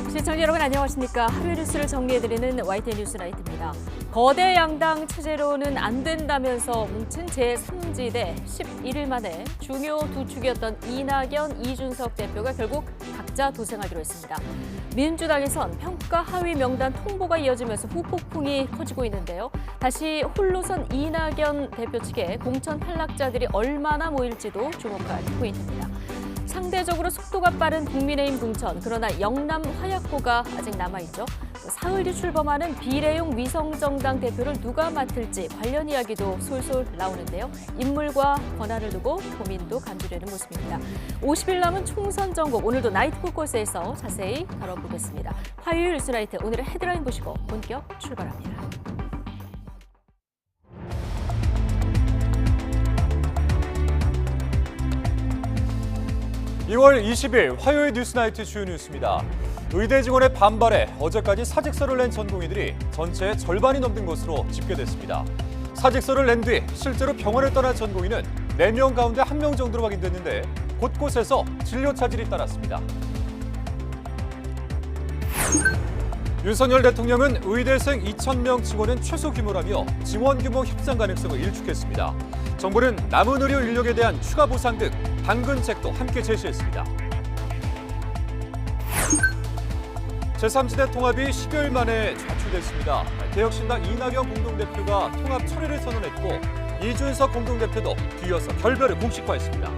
시청자 여러분 안녕하십니까. 하루의 뉴스를 정리해드리는 YTN 뉴스라이트입니다. 거대 양당 체제로는 안 된다면서 뭉친 제3지대 11일 만에 중요 두 축이었던 이낙연, 이준석 대표가 결국 각자 도생하기로 했습니다. 민주당에선 평가 하위 명단 통보가 이어지면서 후폭풍이 커지고 있는데요. 다시 홀로선 이낙연 대표 측에 공천 탈락자들이 얼마나 모일지도 주목할 포인트입니다. 상대적으로 속도가 빠른 국민의힘 공천, 그러나 영남 화약고가 아직 남아있죠. 사흘 뒤 출범하는 비례용 위성정당 대표를 누가 맡을지 관련 이야기도 솔솔 나오는데요. 인물과 권한을 두고 고민도 간주되는 모습입니다. 50일 남은 총선 전국, 오늘도 나이트 곳곳에서 자세히 다뤄보겠습니다. 화요일 뉴스라이트, 오늘의 헤드라인 보시고 본격 출발합니다. 2월 20일 화요일 뉴스나이트 주요 뉴스입니다. 의대 증원의 반발에 어제까지 사직서를 낸 전공의들이 전체의 절반이 넘는 것으로 집계됐습니다. 사직서를 낸 뒤 실제로 병원을 떠난 전공의는 4명 가운데 1명 정도로 확인됐는데 곳곳에서 진료 차질이 따랐습니다. 윤석열 대통령은 의대생 2,000명 증원은 최소 규모라며 증원 규모 협상 가능성을 일축했습니다. 정부는 남은 의료 인력에 대한 추가 보상 등 당근책도 함께 제시했습니다. 제3지대 통합이 10여일 만에 좌출됐습니다. 개혁신당 이낙연 공동대표가 통합 철회를 선언했고 이준석 공동대표도 뒤이어서 결별을 공식화했습니다.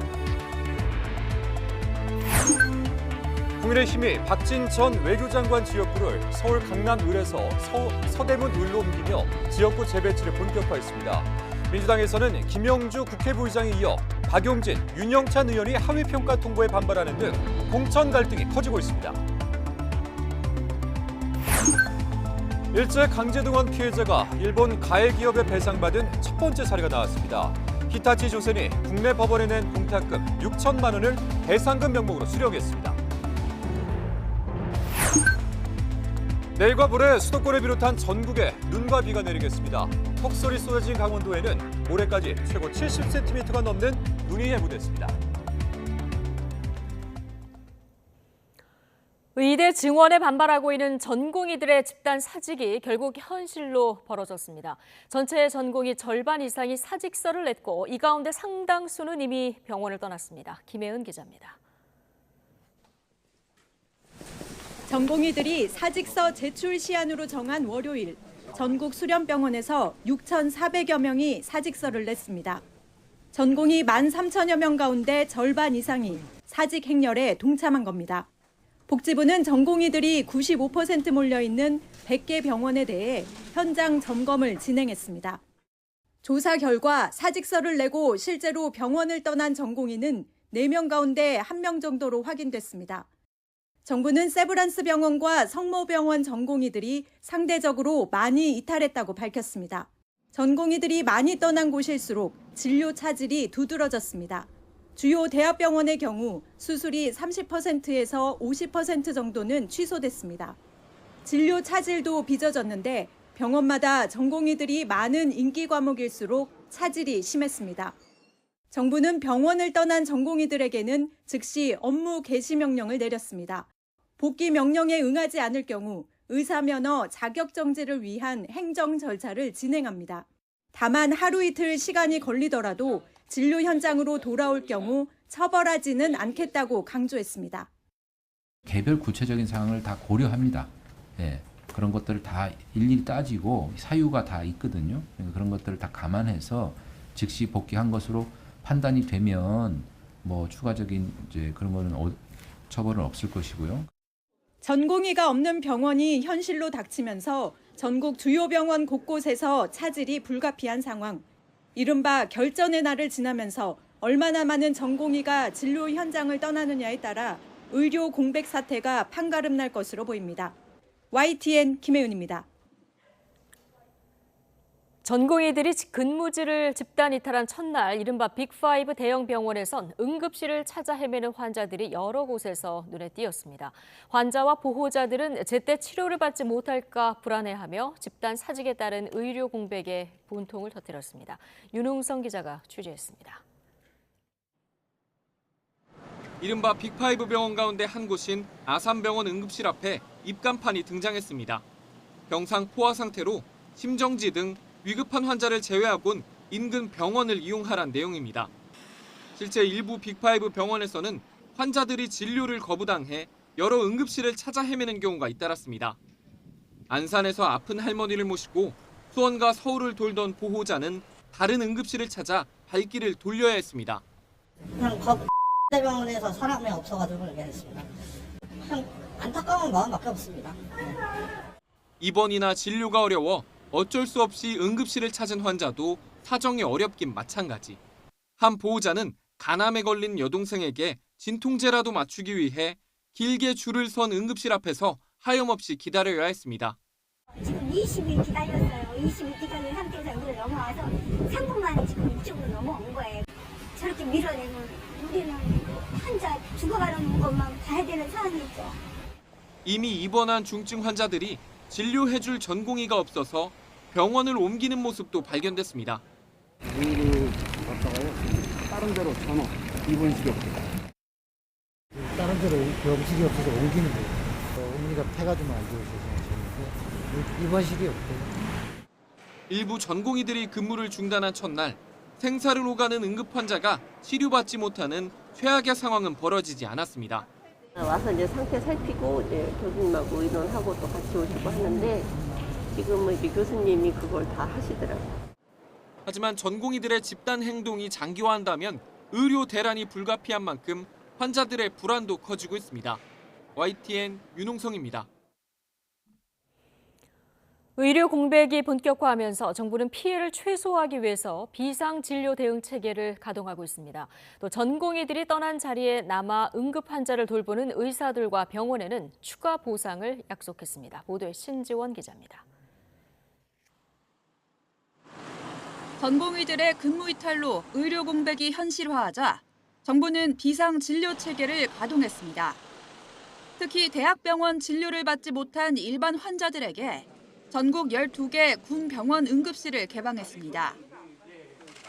국민의힘이 박진 전 외교장관 지역구를 서울 강남을에서 서대문 을로 옮기며 지역구 재배치를 본격화했습니다. 민주당에서는 김영주 국회부의장에 이어 박용진, 윤영찬 의원이 하위평가 통보에 반발하는 등 공천 갈등이 커지고 있습니다. 일제 강제동원 피해자가 일본 가해 기업에 배상받은 첫 번째 사례가 나왔습니다. 히타치 조선이 국내 법원에 낸 공탁금 6천만 원을 배상금 명목으로 수령했습니다. 내일과 모레 수도권을 비롯한 전국에 눈과 비가 내리겠습니다. 폭설이 쏟아진 강원도에는 모레까지 최고 70cm가 넘는 눈이 예보됐습니다. 의대 증원에 반발하고 있는 전공의들의 집단 사직이 결국 현실로 벌어졌습니다. 전체 전공의 절반 이상이 사직서를 냈고 이 가운데 상당수는 이미 병원을 떠났습니다. 김혜은 기자입니다. 전공의들이 사직서 제출 시한으로 정한 월요일, 전국 수련병원에서 6,400여 명이 사직서를 냈습니다. 전공의 13,000여 명 가운데 절반 이상이 사직 행렬에 동참한 겁니다. 복지부는 전공의들이 95% 몰려있는 100개 병원에 대해 현장 점검을 진행했습니다. 조사 결과 사직서를 내고 실제로 병원을 떠난 전공의는 4명 가운데 1명 정도로 확인됐습니다. 정부는 세브란스 병원과 성모병원 전공의들이 상대적으로 많이 이탈했다고 밝혔습니다. 전공의들이 많이 떠난 곳일수록 진료 차질이 두드러졌습니다. 주요 대학병원의 경우 수술이 30%에서 50% 정도는 취소됐습니다. 진료 차질도 빚어졌는데 병원마다 전공의들이 많은 인기 과목일수록 차질이 심했습니다. 정부는 병원을 떠난 전공의들에게는 즉시 업무 개시 명령을 내렸습니다. 복귀 명령에 응하지 않을 경우 의사면허 자격정지를 위한 행정 절차를 진행합니다. 다만 하루 이틀 시간이 걸리더라도 진료 현장으로 돌아올 경우 처벌하지는 않겠다고 강조했습니다. 개별 구체적인 상황을 다 고려합니다. 그런 것들을 다 일일이 따지고 사유가 다 있거든요. 그런 것들을 다 감안해서 즉시 복귀한 것으로 판단이 되면 추가적인 그런 거는 처벌은 없을 것이고요. 전공의가 없는 병원이 현실로 닥치면서 전국 주요 병원 곳곳에서 차질이 불가피한 상황. 이른바 결전의 날을 지나면서 얼마나 많은 전공의가 진료 현장을 떠나느냐에 따라 의료 공백 사태가 판가름 날 것으로 보입니다. YTN 김혜은입니다. 전공의들이 근무지를 집단 이탈한 첫날 이른바 빅5 대형 병원에선 응급실을 찾아 헤매는 환자들이 여러 곳에서 눈에 띄었습니다. 환자와 보호자들은 제때 치료를 받지 못할까 불안해하며 집단 사직에 따른 의료 공백에 분통을 터뜨렸습니다. 윤웅성 기자가 취재했습니다. 이른바 빅5 병원 가운데 한 곳인 아산병원 응급실 앞에 입간판이 등장했습니다. 병상 포화 상태로 심정지 등 위급한 환자를 제외하곤 인근 병원을 이용하란 내용입니다. 실제 일부 빅5 병원에서는 환자들이 진료를 거부당해 여러 응급실을 찾아 헤매는 경우가 잇따랐습니다. 안산에서 아픈 할머니를 모시고 수원과 서울을 돌던 보호자는 다른 응급실을 찾아 발길을 돌려야 했습니다. 그냥 대병원에서 사람이 없어가지고 그렇게 했습니다. 그냥 안타까운 마음밖에 없습니다. 입원이나 진료가 어려워 어쩔 수 없이 응급실을 찾은 환자도 사정이 어렵긴 마찬가지. 한 보호자는 간암에 걸린 여동생에게 진통제라도 맞추기 위해 길게 줄을 선 응급실 앞에서 하염없이 기다려야 했습니다. 지금 20일 기다렸어요. 20일 기다린 상태에서 여기로 넘어와서 3분 만에 지금 이쪽으로 넘어온 거예요. 저렇게 밀어내면 우리는 환자 죽어가는 것만 봐야 되는 상황이죠. 이미 입원한 중증 환자들이 진료해줄 전공의가 없어서 병원을 옮기는 모습도 발견됐습니다. 응급 갔다가요. 다른 데로 전화. 입원실이 없어요. 다른 데로 병실이 없어서 옮기는 거예요. 어머니가 폐가 좀 안 좋으셔서 하셨는데 입원실이 없대요. 일부 전공의들이 근무를 중단한 첫날 생사를 오가는 응급 환자가 치료받지 못하는 최악의 상황은 벌어지지 않았습니다. 와서 이제 상태 살피고 이제 교수님하고 의논하고 또 같이 오시고 하는데 지금은 이제 교수님이 그걸 다 하시더라고요. 하지만 전공의들의 집단 행동이 장기화한다면 의료 대란이 불가피한 만큼 환자들의 불안도 커지고 있습니다. YTN 윤홍성입니다. 의료 공백이 본격화하면서 정부는 피해를 최소화하기 위해서 비상진료 대응 체계를 가동하고 있습니다. 또 전공의들이 떠난 자리에 남아 응급 환자를 돌보는 의사들과 병원에는 추가 보상을 약속했습니다. 보도에 신지원 기자입니다. 전공의들의 근무 이탈로 의료 공백이 현실화하자 정부는 비상진료 체계를 가동했습니다. 특히 대학병원 진료를 받지 못한 일반 환자들에게 전국 12개 군병원 응급실을 개방했습니다.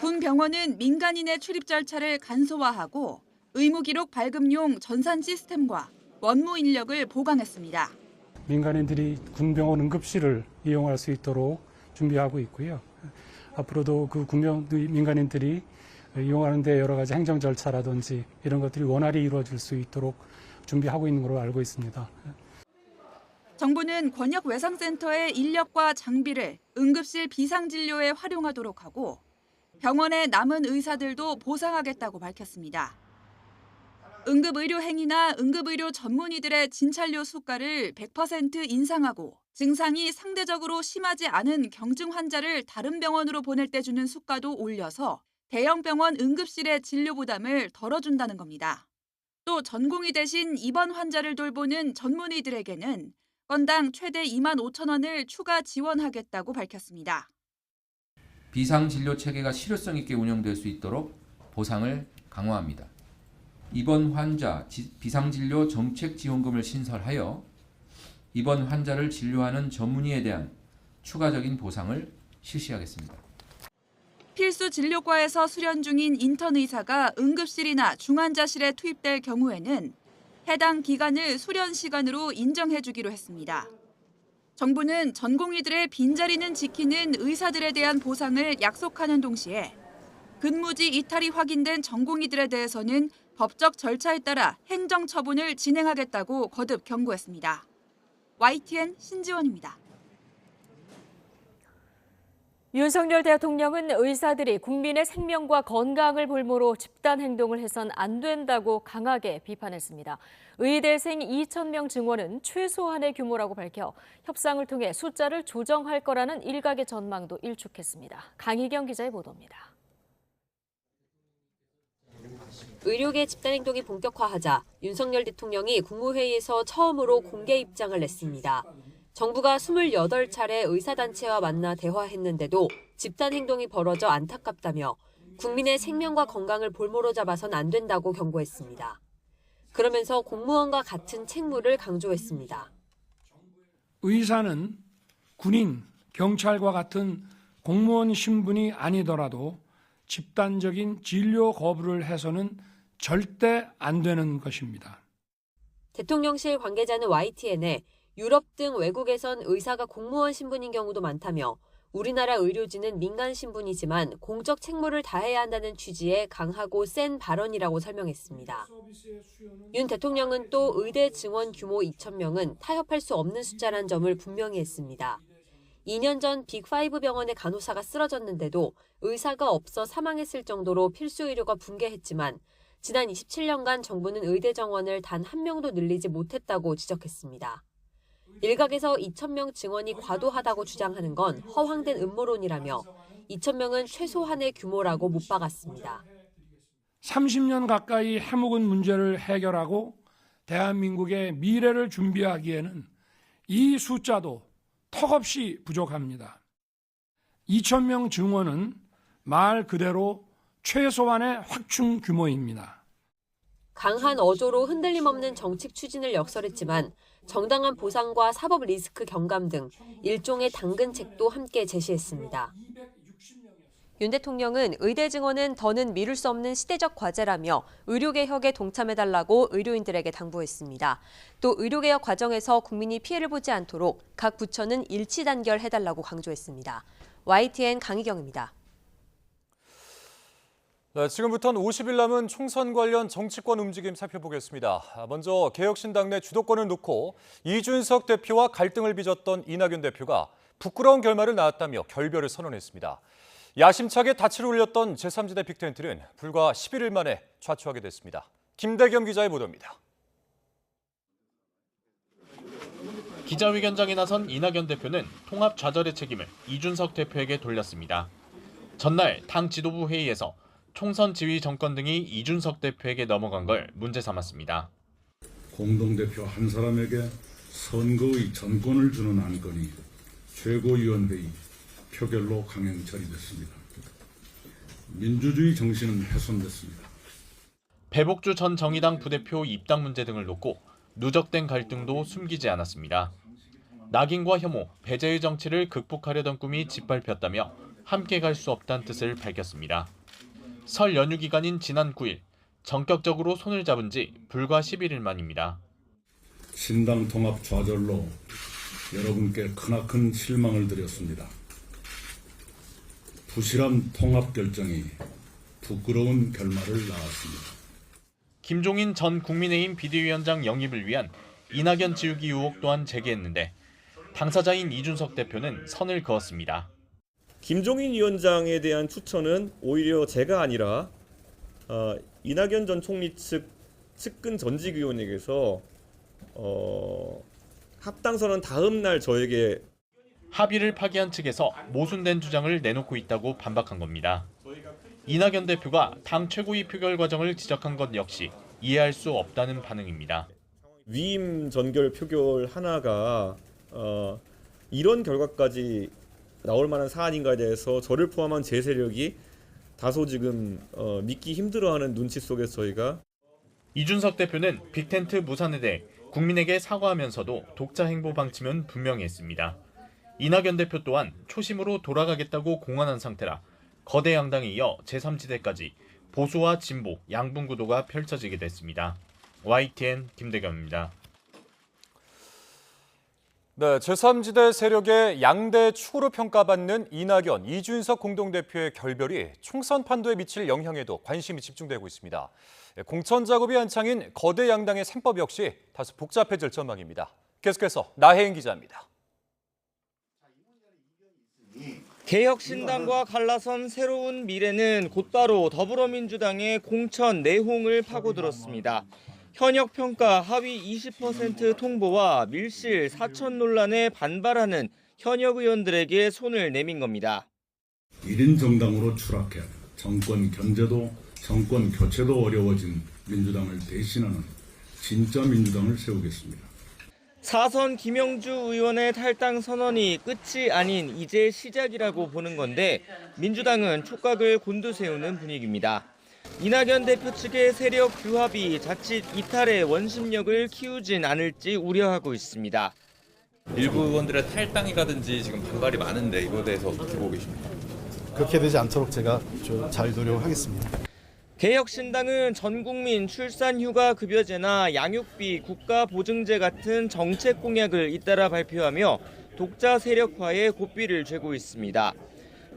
군병원은 민간인의 출입 절차를 간소화하고 의무기록 발급용 전산 시스템과 원무 인력을 보강했습니다. 민간인들이 군병원 응급실을 이용할 수 있도록 준비하고 있고요. 앞으로도 그 민간인들이 이용하는 데 여러 가지 행정 절차라든지 이런 것들이 원활히 이루어질 수 있도록 준비하고 있는 걸로 알고 있습니다. 정부는 권역외상센터의 인력과 장비를 응급실 비상진료에 활용하도록 하고 병원의 남은 의사들도 보상하겠다고 밝혔습니다. 응급의료행위나 응급의료 전문의들의 진찰료 수가를 100% 인상하고 증상이 상대적으로 심하지 않은 경증 환자를 다른 병원으로 보낼 때 주는 수가도 올려서 대형 병원 응급실의 진료 부담을 덜어준다는 겁니다. 또 전공의 대신 입원 환자를 돌보는 전문의들에게는 건당 최대 2만 5천 원을 추가 지원하겠다고 밝혔습니다. 비상진료 체계가 실효성 있게 운영될 수 있도록 보상을 강화합니다. 입원 환자 비상진료 정책 지원금을 신설하여 입원 환자를 진료하는 전문의에 대한 추가적인 보상을 실시하겠습니다. 필수 진료과에서 수련 중인 인턴 의사가 응급실이나 중환자실에 투입될 경우에는 해당 기간을 수련 시간으로 인정해주기로 했습니다. 정부는 전공의들의 빈자리는 지키는 의사들에 대한 보상을 약속하는 동시에 근무지 이탈이 확인된 전공의들에 대해서는 법적 절차에 따라 행정처분을 진행하겠다고 거듭 경고했습니다. YTN 신지원입니다. 윤석열 대통령은 의사들이 국민의 생명과 건강을 볼모로 집단 행동을 해선 안 된다고 강하게 비판했습니다. 의대생 2,000명 증원은 최소한의 규모라고 밝혀 협상을 통해 숫자를 조정할 거라는 일각의 전망도 일축했습니다. 강희경 기자의 보도입니다. 의료계 집단행동이 본격화하자 윤석열 대통령이 국무회의에서 처음으로 공개 입장을 냈습니다. 정부가 28차례 의사단체와 만나 대화했는데도 집단행동이 벌어져 안타깝다며 국민의 생명과 건강을 볼모로 잡아선 안 된다고 경고했습니다. 그러면서 공무원과 같은 책무를 강조했습니다. 의사는 군인, 경찰과 같은 공무원 신분이 아니더라도 집단적인 진료 거부를 해서는 절대 안 되는 것입니다. 대통령실 관계자는 YTN에 유럽 등 외국에선 의사가 공무원 신분인 경우도 많다며 우리나라 의료진은 민간 신분이지만 공적 책무를 다해야 한다는 취지의 강하고 센 발언이라고 설명했습니다. 윤 대통령은 또 의대 증원 규모 2,000명은 타협할 수 없는 숫자란 점을 분명히 했습니다. 2년 전 빅5 병원의 간호사가 쓰러졌는데도 의사가 없어 사망했을 정도로 필수 의료가 붕괴했지만 지난 27년간 정부는 의대 정원을 단 한 명도 늘리지 못했다고 지적했습니다. 일각에서 2,000명 증원이 과도하다고 주장하는 건 허황된 음모론이라며 2,000명은 최소한의 규모라고 못 박았습니다. 30년 가까이 해묵은 문제를 해결하고 대한민국의 미래를 준비하기에는 이 숫자도 턱없이 부족합니다. 2,000명 증원은 말 그대로 최소한의 확충 규모입니다. 강한 어조로 흔들림 없는 정책 추진을 역설했지만 정당한 보상과 사법 리스크 경감 등 일종의 당근책도 함께 제시했습니다. 윤 대통령은 의대 증원은 더는 미룰 수 없는 시대적 과제라며 의료개혁에 동참해달라고 의료인들에게 당부했습니다. 또 의료개혁 과정에서 국민이 피해를 보지 않도록 각 부처는 일치 단결해달라고 강조했습니다. YTN 강희경입니다. 네, 지금부터는 50일 남은 총선 관련 정치권 움직임 살펴보겠습니다. 먼저 개혁신당 내 주도권을 놓고 이준석 대표와 갈등을 빚었던 이낙연 대표가 부끄러운 결말을 낳았다며 결별을 선언했습니다. 야심차게 닻을 올렸던 제3지대 빅텐트는 불과 11일 만에 좌초하게 됐습니다. 김대겸 기자의 보도입니다. 기자회견장에 나선 이낙연 대표는 통합 좌절의 책임을 이준석 대표에게 돌렸습니다. 전날 당 지도부 회의에서 총선 지휘 정권 등이 이준석 대표에게 넘어간 걸 문제 삼았습니다. 공동대표 한 사람에게 선거의 전권을 주는 안건이 최고위원회의 표결로 강행 처리됐습니다. 민주주의 정신은 훼손됐습니다. 배복주 전 정의당 부대표 입당 문제 등을 놓고 누적된 갈등도 숨기지 않았습니다. 낙인과 혐오, 배제의 정치를 극복하려던 꿈이 짓밟혔다며 함께 갈 수 없다는 뜻을 밝혔습니다. 설 연휴 기간인 지난 9일, 전격적으로 손을 잡은 지 불과 11일 만입니다. 신당 통합 좌절로 여러분께 크나큰 실망을 드렸습니다. 부실한 통합 결정이 부끄러운 결말을 낳았습니다. 김종인 전 국민의힘 비대위원장 영입을 위한 이낙연 지우기 의혹 또한 제기했는데 당사자인 이준석 대표는 선을 그었습니다. 김종인 위원장에 대한 추천은 오히려 제가 아니라 이낙연 전 총리 측 측근 전직 의원에게서 합당선언 다음 날 저에게 합의를 파기한 측에서 모순된 주장을 내놓고 있다고 반박한 겁니다. 이낙연 대표가 당 최고위 표결 과정을 지적한 것 역시 이해할 수 없다는 반응입니다. 위임 전결 표결 하나가 이런 결과까지 나올 만한 사안인가에 대해서 저를 포함한 제 세력이 다소 지금 믿기 힘들어하는 눈치 속에서 저희가 이준석 대표는 빅텐트 무산에 대해 국민에게 사과하면서도 독자 행보 방침은 분명히 했습니다. 이낙연 대표 또한 초심으로 돌아가겠다고 공언한 상태라 거대 양당에 이어 제3지대까지 보수와 진보 양분 구도가 펼쳐지게 됐습니다. YTN 김대겸입니다. 네, 제3지대 세력의 양대 축으로 평가받는 이낙연, 이준석 공동대표의 결별이 총선 판도에 미칠 영향에도 관심이 집중되고 있습니다. 공천 작업이 한창인 거대 양당의 셈법 역시 다소 복잡해질 전망입니다. 계속해서 나혜인 기자입니다. 개혁신당과 갈라선 새로운 미래는 곧바로 더불어민주당의 공천 내홍을 파고들었습니다. 현역 평가 하위 20% 통보와 밀실 사천 논란에 반발하는 현역 의원들에게 손을 내민 겁니다. 1인 정당으로 추락해 정권 견제도 정권 교체도 어려워진 민주당을 대신하는 진짜 민주당을 세우겠습니다. 4선 김영주 의원의 탈당 선언이 끝이 아닌 이제 시작이라고 보는 건데 민주당은 촉각을 곤두세우는 분위기입니다. 이낙연 대표 측의 세력 규합이 자칫 이탈의 원심력을 키우진 않을지 우려하고 있습니다. 일부 의원들의 탈당이라든지 지금 반발이 많은데 이거에 대해서 어떻게 보고 계십니까? 그렇게 되지 않도록 제가 좀 잘 노력하겠습니다. 개혁신당은 전국민 출산휴가급여제나 양육비 국가보증제 같은 정책 공약을 잇따라 발표하며 독자 세력화에 고삐를 죄고 있습니다.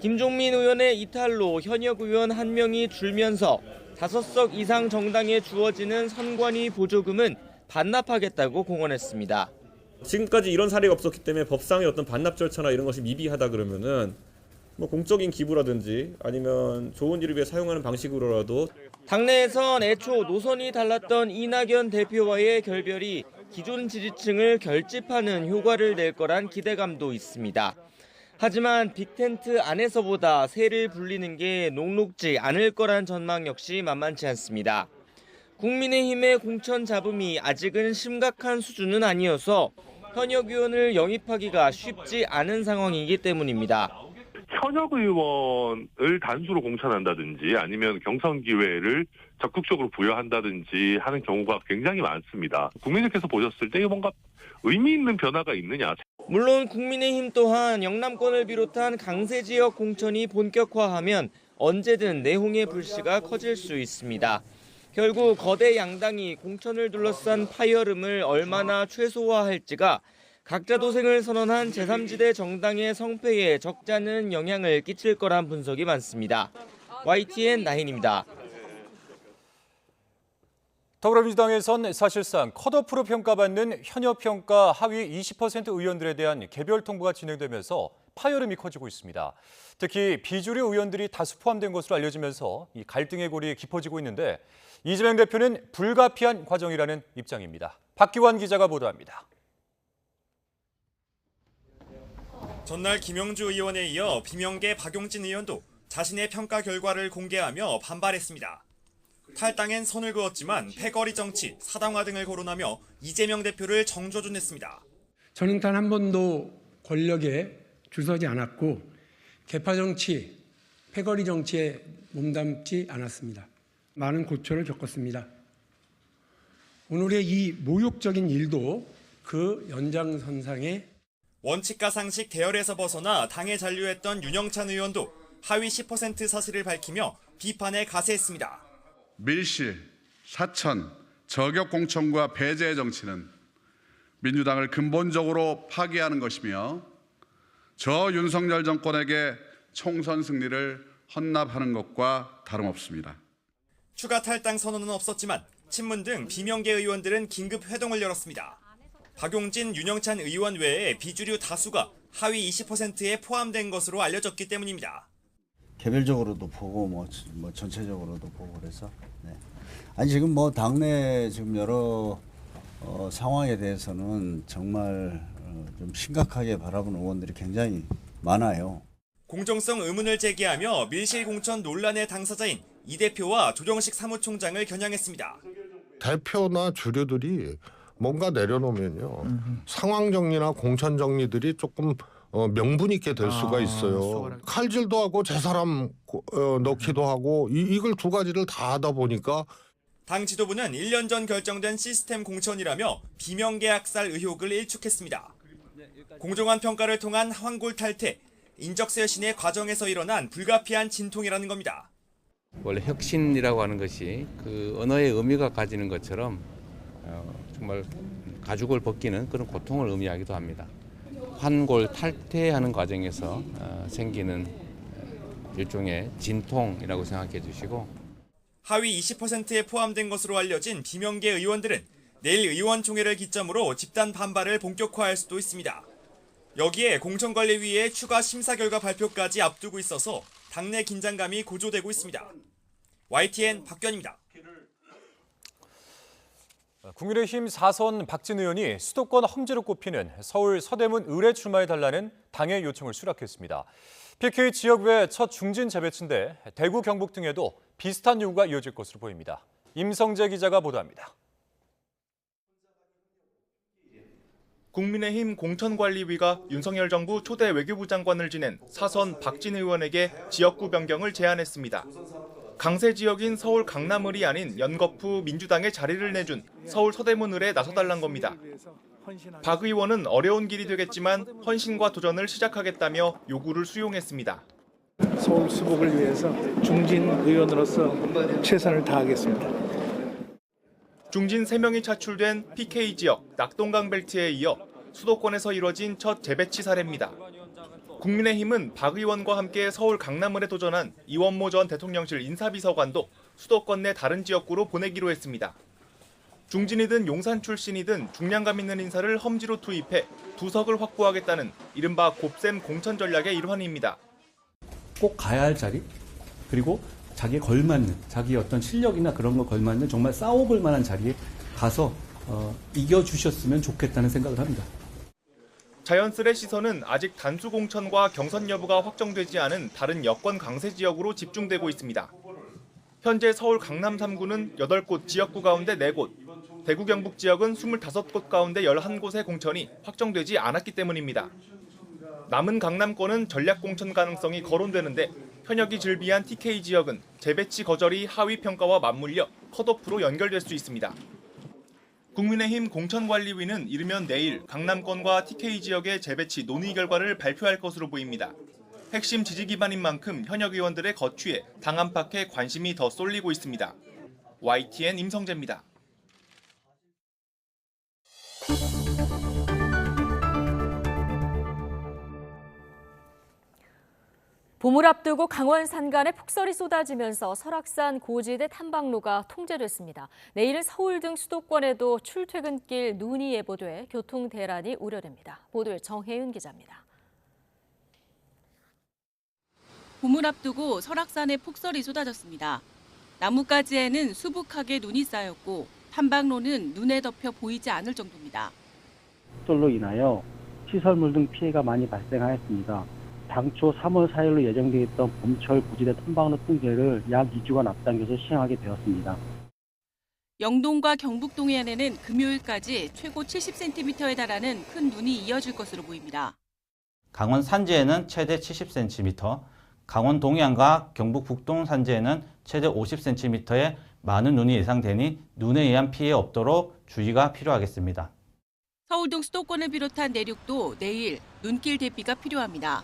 김종민 의원의 이탈로 현역 의원 1명이 줄면서 5석 이상 정당에 주어지는 선관위 보조금은 반납하겠다고 공언했습니다. 지금까지 이런 사례가 없었기 때문에 법상의 어떤 반납 절차나 이런 것이 미비하다 그러면은 뭐 공적인 기부라든지 아니면 좋은 일을 위해 사용하는 방식으로라도. 당내에선 애초 노선이 달랐던 이낙연 대표와의 결별이 기존 지지층을 결집하는 효과를 낼 거란 기대감도 있습니다. 하지만 빅텐트 안에서보다 세를 불리는 게 녹록지 않을 거란 전망 역시 만만치 않습니다. 국민의힘의 공천 잡음이 아직은 심각한 수준은 아니어서 현역 의원을 영입하기가 쉽지 않은 상황이기 때문입니다. 현역 의원을 단수로 공천한다든지 아니면 경선 기회를 적극적으로 부여한다든지 하는 경우가 굉장히 많습니다. 국민들께서 보셨을 때 이게 뭔가 의미 있는 변화가 있느냐. 물론 국민의힘 또한 영남권을 비롯한 강세 지역 공천이 본격화하면 언제든 내홍의 불씨가 커질 수 있습니다. 결국 거대 양당이 공천을 둘러싼 파열음을 얼마나 최소화할지가 각자 도생을 선언한 제3지대 정당의 성패에 적잖은 영향을 끼칠 거란 분석이 많습니다. YTN 나인입니다. 더불어민주당에선 사실상 컷오프로 평가받는 현역 평가 하위 20% 의원들에 대한 개별 통보가 진행되면서 파열음이 커지고 있습니다. 특히 비주류 의원들이 다수 포함된 것으로 알려지면서 이 갈등의 골이 깊어지고 있는데 이재명 대표는 불가피한 과정이라는 입장입니다. 박기환 기자가 보도합니다. 전날 김영주 의원에 이어 비명계 박용진 의원도 자신의 평가 결과를 공개하며 반발했습니다. 탈당엔 선을 그었지만 패거리 정치, 사당화 등을 거론하며 이재명 대표를 정조준했습니다. 저는 단 한 번도 권력에 줄서지 않았고 계파 정치, 패거리 정치에 몸담지 않았습니다. 많은 고초를 겪었습니다. 오늘의 이 모욕적인 일도 그 연장선상에 원칙과 상식 대열에서 벗어나 당에 잔류했던 윤영찬 의원도 하위 10% 사실을 밝히며 비판에 가세했습니다. 밀실, 사천, 저격 공천과 배제의 정치는 민주당을 근본적으로 파괴하는 것이며 저 윤석열 정권에게 총선 승리를 헌납하는 것과 다름없습니다. 추가 탈당 선언은 없었지만 친문 등 비명계 의원들은 긴급 회동을 열었습니다. 박용진, 윤영찬 의원 외에 비주류 다수가 하위 20%에 포함된 것으로 알려졌기 때문입니다. 개별적으로도 보고 뭐 전체적으로도 보고 그래서 아니 지금 뭐 당내 지금 여러 상황에 대해서는 정말 좀 심각하게 바라보는 의원들이 굉장히 많아요. 공정성 의문을 제기하며 밀실 공천 논란의 당사자인 이 대표와 조정식 사무총장을 겨냥했습니다. 대표나 주류들이 뭔가 내려놓으면요. 상황 정리나 공천 정리들이 조금 명분 있게 될 수가 있어요. 칼질도 하고 제 사람 넣기도 하고 이걸 두 가지를 다 하다 보니까 당 지도부는 1년 전 결정된 시스템 공천이라며 비명계 학살 의혹을 일축했습니다. 공정한 평가를 통한 황골 탈퇴, 인적쇄신의 과정에서 일어난 불가피한 진통이라는 겁니다. 원래 혁신이라고 하는 것이 그 언어의 의미가 가지는 것처럼 정말 가죽을 벗기는 그런 고통을 의미하기도 합니다. 환골 탈퇴하는 과정에서 생기는 일종의 진통이라고 생각해 주시고 하위 20%에 포함된 것으로 알려진 비명계 의원들은 내일 의원총회를 기점으로 집단 반발을 본격화할 수도 있습니다. 여기에 공천관리위의 추가 심사 결과 발표까지 앞두고 있어서 당내 긴장감이 고조되고 있습니다. YTN 박규환입니다. 국민의힘 4선 박진 의원이 수도권 험지로 꼽히는 서울 서대문 을에 출마해달라는 당의 요청을 수락했습니다. PK 지역 외 첫 중진 재배치인데 대구, 경북 등에도 비슷한 요구가 이어질 것으로 보입니다. 임성재 기자가 보도합니다. 국민의힘 공천관리위가 윤석열 정부 초대 외교부 장관을 지낸 4선 박진 의원에게 지역구 변경을 제안했습니다. 강세 지역인 서울 강남을이 아닌 연거푸 민주당에 자리를 내준 서울 서대문을에 나서달란 겁니다. 박 의원은 어려운 길이 되겠지만 헌신과 도전을 시작하겠다며 요구를 수용했습니다. 서울 수복을 위해서 중진 의원으로서 최선을 다하겠습니다. 중진 3명이 차출된 PK 지역 낙동강 벨트에 이어 수도권에서 이뤄진 첫 재배치 사례입니다. 국민의힘은 박 의원과 함께 서울 강남을에 도전한 이원모 전 대통령실 인사비서관도 수도권 내 다른 지역구로 보내기로 했습니다. 중진이든 용산 출신이든 중량감 있는 인사를 험지로 투입해 두석을 확보하겠다는 이른바 곱셈 공천 전략의 일환입니다. 꼭 가야 할 자리, 그리고 자기에 걸맞는, 자기의 어떤 실력이나 그런 거 걸맞는 정말 싸워볼 만한 자리에 가서 이겨주셨으면 좋겠다는 생각을 합니다. 자연스레 시선은 아직 단수 공천과 경선 여부가 확정되지 않은 다른 여권 강세 지역으로 집중되고 있습니다. 현재 서울 강남 3구는 8곳 지역구 가운데 4곳, 대구 경북 지역은 25곳 가운데 11곳의 공천이 확정되지 않았기 때문입니다. 남은 강남권은 전략 공천 가능성이 거론되는데 현역이 즐비한 TK 지역은 재배치 거절이 하위 평가와 맞물려 컷오프로 연결될 수 있습니다. 국민의힘 공천관리위는 이르면 내일 강남권과 TK 지역의 재배치 논의 결과를 발표할 것으로 보입니다. 핵심 지지 기반인 만큼 현역 의원들의 거취에 당 안팎에 관심이 더 쏠리고 있습니다. YTN 임성재입니다. 봄을 앞두고 강원 산간에 폭설이 쏟아지면서 설악산 고지대 탐방로가 통제됐습니다. 내일은 서울 등 수도권에도 출퇴근길 눈이 예보돼 교통 대란이 우려됩니다. 보도에 정혜윤 기자입니다. 봄을 앞두고 설악산에 폭설이 쏟아졌습니다. 나뭇가지에는 수북하게 눈이 쌓였고 탐방로는 눈에 덮여 보이지 않을 정도입니다. 폭설로 인하여 시설물 등 피해가 많이 발생하였습니다. 당초 3월 4일로 예정되어 있던 봄철 고지대 탐방로 통제를 약 2주간 앞당겨서 시행하게 되었습니다. 영동과 경북 동해안에는 금요일까지 최고 70cm에 달하는 큰 눈이 이어질 것으로 보입니다. 강원 산지에는 최대 70cm, 강원 동해안과 경북 북동 산지에는 최대 50cm의 많은 눈이 예상되니 눈에 의한 피해 없도록 주의가 필요하겠습니다. 서울 등 수도권을 비롯한 내륙도 내일 눈길 대비가 필요합니다.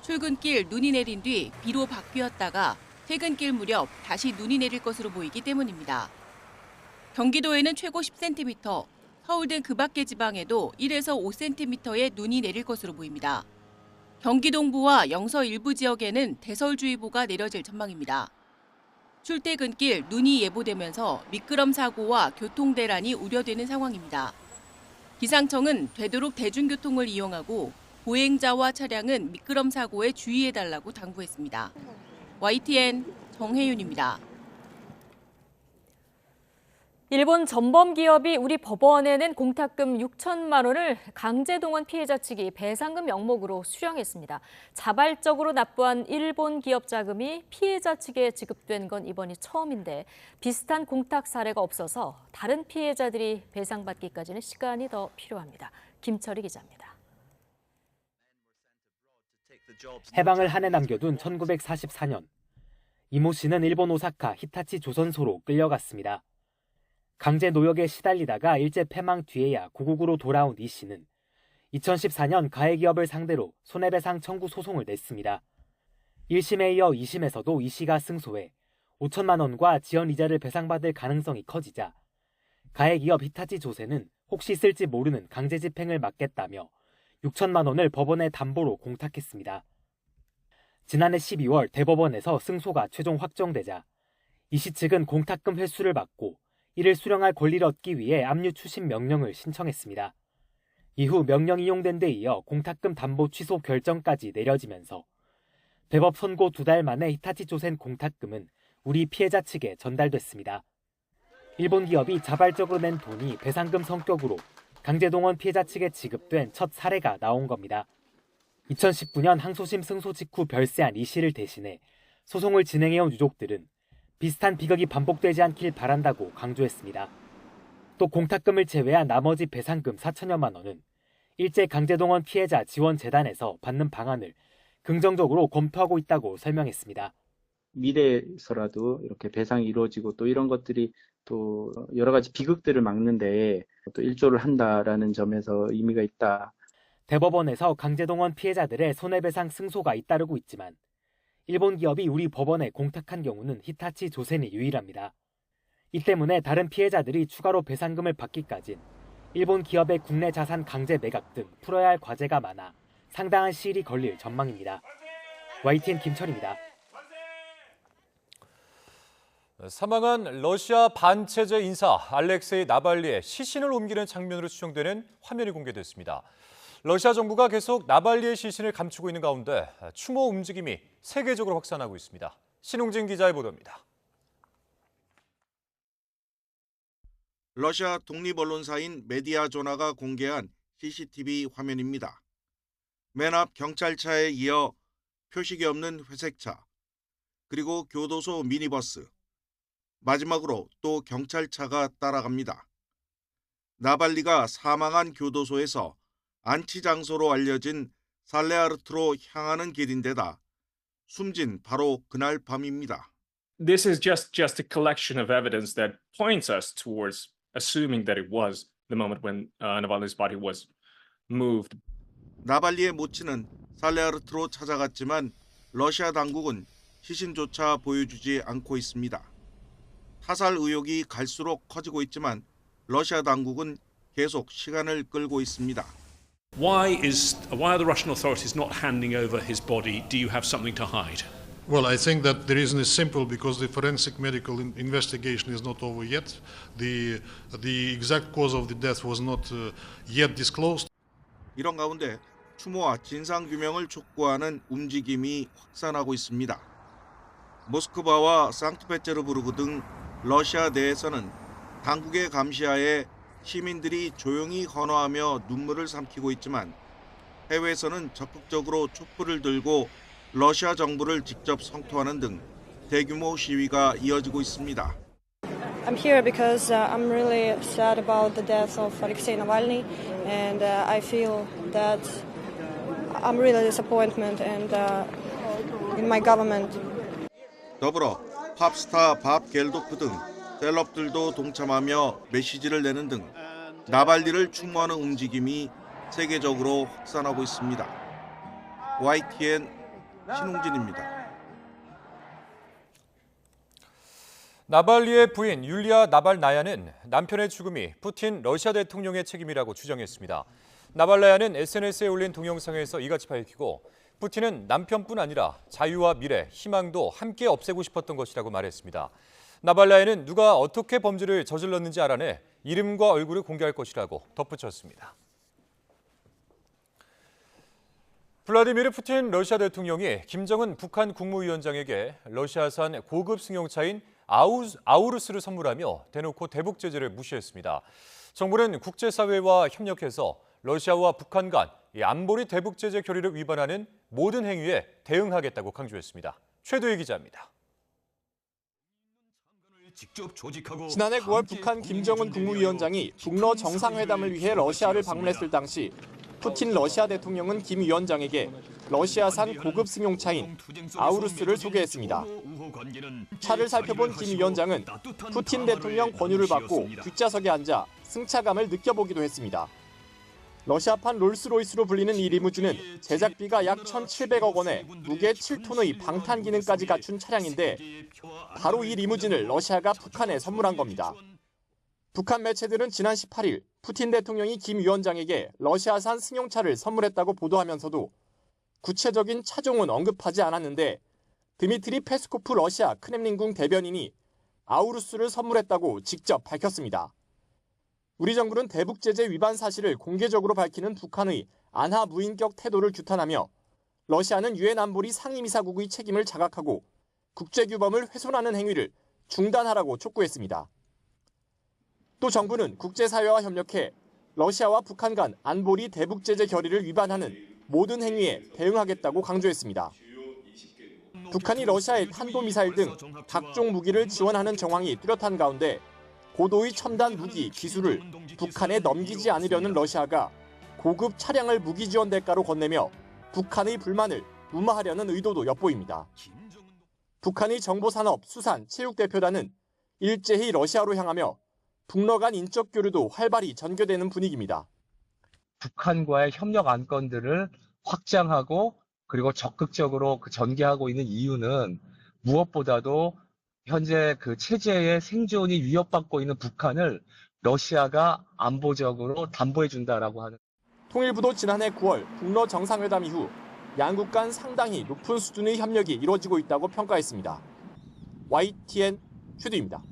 출근길 눈이 내린 뒤 비로 바뀌었다가 퇴근길 무렵 다시 눈이 내릴 것으로 보이기 때문입니다. 경기도에는 최고 10cm, 서울 등 그 밖의 지방에도 1에서 5cm의 눈이 내릴 것으로 보입니다. 경기 동부와 영서 일부 지역에는 대설주의보가 내려질 전망입니다. 출퇴근길 눈이 예보되면서 미끄럼 사고와 교통 대란이 우려되는 상황입니다. 기상청은 되도록 대중교통을 이용하고 보행자와 차량은 미끄럼 사고에 주의해달라고 당부했습니다. YTN 정혜윤입니다. 일본 전범 기업이 우리 법원에 낸 공탁금 6천만 원을 강제동원 피해자 측이 배상금 명목으로 수령했습니다. 자발적으로 납부한 일본 기업 자금이 피해자 측에 지급된 건 이번이 처음인데 비슷한 공탁 사례가 없어서 다른 피해자들이 배상받기까지는 시간이 더 필요합니다. 김철희 기자입니다. 해방을 한 해 남겨둔 1944년. 이모 씨는 일본 오사카 히타치 조선소로 끌려갔습니다. 강제 노역에 시달리다가 일제 패망 뒤에야 고국으로 돌아온 이 씨는 2014년 가해기업을 상대로 손해배상 청구 소송을 냈습니다. 1심에 이어 2심에서도 이 씨가 승소해 5천만 원과 지연 이자를 배상받을 가능성이 커지자 가해기업 히타치 조세는 혹시 쓸지 모르는 강제 집행을 막겠다며 6천만 원을 법원에 담보로 공탁했습니다. 지난해 12월 대법원에서 승소가 최종 확정되자 이 씨 측은 공탁금 회수를 받고 이를 수령할 권리를 얻기 위해 압류 추심 명령을 신청했습니다. 이후 명령이 이용된 데 이어 공탁금 담보 취소 결정까지 내려지면서 대법 선고 2달 만에 히타치 조센 공탁금은 우리 피해자 측에 전달됐습니다. 일본 기업이 자발적으로 낸 돈이 배상금 성격으로 강제동원 피해자 측에 지급된 첫 사례가 나온 겁니다. 2019년 항소심 승소 직후 별세한 이 씨를 대신해 소송을 진행해온 유족들은 비슷한 비극이 반복되지 않길 바란다고 강조했습니다. 또 공탁금을 제외한 나머지 배상금 4천여만 원은 일제 강제동원 피해자 지원재단에서 받는 방안을 긍정적으로 검토하고 있다고 설명했습니다. 미래에서라도 이렇게 배상이 이루어지고 또 이런 것들이 또 여러 가지 비극들을 막는 데 또 일조를 한다라는 점에서 의미가 있다. 대법원에서 강제동원 피해자들의 손해배상 승소가 잇따르고 있지만 일본 기업이 우리 법원에 공탁한 경우는 히타치 조센이 유일합니다. 이 때문에 다른 피해자들이 추가로 배상금을 받기까진 일본 기업의 국내 자산 강제 매각 등 풀어야 할 과제가 많아 상당한 시일이 걸릴 전망입니다. YTN 김철입니다. 사망한 러시아 반체제 인사 알렉세이 나발리의 시신을 옮기는 장면으로 추정되는 화면이 공개됐습니다. 러시아 정부가 계속 나발리의 시신을 감추고 있는 가운데 추모 움직임이 세계적으로 확산하고 있습니다. 신홍진 기자의 보도입니다. 러시아 독립언론사인 메디아조나가 공개한 CCTV 화면입니다. 맨 앞 경찰차에 이어 표식이 없는 회색차, 그리고 교도소 미니버스, 마지막으로 또 경찰차가 따라갑니다. 나발리가 사망한 교도소에서 안치 장소로 알려진 살레아르트로 향하는 길인데다 숨진 바로 그날 밤입니다. This is just a collection of evidence that points us towards assuming that it was the moment when Navalny's body was moved. 나발리의 모친은 살레아르트로 찾아갔지만 러시아 당국은 시신조차 보여주지 않고 있습니다. 타살 의혹이 갈수록 커지고 있지만 러시아 당국은 계속 시간을 끌고 있습니다. Why are the Russian authorities not handing over his body? Do you have something to hide? Well, I think that the reason is simple because the forensic medical investigation is not over yet. The exact cause of the death was not yet disclosed. 이런 가운데 추모와 진상 규명을 촉구하는 움직임이 확산하고 있습니다. 모스크바와 상트페테르부르크 등 러시아 내에서는 당국의 감시하에 시민들이 조용히 헌화하며 눈물을 삼키고 있지만 해외에서는 적극적으로 촛불을 들고 러시아 정부를 직접 성토하는 등 대규모 시위가 이어지고 있습니다. I'm here because I'm really sad about the death of Alexei Navalny, and I feel that I'm really disappointed in my government. 더불어 팝스타 밥 겔도프 등 셀럽들도 동참하며 메시지를 내는 등 나발리를 추모하는 움직임이 세계적으로 확산하고 있습니다. YTN 신홍진입니다. 나발리의 부인 율리아 나발나야는 남편의 죽음이 푸틴 러시아 대통령의 책임이라고 주장했습니다. 나발나야는 SNS에 올린 동영상에서 이같이 밝히고 푸틴은 남편뿐 아니라 자유와 미래, 희망도 함께 없애고 싶었던 것이라고 말했습니다. 나발나야는 누가 어떻게 범죄를 저질렀는지 알아내 이름과 얼굴을 공개할 것이라고 덧붙였습니다. 블라디미르 푸틴 러시아 대통령이 김정은 북한 국무위원장에게 러시아산 고급 승용차인 아우루스를 선물하며 대놓고 대북 제재를 무시했습니다. 정부는 국제사회와 협력해서 러시아와 북한 간 안보리 대북 제재 결의를 위반하는 모든 행위에 대응하겠다고 강조했습니다. 최도희 기자입니다. 지난해 9월 북한 김정은 국무위원장이 북러 정상회담을 위해 러시아를 방문했을 당시 푸틴 러시아 대통령은 김 위원장에게 러시아산 고급 승용차인 아우루스를 소개했습니다. 차를 살펴본 김 위원장은 푸틴 대통령 권유를 받고 뒷좌석에 앉아 승차감을 느껴보기도 했습니다. 러시아판 롤스로이스로 불리는 이 리무진은 제작비가 약 1,700억 원에 무게 7톤의 방탄 기능까지 갖춘 차량인데 바로 이 리무진을 러시아가 북한에 선물한 겁니다. 북한 매체들은 지난 18일 푸틴 대통령이 김 위원장에게 러시아산 승용차를 선물했다고 보도하면서도 구체적인 차종은 언급하지 않았는데 드미트리 페스코프 러시아 크렘린궁 대변인이 아우루스를 선물했다고 직접 밝혔습니다. 우리 정부는 대북 제재 위반 사실을 공개적으로 밝히는 북한의 안하무인격 태도를 규탄하며 러시아는 유엔 안보리 상임이사국의 책임을 자각하고 국제규범을 훼손하는 행위를 중단하라고 촉구했습니다. 또 정부는 국제사회와 협력해 러시아와 북한 간 안보리 대북 제재 결의를 위반하는 모든 행위에 대응하겠다고 강조했습니다. 북한이 러시아에 탄도미사일 등 각종 무기를 지원하는 정황이 뚜렷한 가운데 고도의 첨단 무기, 기술을 북한에 넘기지 않으려는 러시아가 고급 차량을 무기 지원 대가로 건네며 북한의 불만을 무마하려는 의도도 엿보입니다. 북한의 정보산업, 수산, 체육대표단은 일제히 러시아로 향하며 북러 간 인적 교류도 활발히 전개되는 분위기입니다. 북한과의 협력 안건들을 확장하고 그리고 적극적으로 전개하고 있는 이유는 무엇보다도 현재 그 체제의 생존이 위협받고 있는 북한을 러시아가 안보적으로 담보해준다라고 하는. 통일부도 지난해 9월 북러 정상회담 이후 양국 간 상당히 높은 수준의 협력이 이루어지고 있다고 평가했습니다. YTN 휴대입니다.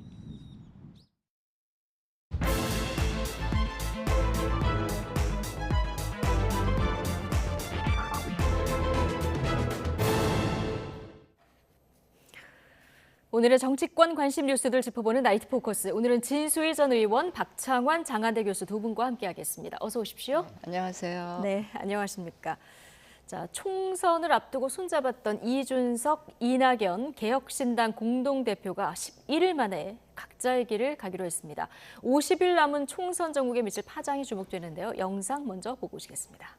오늘의 정치권 관심 뉴스들 짚어보는 나이트 포커스. 오늘은 진수희 전 의원, 박창환 장한대 교수 두 분과 함께하겠습니다. 어서 오십시오. 안녕하세요. 네, 안녕하십니까. 자, 총선을 앞두고 손잡았던 이준석, 이낙연 개혁신당 공동대표가 11일 만에 각자의 길을 가기로 했습니다. 50일 남은 총선 전국에 미칠 파장이 주목되는데요. 영상 먼저 보고 오시겠습니다.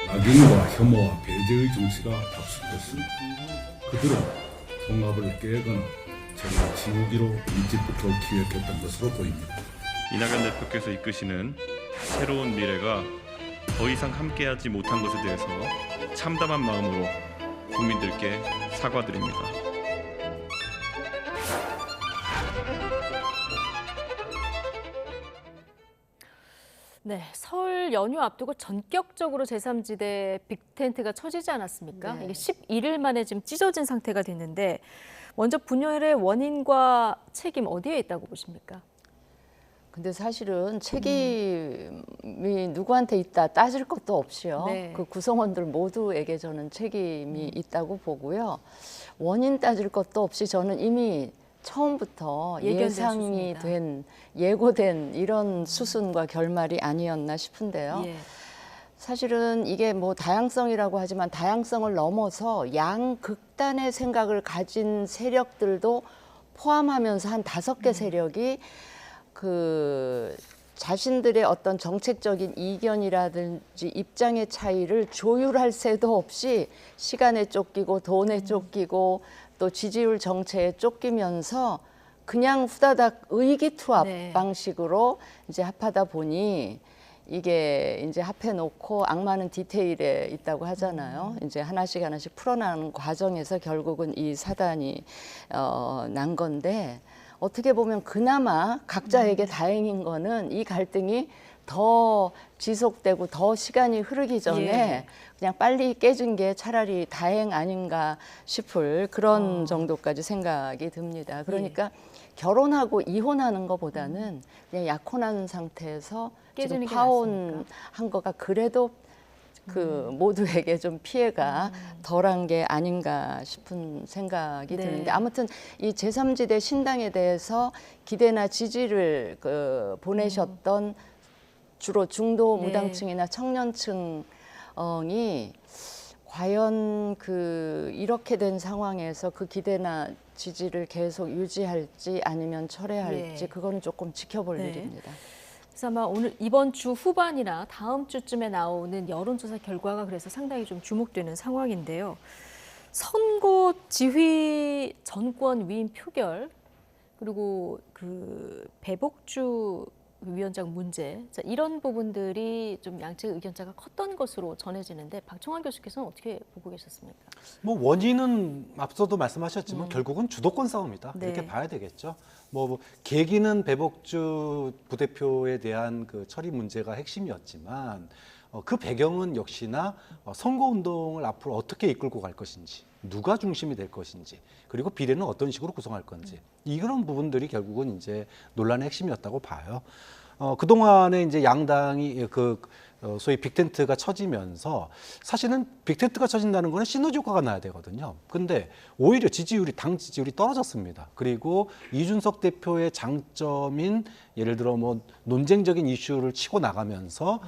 악인과 혐오와 배제의 정치가 답습됐습니다. 그들은 통합을 깨거나 제가 지우기로 일찍부터 기획했던 것으로 보입니다. 이낙연 대표께서 이끄시는 새로운 미래가 더 이상 함께하지 못한 것에 대해서 참담한 마음으로 국민들께 사과드립니다. 네, 설 연휴 앞두고 전격적으로 제3지대 빅텐트가 쳐지지 않았습니까? 네. 이게 11일 만에 지금 찢어진 상태가 됐는데 먼저 분열의 원인과 책임 어디에 있다고 보십니까? 근데 사실은 책임이 누구한테 있다 따질 것도 없이요. 네. 그 구성원들 모두에게 저는 책임이 있다고 보고요. 원인 따질 것도 없이 저는 이미 처음부터 예견된 예상이 수순이다. 된, 예고된 이런 수순과 결말이 아니었나 싶은데요. 예. 사실은 이게 뭐 다양성이라고 하지만 다양성을 넘어서 양극단의 생각을 가진 세력들도 포함하면서 한 5개 세력이 그 자신들의 어떤 정책적인 이견이라든지 입장의 차이를 조율할 새도 없이 시간에 쫓기고 돈에 쫓기고 또 지지율 정체에 쫓기면서 그냥 후다닥 의기투합 네. 방식으로 이제 합하다 보니 이게 이제 합해놓고 악마는 디테일에 있다고 하잖아요. 이제 하나씩 하나씩 풀어나가는 과정에서 결국은 이 사단이 난 건데 어떻게 보면 그나마 각자에게 다행인 거는 이 갈등이 더 지속되고 더 시간이 흐르기 전에 예. 그냥 빨리 깨진 게 차라리 다행 아닌가 싶을 그런 정도까지 생각이 듭니다. 그러니까 결혼하고 이혼하는 것보다는 그냥 약혼한 상태에서 지금 깨지는 게 파혼한 거가 그래도 그 모두에게 좀 피해가 덜한 게 아닌가 싶은 생각이 네. 드는데 아무튼 이 제3지대 신당에 대해서 기대나 지지를 보내셨던 주로 중도 네. 무당층이나 청년층이 과연 이렇게 된 상황에서 그 기대나 지지를 계속 유지할지 아니면 철회할지 예. 그거는 조금 지켜볼 네. 일입니다. 그래서 아마 오늘 이번 주 후반이나 다음 주쯤에 나오는 여론조사 결과가 그래서 상당히 좀 주목되는 상황인데요. 선거 지휘 전권 위임 표결 그리고 그 배복주 위원장 문제 이런 부분들이 좀 양측 의견차가 컸던 것으로 전해지는데 박청환 교수께서는 어떻게 보고 계셨습니까? 뭐 원인은 앞서도 말씀하셨지만 결국은 주도권 싸움이다 네. 이렇게 봐야 되겠죠. 뭐 계기는 배복주 부대표에 대한 그 처리 문제가 핵심이었지만 그 배경은 역시나 선거운동을 앞으로 어떻게 이끌고 갈 것인지 누가 중심이 될 것인지 그리고 비례는 어떤 식으로 구성할 건지 이런 부분들이 결국은 이제 논란의 핵심이었다고 봐요. 그동안에 이제 양당이 소위 빅텐트가 쳐지면서 사실은 빅텐트가 쳐진다는 거는 시너지 효과가 나야 되거든요. 근데 오히려 당 지지율이 떨어졌습니다. 그리고 이준석 대표의 장점인 예를 들어 뭐 논쟁적인 이슈를 치고 나가면서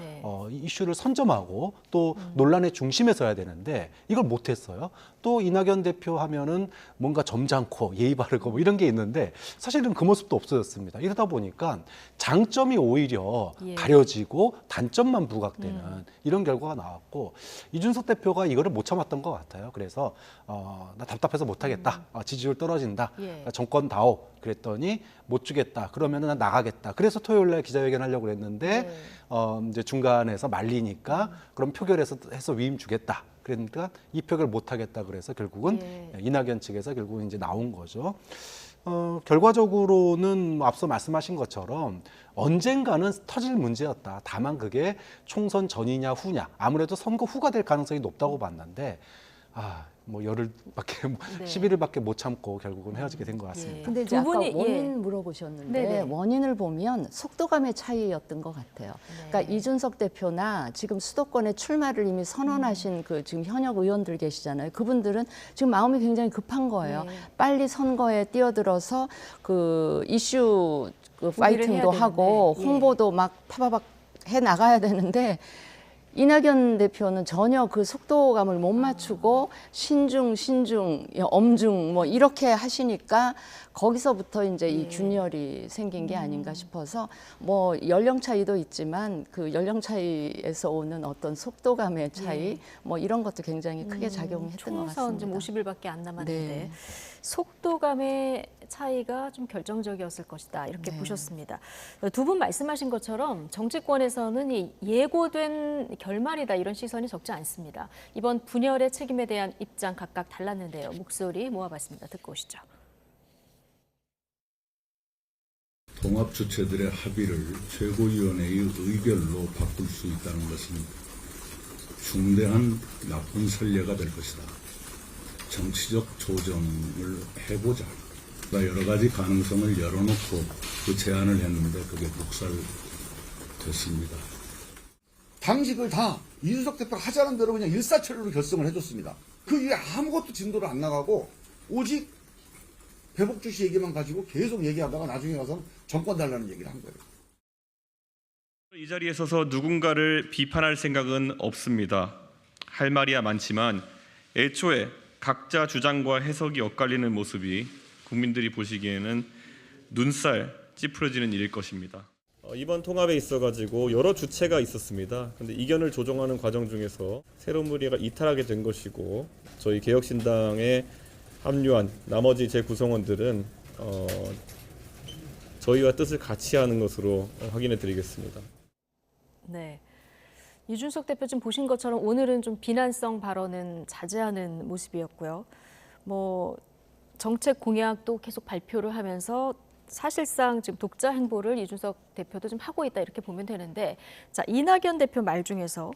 이슈를 선점하고 또 논란의 중심에 서야 되는데 이걸 못했어요. 또 이낙연 대표 하면은 뭔가 점잖고 예의 바르고 뭐 이런 게 있는데 사실은 그 모습도 없어졌습니다. 이러다 보니까 장점이 오히려 가려지고 단점만 부각되는 이런 결과가 나왔고 이준석 대표가 이거를 못 참았던 것 같아요. 그래서 나 답답해서 못하겠다. 지지율 떨어진다. 정권다오. 그랬더니 못 주겠다. 그러면은 난 나가겠다. 그래서 토요일 날 기자회견 하려고 그랬는데 이제 중간에서 말리니까 그럼 표결해서 해서 위임 주겠다. 그러니까 이 표결 못 하겠다. 그래서 결국은 이낙연 측에서 결국은 이제 나온 거죠. 결과적으로는 앞서 말씀하신 것처럼 언젠가는 터질 문제였다. 다만 그게 총선 전이냐 후냐. 아무래도 선거 후가 될 가능성이 높다고 봤는데 뭐 열흘밖에 11일밖에 못 참고 결국은 헤어지게 된 것 같습니다. 근데 이제 아까 원인 물어보셨는데 원인을 보면 속도감의 차이였던 것 같아요. 그러니까 이준석 대표나 지금 수도권에 출마를 이미 선언하신 그 지금 현역 의원들 계시잖아요. 그분들은 지금 마음이 굉장히 급한 거예요. 빨리 선거에 뛰어들어서 그 이슈 그 파이팅도 하고 홍보도 막 파바박 해 나가야 되는데 이낙연 대표는 전혀 그 속도감을 못 맞추고 신중, 엄중 뭐 이렇게 하시니까 거기서부터 이제 이 균열이 생긴 게 아닌가 싶어서 뭐 연령 차이도 있지만 그 연령 차이에서 오는 어떤 속도감의 차이 뭐 이런 것도 굉장히 크게 작용했던 것 같습니다. 총선 좀 50일밖에 안 남았는데 속도감의 차이가 좀 결정적이었을 것이다 이렇게 보셨습니다. 두 분 말씀하신 것처럼 정치권에서는 이 예고된 결말이다 이런 시선이 적지 않습니다. 이번 분열의 책임에 대한 입장 각각 달랐는데요. 목소리 모아봤습니다. 듣고 오시죠. 통합 주체들의 합의를 최고위원회의 의결로 바꿀 수 있다는 것은 중대한 나쁜 선례가 될 것이다. 정치적 조정을 해보자. 여러 가지 가능성을 열어놓고 그 제안을 했는데 그게 묵살됐습니다. 당직을 다 이준석 대표가 하자는 대로 그냥 일사천리로 결정을 해줬습니다. 그 이후에 아무것도 진도를 안 나가고 오직 배복주 씨 얘기만 가지고 계속 얘기하다가 나중에 가서 정권 달라는 얘기를 한 거예요. 이 자리에 서서 누군가를 비판할 생각은 없습니다. 할 말이야 많지만 애초에 각자 주장과 해석이 엇갈리는 모습이 국민들이 보시기에는 눈살 찌푸려지는 일일 것입니다. 이번 통합에 있어가지고 여러 주체가 있었습니다. 그런데 이견을 조정하는 과정 중에서 새로운 무리가 이탈하게 된 것이고 저희 개혁신당에 합류한 나머지 재구성원들은 저희와 뜻을 같이 하는 것으로 확인해 드리겠습니다. 네. 이준석 대표 좀 보신 것처럼 오늘은 좀 비난성 발언은 자제하는 모습이었고요. 뭐 정책 공약도 계속 발표를 하면서 사실상 지금 독자 행보를 이준석 대표도 좀 하고 있다 이렇게 보면 되는데 자, 이낙연 대표 말 중에서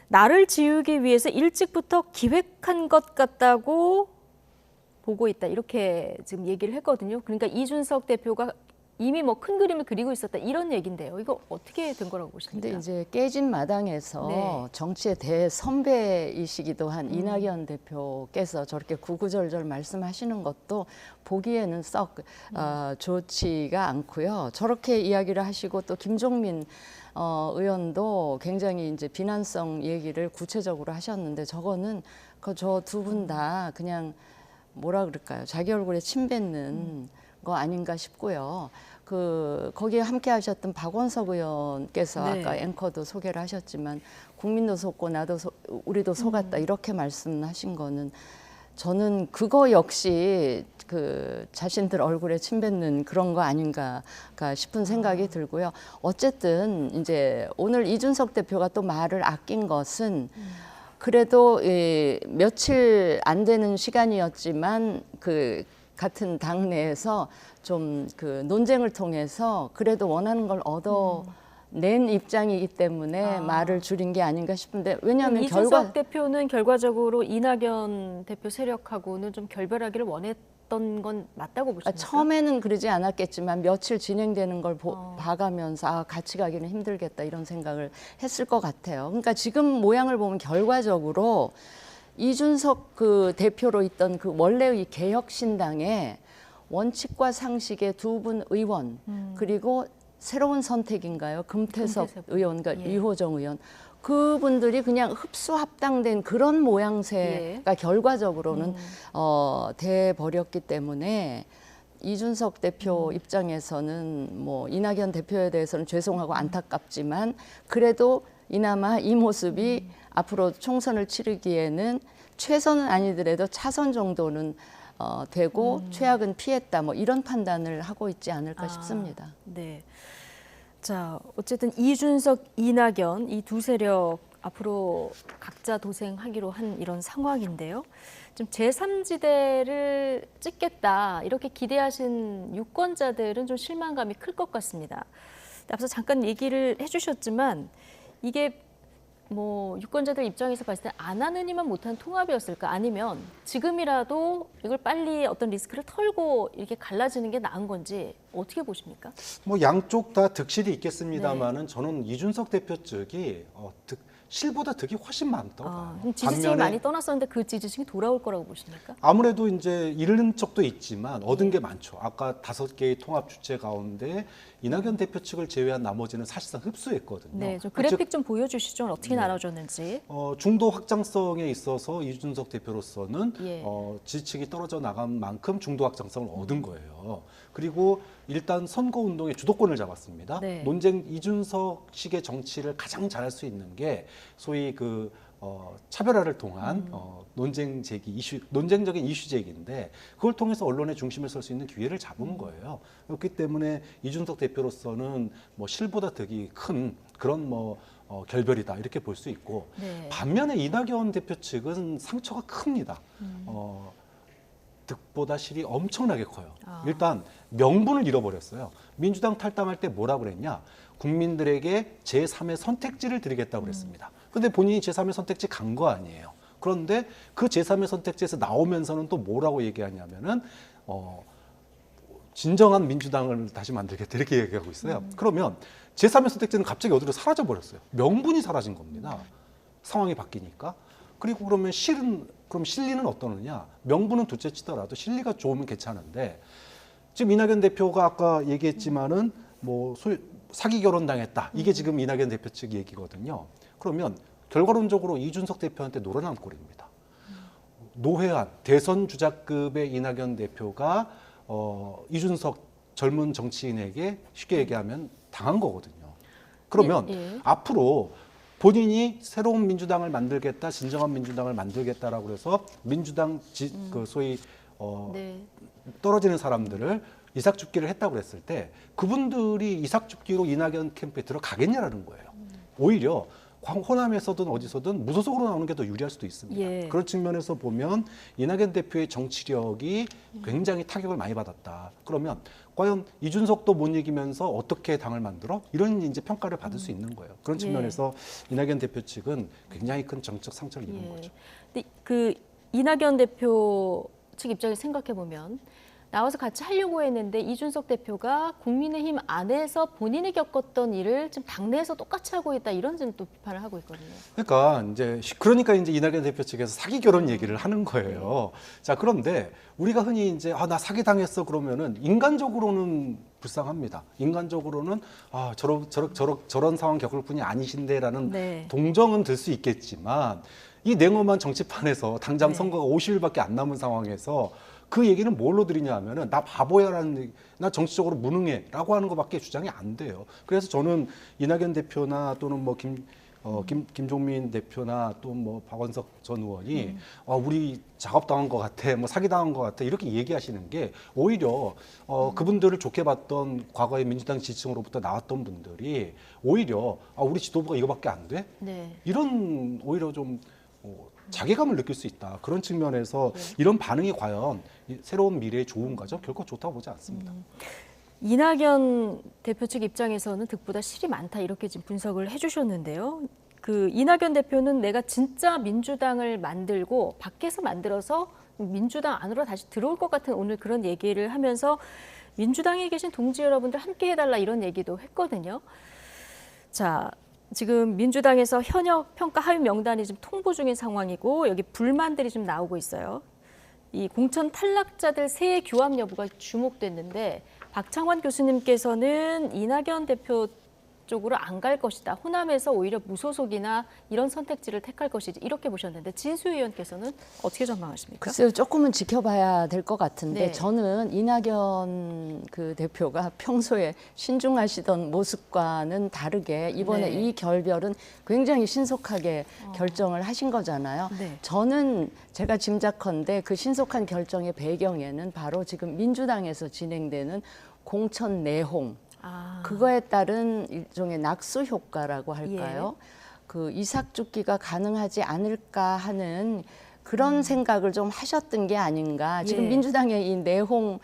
나를 지우기 위해서 일찍부터 기획한 것 같다고 보고 있다 이렇게 지금 얘기를 했거든요. 그러니까 이준석 대표가 이미 뭐 큰 그림을 그리고 있었다 이런 얘기인데요. 이거 어떻게 된 거라고 보십니까? 근데 이제 깨진 마당에서 정치의 대선배이시기도 한 이낙연 대표께서 저렇게 구구절절 말씀하시는 것도 보기에는 썩 좋지가 않고요. 저렇게 이야기를 하시고 또 김종민 의원도 굉장히 이제 비난성 얘기를 구체적으로 하셨는데 저거는 저 두 분 다 그냥 뭐라 그럴까요? 자기 얼굴에 침 뱉는 거 아닌가 싶고요. 거기에 함께 하셨던 박원석 의원께서 아까 앵커도 소개를 하셨지만 국민도 속고 우리도 속았다 이렇게 말씀하신 거는 저는 그거 역시 그 자신들 얼굴에 침 뱉는 그런 거 아닌가 싶은 생각이 들고요. 어쨌든 이제 오늘 이준석 대표가 또 말을 아낀 것은 그래도 며칠 안 되는 시간이었지만 그 같은 당내에서 좀 그 논쟁을 통해서 그래도 원하는 걸 얻어낸 입장이기 때문에 말을 줄인 게 아닌가 싶은데 왜냐하면 이준석 대표는 결과적으로 이낙연 대표 세력하고는 좀 결별하기를 원했던 않았던 건 맞다고 보십니까? 처음에는 그러지 않았겠지만 며칠 진행되는 걸 봐가면서 아, 같이 가기는 힘들겠다 이런 생각을 했을 것 같아요. 그러니까 지금 모양을 보면 결과적으로 이준석 그 대표로 있던 그 원래의 개혁신당의 원칙과 상식의 두 분 의원 그리고 새로운 선택인가요? 금태섭 의원, 그러니까 유호정 의원. 그분들이 그냥 흡수합당된 그런 모양새가 결과적으로는 돼 버렸기 때문에 이준석 대표 입장에서는 뭐 이낙연 대표에 대해서는 죄송하고 안타깝지만 그래도 이나마 이 모습이 앞으로 총선을 치르기에는 최선은 아니더라도 차선 정도는 되고 최악은 피했다. 뭐 이런 판단을 하고 있지 않을까 싶습니다. 네. 자, 어쨌든 이준석, 이낙연 이 두 세력 앞으로 각자 도생하기로 한 이런 상황인데요. 좀 제3지대를 찍겠다 이렇게 기대하신 유권자들은 좀 실망감이 클 것 같습니다. 앞서 잠깐 얘기를 해주셨지만 이게 뭐 유권자들 입장에서 봤을 때 안 하느니만 못한 통합이었을까? 아니면 지금이라도 이걸 빨리 어떤 리스크를 털고 이렇게 갈라지는 게 나은 건지 어떻게 보십니까? 뭐 양쪽 다 득실이 있겠습니다만은 저는 이준석 대표 측이 실보다 득이 훨씬 많다. 그럼 지지층이 많이 떠났었는데 그 지지층이 돌아올 거라고 보십니까? 아무래도 이제 잃은 적도 있지만 얻은 게 많죠. 아까 5개의 통합 주체 가운데 이낙연 대표 측을 제외한 나머지는 사실상 흡수했거든요. 네, 좀 그래픽 좀 보여주시죠. 어떻게 나눠졌는지. 중도 확장성에 있어서 이준석 대표로서는 지지층이 떨어져 나간 만큼 중도 확장성을 얻은 거예요. 그리고 일단 선거운동의 주도권을 잡았습니다. 네. 이준석식의 정치를 가장 잘할 수 있는 게 소위 그 차별화를 통한 논쟁적인 이슈 제기인데 그걸 통해서 언론의 중심을 설 수 있는 기회를 잡은 거예요. 그렇기 때문에 이준석 대표로서는 뭐 실보다 득이 큰 그런 결별이다 이렇게 볼 수 있고 반면에 이낙연 대표 측은 상처가 큽니다. 득보다 실이 엄청나게 커요. 일단 명분을 잃어버렸어요. 민주당 탈당할 때 뭐라고 그랬냐? 국민들에게 제3의 선택지를 드리겠다고 그랬습니다. 근데 본인이 제3의 선택지 간 거 아니에요. 그런데 그 제3의 선택지에서 나오면서는 또 뭐라고 얘기하냐면은 진정한 민주당을 다시 만들겠다 이렇게 얘기하고 있어요. 그러면 제3의 선택지는 갑자기 어디로 사라져 버렸어요. 명분이 사라진 겁니다. 상황이 바뀌니까. 그리고 그러면 실리는 어떠느냐? 명분은 둘째 치더라도 실리가 좋으면 괜찮은데 지금 이낙연 대표가 아까 얘기했지만은 뭐 사기 결혼 당했다. 이게 지금 이낙연 대표 측 얘기거든요. 그러면 결과론적으로 이준석 대표한테 놀아난 꼴입니다. 노회한 대선 주자급의 이낙연 대표가 이준석 젊은 정치인에게 쉽게 얘기하면 당한 거거든요. 그러면 앞으로 본인이 새로운 민주당을 만들겠다, 진정한 민주당을 만들겠다라고 해서 민주당 그 소위 떨어지는 사람들을 이삭줍기를 했다고 그랬을 때 그분들이 이삭줍기로 이낙연 캠프에 들어가겠냐라는 거예요. 오히려 호남에서든 어디서든 무소속으로 나오는 게 더 유리할 수도 있습니다. 그런 측면에서 보면 이낙연 대표의 정치력이 굉장히 타격을 많이 받았다. 그러면 과연 이준석도 못 이기면서 어떻게 당을 만들어? 이런 이제 평가를 받을 수 있는 거예요. 그런 측면에서 이낙연 대표 측은 굉장히 큰 정책 상처를 입은 거죠. 근데 그 이낙연 대표 측 입장에서 생각해 보면 나와서 같이 하려고 했는데 이준석 대표가 국민의힘 안에서 본인이 겪었던 일을 지금 당내에서 똑같이 하고 있다 이런 또 비판을 하고 있거든요. 그러니까 이제 이낙연 대표 측에서 사기 결혼 얘기를 하는 거예요. 자, 그런데 우리가 흔히 이제 나 사기 당했어 그러면은 인간적으로는 불쌍합니다. 인간적으로는 저런 상황 겪을 분이 아니신데라는 동정은 들 수 있겠지만 이 냉엄한 정치판에서 당장 선거가 50일밖에 안 남은 상황에서 그 얘기는 뭘로 드리냐 하면은 나 바보야라는 나 정치적으로 무능해라고 하는 것밖에 주장이 안 돼요. 그래서 저는 이낙연 대표나 또는 뭐 김종민 대표나 또 뭐 박원석 전 의원이 우리 작업당한 것 같아, 뭐 사기당한 것 같아 이렇게 얘기하시는 게 오히려 그분들을 좋게 봤던 과거에 민주당 지지층으로부터 나왔던 분들이 오히려 우리 지도부가 이거밖에 안 돼? 이런 오히려 좀 자괴감을 느낄 수 있다. 그런 측면에서 이런 반응이 과연 새로운 미래에 좋은가죠? 결코 좋다고 보지 않습니다. 이낙연 대표 측 입장에서는 득보다 실이 많다 이렇게 지금 분석을 해주셨는데요. 그 이낙연 대표는 내가 진짜 민주당을 만들고 밖에서 만들어서 민주당 안으로 다시 들어올 것 같은 오늘 그런 얘기를 하면서 민주당에 계신 동지 여러분들 함께 해달라 이런 얘기도 했거든요. 자, 지금 민주당에서 현역 평가 하위 명단이 지금 통보 중인 상황이고 여기 불만들이 좀 나오고 있어요. 이 공천 탈락자들 새 규합 여부가 주목됐는데 박창환 교수님께서는 이낙연 대표 쪽으로 안 갈 것이다. 호남에서 오히려 무소속이나 이런 선택지를 택할 것이지 이렇게 보셨는데 진수 의원께서는 어떻게 전망하십니까? 글쎄요, 조금은 지켜봐야 될 것 같은데 네. 저는 이낙연 그 대표가 평소에 신중하시던 모습과는 다르게 이번에 네. 이 결별은 굉장히 신속하게 결정을 하신 거잖아요. 네. 저는 제가 짐작컨대 그 신속한 결정의 배경에는 바로 지금 민주당에서 진행되는 공천 내홍, 그거에 따른 일종의 낙수 효과라고 할까요? 그 이삭죽기가 가능하지 않을까 하는 그런 생각을 좀 하셨던 게 아닌가. 지금 예. 민주당의 이 내홍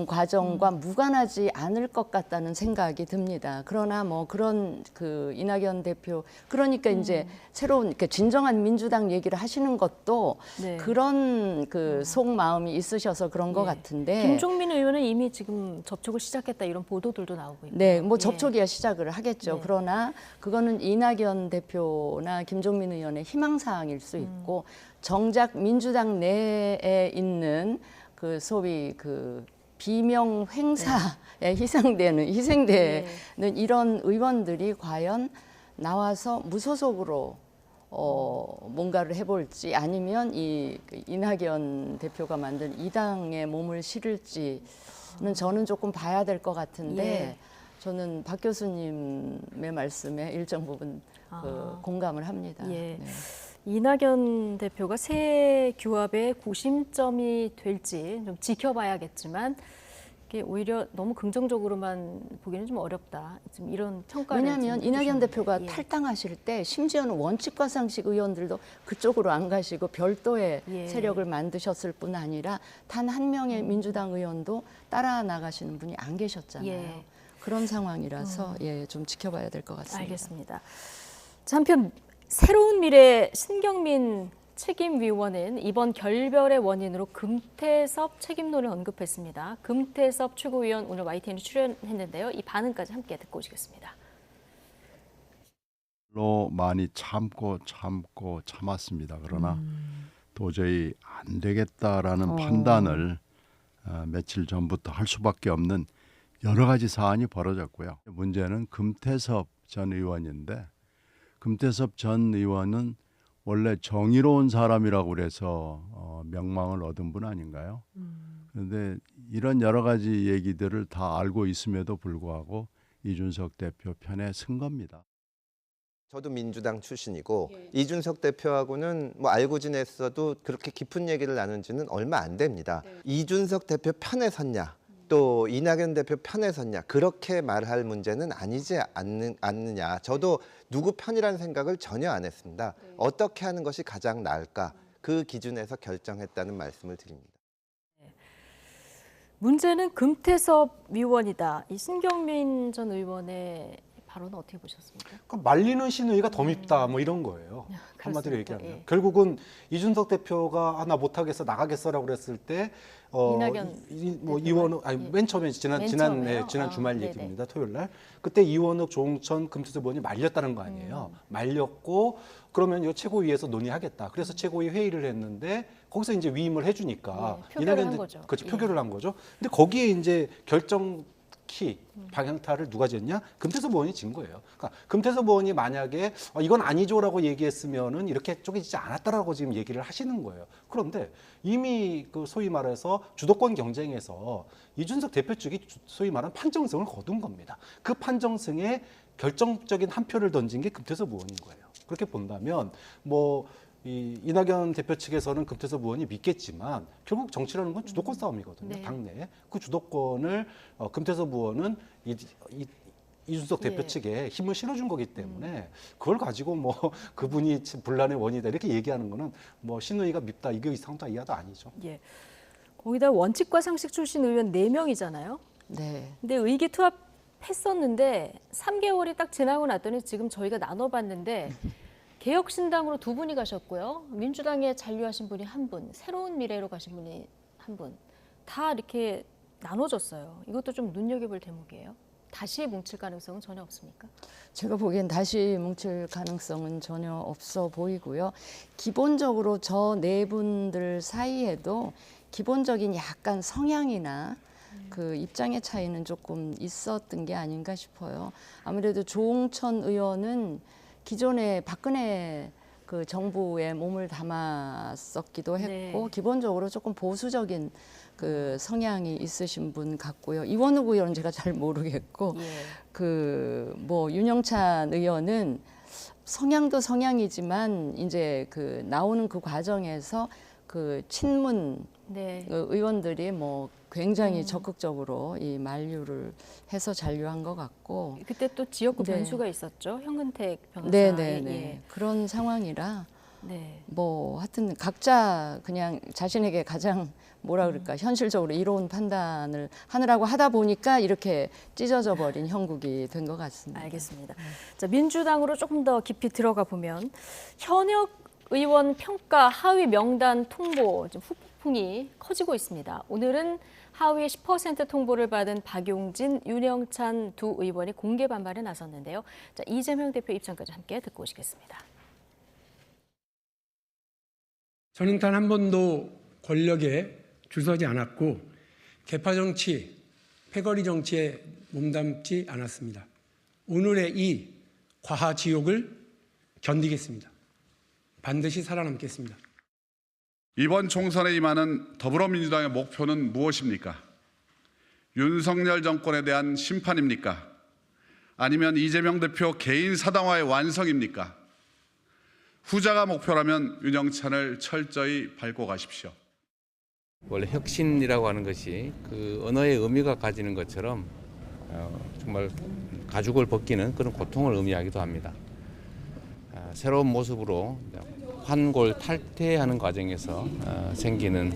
과정과 무관하지 않을 것 같다는 생각이 듭니다. 그러나 뭐 그런 그 이낙연 대표 그러니까 이제 새로운 그러니까 진정한 민주당 얘기를 하시는 것도 네. 그런 그 속마음이 있으셔서 그런 것 같은데. 김종민 의원은 이미 지금 접촉을 시작했다 이런 보도들도 나오고 있고. 네, 뭐 예. 접촉이야 시작을 하겠죠. 네. 그러나 그거는 이낙연 대표나 김종민 의원의 희망사항일 수 있고 정작 민주당 내에 있는 그 소위 그 비명 행사에 희생되는 이런 의원들이 과연 나와서 무소속으로 뭔가를 해볼지 아니면 이 이낙연 대표가 만든 이 당에 몸을 실을지는 저는 조금 봐야 될 것 같은데 저는 박 교수님의 말씀에 일정 부분 그 공감을 합니다. 예. 네. 이낙연 대표가 새 규합의 구심점이 될지 좀 지켜봐야겠지만 이게 오히려 너무 긍정적으로만 보기는 좀 어렵다. 지금 이런 평가를 왜냐하면 지금 이낙연 해주셨는데. 대표가 예. 탈당하실 때 심지어는 원칙과 상식 의원들도 그쪽으로 안 가시고 별도의 예. 세력을 만드셨을 뿐 아니라 단 한 명의 민주당 의원도 따라 나가시는 분이 안 계셨잖아요. 예. 그런 상황이라서 예, 좀 지켜봐야 될 것 같습니다. 알겠습니다. 자, 한편 새로운 미래 신경민 책임위원은 이번 결별의 원인으로 금태섭 책임론을 언급했습니다. 금태섭 최고위원 오늘 YTN에 출연했는데요. 이 반응까지 함께 듣고 오시겠습니다. 로 많이 참고 참았습니다. 그러나 도저히 안 되겠다라는 판단을 며칠 전부터 할 수밖에 없는 여러 가지 사안이 벌어졌고요. 문제는 금태섭 전 의원인데 금태섭 전 의원은 원래 정의로운 사람이라고 그래서 명망을 얻은 분 아닌가요? 그런데 이런 여러 가지 얘기들을 다 알고 있음에도 불구하고 이준석 대표 편에 쓴 겁니다. 저도 민주당 출신이고 이준석 대표하고는 뭐 알고 지냈어도 그렇게 깊은 얘기를 나눈 지는 얼마 안 됩니다. 이준석 대표 편에 섰냐 또 이낙연 대표 편에 섰냐 그렇게 말할 문제는 아니지 않느냐. 저도 누구 편이라는 생각을 전혀 안 했습니다. 어떻게 하는 것이 가장 나을까 그 기준에서 결정했다는 말씀을 드립니다. 문제는 금태섭 위원이다. 이 신경민 전 의원의 발언은 어떻게 보셨습니까? 그러니까 말리는 신의가 더 밉다 뭐 이런 거예요. 한마디로 얘기하면. 예. 결국은 이준석 대표가 나 못하겠어 나가겠어라고 그랬을 때 이낙연 뭐 이원욱 아니 맨 처음에 지난 주말 네네. 얘기입니다. 토요일 날. 그때 이원욱, 조홍천, 금태섭 의원이 말렸다는 거 아니에요. 말렸고 그러면 이 최고위에서 논의하겠다. 그래서 최고위 회의를 했는데 거기서 이제 위임을 해주니까 표결을 한 거죠. 그렇죠. 표결을 한 거죠. 근데 거기에 이제 결정 키 방향타를 누가 졌냐? 금태섭 의원이 진 거예요. 그러니까 금태섭 의원이 만약에 이건 아니죠라고 얘기했으면은 이렇게 쪼개지지 않았다라고 지금 얘기를 하시는 거예요. 그런데 이미 그 소위 말해서 주도권 경쟁에서 이준석 대표 측이 소위 말하는 판정승을 거둔 겁니다. 그 판정승에 결정적인 한 표를 던진 게 금태섭 의원인 거예요. 그렇게 본다면 뭐 이낙연 대표 측에서는 금태섭 의원이 믿겠지만 결국 정치라는 건 주도권 싸움이거든요. 네. 당내. 그 주도권을 금태섭 의원은 이준석 대표 측에 힘을 실어준 거기 때문에 그걸 가지고 뭐 그분이 분란의 원인이다 이렇게 얘기하는 거는 뭐 신의가 밉다 이거 이상도 이하도 아니죠. 예. 거기다 원칙과 상식 출신 의원 4명이잖아요. 네. 근데 의기투합했었는데 3개월이 딱 지나고 났더니 지금 저희가 나눠봤는데 개혁신당으로 두 분이 가셨고요. 민주당에 잔류하신 분이 한 분, 새로운 미래로 가신 분이 한 분. 다 이렇게 나눠졌어요. 이것도 좀 눈여겨볼 대목이에요. 다시 뭉칠 가능성은 전혀 없습니까? 제가 보기엔 다시 뭉칠 가능성은 전혀 없어 보이고요. 기본적으로 저 네 분들 사이에도 기본적인 약간 성향이나 그 입장의 차이는 조금 있었던 게 아닌가 싶어요. 아무래도 조홍천 의원은 기존에 박근혜 그 정부에 몸을 담았었기도 했고 기본적으로 조금 보수적인 그 성향이 있으신 분 같고요. 이원욱 의원은 제가 잘 모르겠고 그 뭐 윤영찬 의원은 성향도 성향이지만 이제 그 나오는 그 과정에서 그 친문 그 의원들이 뭐 굉장히 적극적으로 이 만류를 해서 잔류한 것 같고 그때 또 지역구 변수가 있었죠. 현근택 변호사. 네네네. 그런 상황이라 뭐 하여튼 각자 그냥 자신에게 가장 뭐라 그럴까 현실적으로 이로운 판단을 하느라고 하다 보니까 이렇게 찢어져 버린 형국이 된 것 같습니다. 알겠습니다. 자, 민주당으로 조금 더 깊이 들어가 보면 현역 의원 평가 하위 명단 통보 좀 후폭풍이 커지고 있습니다. 오늘은 하위 10% 통보를 받은 박용진, 윤영찬 두 의원이 공개 반발에 나섰는데요. 자, 이재명 대표 입장까지 함께 듣고 오시겠습니다. 저는 단 한 번도 권력에 줄서지 않았고 계파 정치, 패거리 정치에 몸담지 않았습니다. 오늘의 이 과하 지옥을 견디겠습니다. 반드시 살아남겠습니다. 이번 총선에 임하는 더불어민주당의 목표는 무엇입니까? 윤석열 정권에 대한 심판입니까? 아니면 이재명 대표 개인 사당화의 완성입니까? 후자가 목표라면 윤영찬을 철저히 밟고 가십시오. 원래 혁신이라고 하는 것이 그 언어의 의미가 가지는 것처럼 정말 가죽을 벗기는 그런 고통을 의미하기도 합니다. 새로운 모습으로 환골 탈퇴하는 과정에서 생기는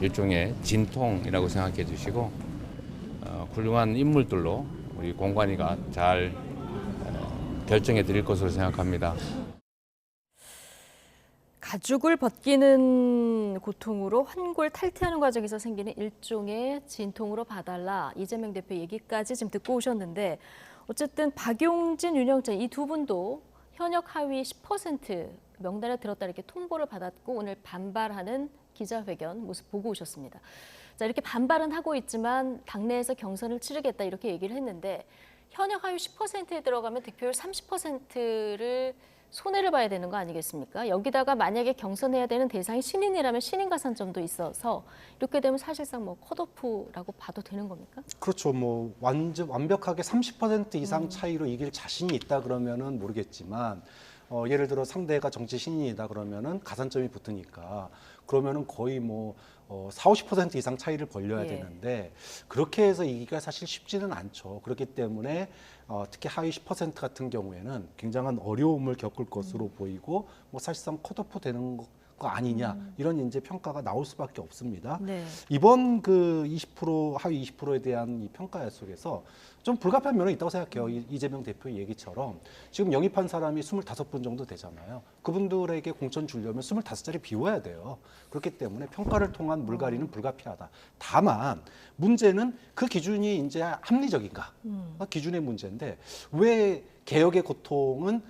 일종의 진통이라고 생각해 주시고 훌륭한 인물들로 우리 공관위가 잘 결정해 드릴 것으로 생각합니다. 가죽을 벗기는 고통으로 환골 탈퇴하는 과정에서 생기는 일종의 진통으로 봐달라. 이재명 대표 얘기까지 지금 듣고 오셨는데 어쨌든 박용진, 윤영찬 이 두 분도 현역 하위 10% 명단에 들었다 이렇게 통보를 받았고 오늘 반발하는 기자회견 모습 보고 오셨습니다. 자, 이렇게 반발은 하고 있지만 당내에서 경선을 치르겠다 이렇게 얘기를 했는데 현역 하위 10%에 들어가면 득표율 30%를 손해를 봐야 되는 거 아니겠습니까? 여기다가 만약에 경선해야 되는 대상이 신인이라면 신인 가산점도 있어서 이렇게 되면 사실상 뭐 컷오프라고 봐도 되는 겁니까? 그렇죠. 뭐 완벽하게 30% 이상 차이로 이길 자신이 있다 그러면은 모르겠지만 예를 들어 상대가 정치 신인이다 그러면은 가산점이 붙으니까 그러면은 거의 뭐 40~50% 이상 차이를 벌려야 되는데 그렇게 해서 이기기가 사실 쉽지는 않죠. 그렇기 때문에 특히 하위 10% 같은 경우에는 굉장한 어려움을 겪을 것으로 보이고 뭐 사실상 컷오프 되는 거 아니냐 이런 이제 평가가 나올 수밖에 없습니다. 이번 그 20% 하위 20%에 대한 이 평가 속에서 좀 불가피한 면은 있다고 생각해요. 이재명 대표 얘기처럼 지금 영입한 사람이 25분 정도 되잖아요. 그분들에게 공천 주려면 25자리 비워야 돼요. 그렇기 때문에 평가를 통한 물갈이는 불가피하다. 다만 문제는 그 기준이 이제 합리적인가? 기준의 문제인데 왜 개혁의 고통은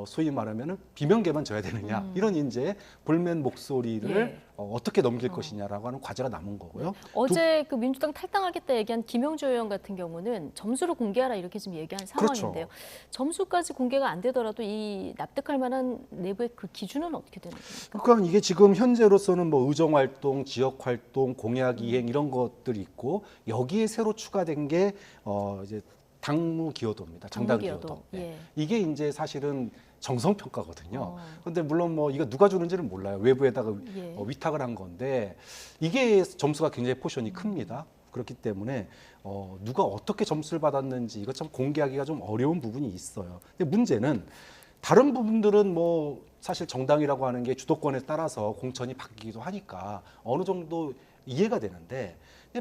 소위 말하면은 비명계만 져야 되느냐 이런 이제 볼멘 목소리를 어떻게 넘길 것이냐라고 하는 과제가 남은 거고요. 어제 그 민주당 탈당하겠다 얘기한 김영주 의원 같은 경우는 점수를 공개하라 이렇게 지금 얘기한 상황인데요. 점수까지 공개가 안 되더라도 이 납득할 만한 내부의 그 기준은 어떻게 되는 겁니까? 그러니까 이게 지금 현재로서는 뭐 의정활동, 지역활동, 공약 이행 이런 것들이 있고 여기에 새로 추가된 게 이제 당무 기여도입니다. 정당 기여도. 이게 이제 사실은 정성평가거든요. 그런데 물론 뭐 이거 누가 주는지는 몰라요. 외부에다가 위탁을 한 건데 이게 점수가 굉장히 포션이 큽니다. 그렇기 때문에 누가 어떻게 점수를 받았는지 이것 참 공개하기가 좀 어려운 부분이 있어요. 근데 문제는 다른 부분들은 뭐 사실 정당이라고 하는 게 주도권에 따라서 공천이 바뀌기도 하니까 어느 정도 이해가 되는데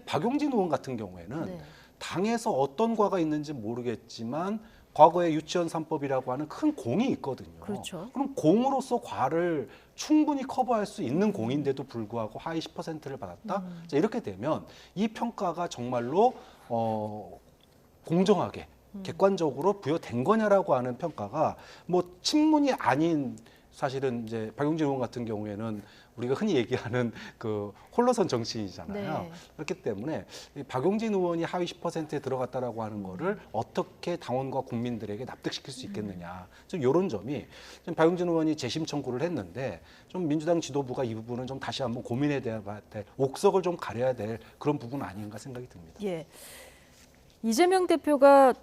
박용진 의원 같은 경우에는 당에서 어떤 과가 있는지 모르겠지만 과거에 유치원 3법이라고 하는 큰 공이 있거든요. 그렇죠. 그럼 공으로서 과를 충분히 커버할 수 있는 공인데도 불구하고 하위 10%를 받았다. 자, 이렇게 되면 이 평가가 정말로 공정하게 객관적으로 부여된 거냐라고 하는 평가가 뭐 친문이 아닌 사실은 이제 박용진 의원 같은 경우에는 우리가 흔히 얘기하는 그 홀로선 정치인이잖아요. 네. 그렇기 때문에 이 박용진 의원이 하위 10%에 들어갔다라고 하는 거를 어떻게 당원과 국민들에게 납득시킬 수 있겠느냐. 좀 이런 점이 좀 박용진 의원이 재심 청구를 했는데 좀 민주당 지도부가 이 부분은 좀 다시 한번 고민해 봐야 될, 옥석을 좀 가려야 될 그런 부분 아닌가 생각이 듭니다. 예. 이재명 대표가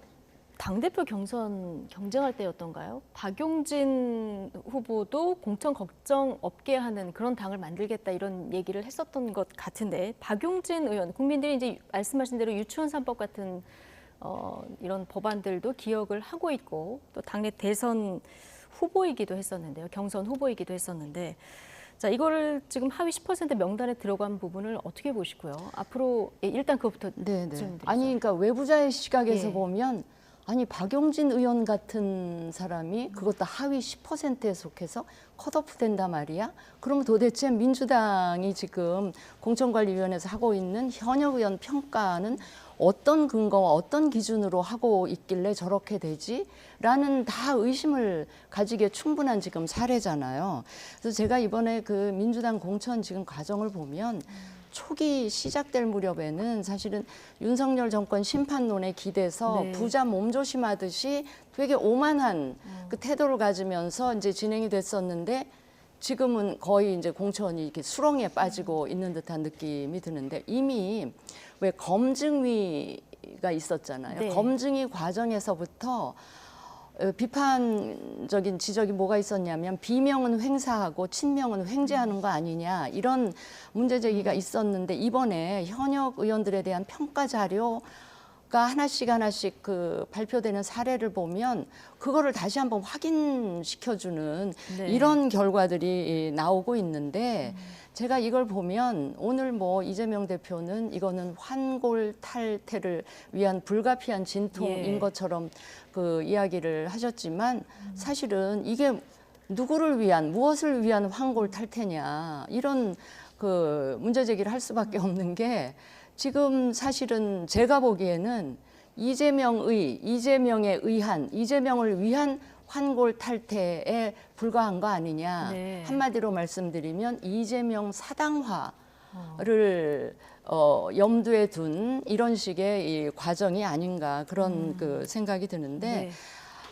당대표 경쟁할 때였던가요? 박용진 후보도 공천 걱정 없게 하는 그런 당을 만들겠다 이런 얘기를 했었던 것 같은데 박용진 의원, 국민들이 이제 말씀하신 대로 유치원 3법 같은 이런 법안들도 기억을 하고 있고 또 당내 대선 후보이기도 했었는데요. 경선 후보이기도 했었는데 자, 이거를 지금 하위 10% 명단에 들어간 부분을 어떻게 보시고요? 앞으로 일단 그것부터 질문드리죠. 아니 그러니까 외부자의 시각에서 예. 보면 아니 박용진 의원 같은 사람이 그것도 하위 10%에 속해서 컷오프 된단 말이야? 그러면 도대체 민주당이 지금 공천관리위원회에서 하고 있는 현역 의원 평가는 어떤 근거와 어떤 기준으로 하고 있길래 저렇게 되지? 라는 다 의심을 가지기에 충분한 지금 사례잖아요. 그래서 제가 이번에 그 민주당 공천 지금 과정을 보면 초기 시작될 무렵에는 사실은 윤석열 정권 심판론에 기대서 네. 부자 몸조심하듯이 되게 오만한 그 태도를 가지면서 이제 진행이 됐었는데 지금은 거의 이제 공천이 이렇게 수렁에 빠지고 있는 듯한 느낌이 드는데 이미 왜 검증위가 있었잖아요. 네. 검증위 과정에서부터 비판적인 지적이 뭐가 있었냐면 비명은 횡사하고 친명은 횡재하는 거 아니냐 이런 문제 제기가 있었는데 이번에 현역 의원들에 대한 평가 자료가 하나씩 그 발표되는 사례를 보면 그거를 다시 한번 확인시켜주는 네. 이런 결과들이 나오고 있는데 제가 이걸 보면 오늘 뭐 이재명 대표는 이거는 환골탈태를 위한 불가피한 진통인 예. 것처럼 그 이야기를 하셨지만 사실은 이게 누구를 위한 무엇을 위한 환골탈태냐 이런 그 문제 제기를 할 수밖에 없는 게 지금 사실은 제가 보기에는 이재명에 의한 이재명을 위한 환골탈태에 불과한 거 아니냐. 네. 한마디로 말씀드리면 이재명 사당화를 염두에 둔 이런 식의 이 과정이 아닌가 그런 그 생각이 드는데 네.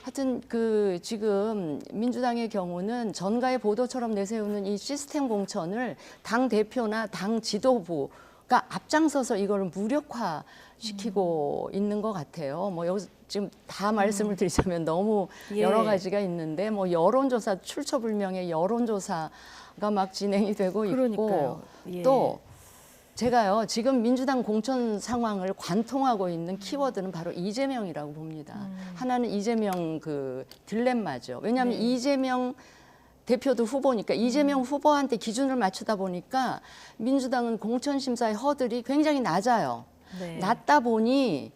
하여튼 그 지금 민주당의 경우는 전가의 보도처럼 내세우는 이 시스템 공천을 당 대표나 당 지도부가 앞장서서 이거를 무력화시키고 있는 것 같아요. 뭐 여기서 지금 다 말씀을 드리자면 너무 예. 여러 가지가 있는데 뭐 여론조사 출처불명의 여론조사가 막 진행이 되고 그러니까요. 있고 예. 또 제가요 지금 민주당 공천 상황을 관통하고 있는 키워드는 바로 이재명이라고 봅니다. 하나는 이재명 그 딜레마죠. 왜냐하면 네. 이재명 대표도 후보니까 이재명 후보한테 기준을 맞추다 보니까 민주당은 공천 심사의 허들이 굉장히 낮아요. 네. 낮다 보니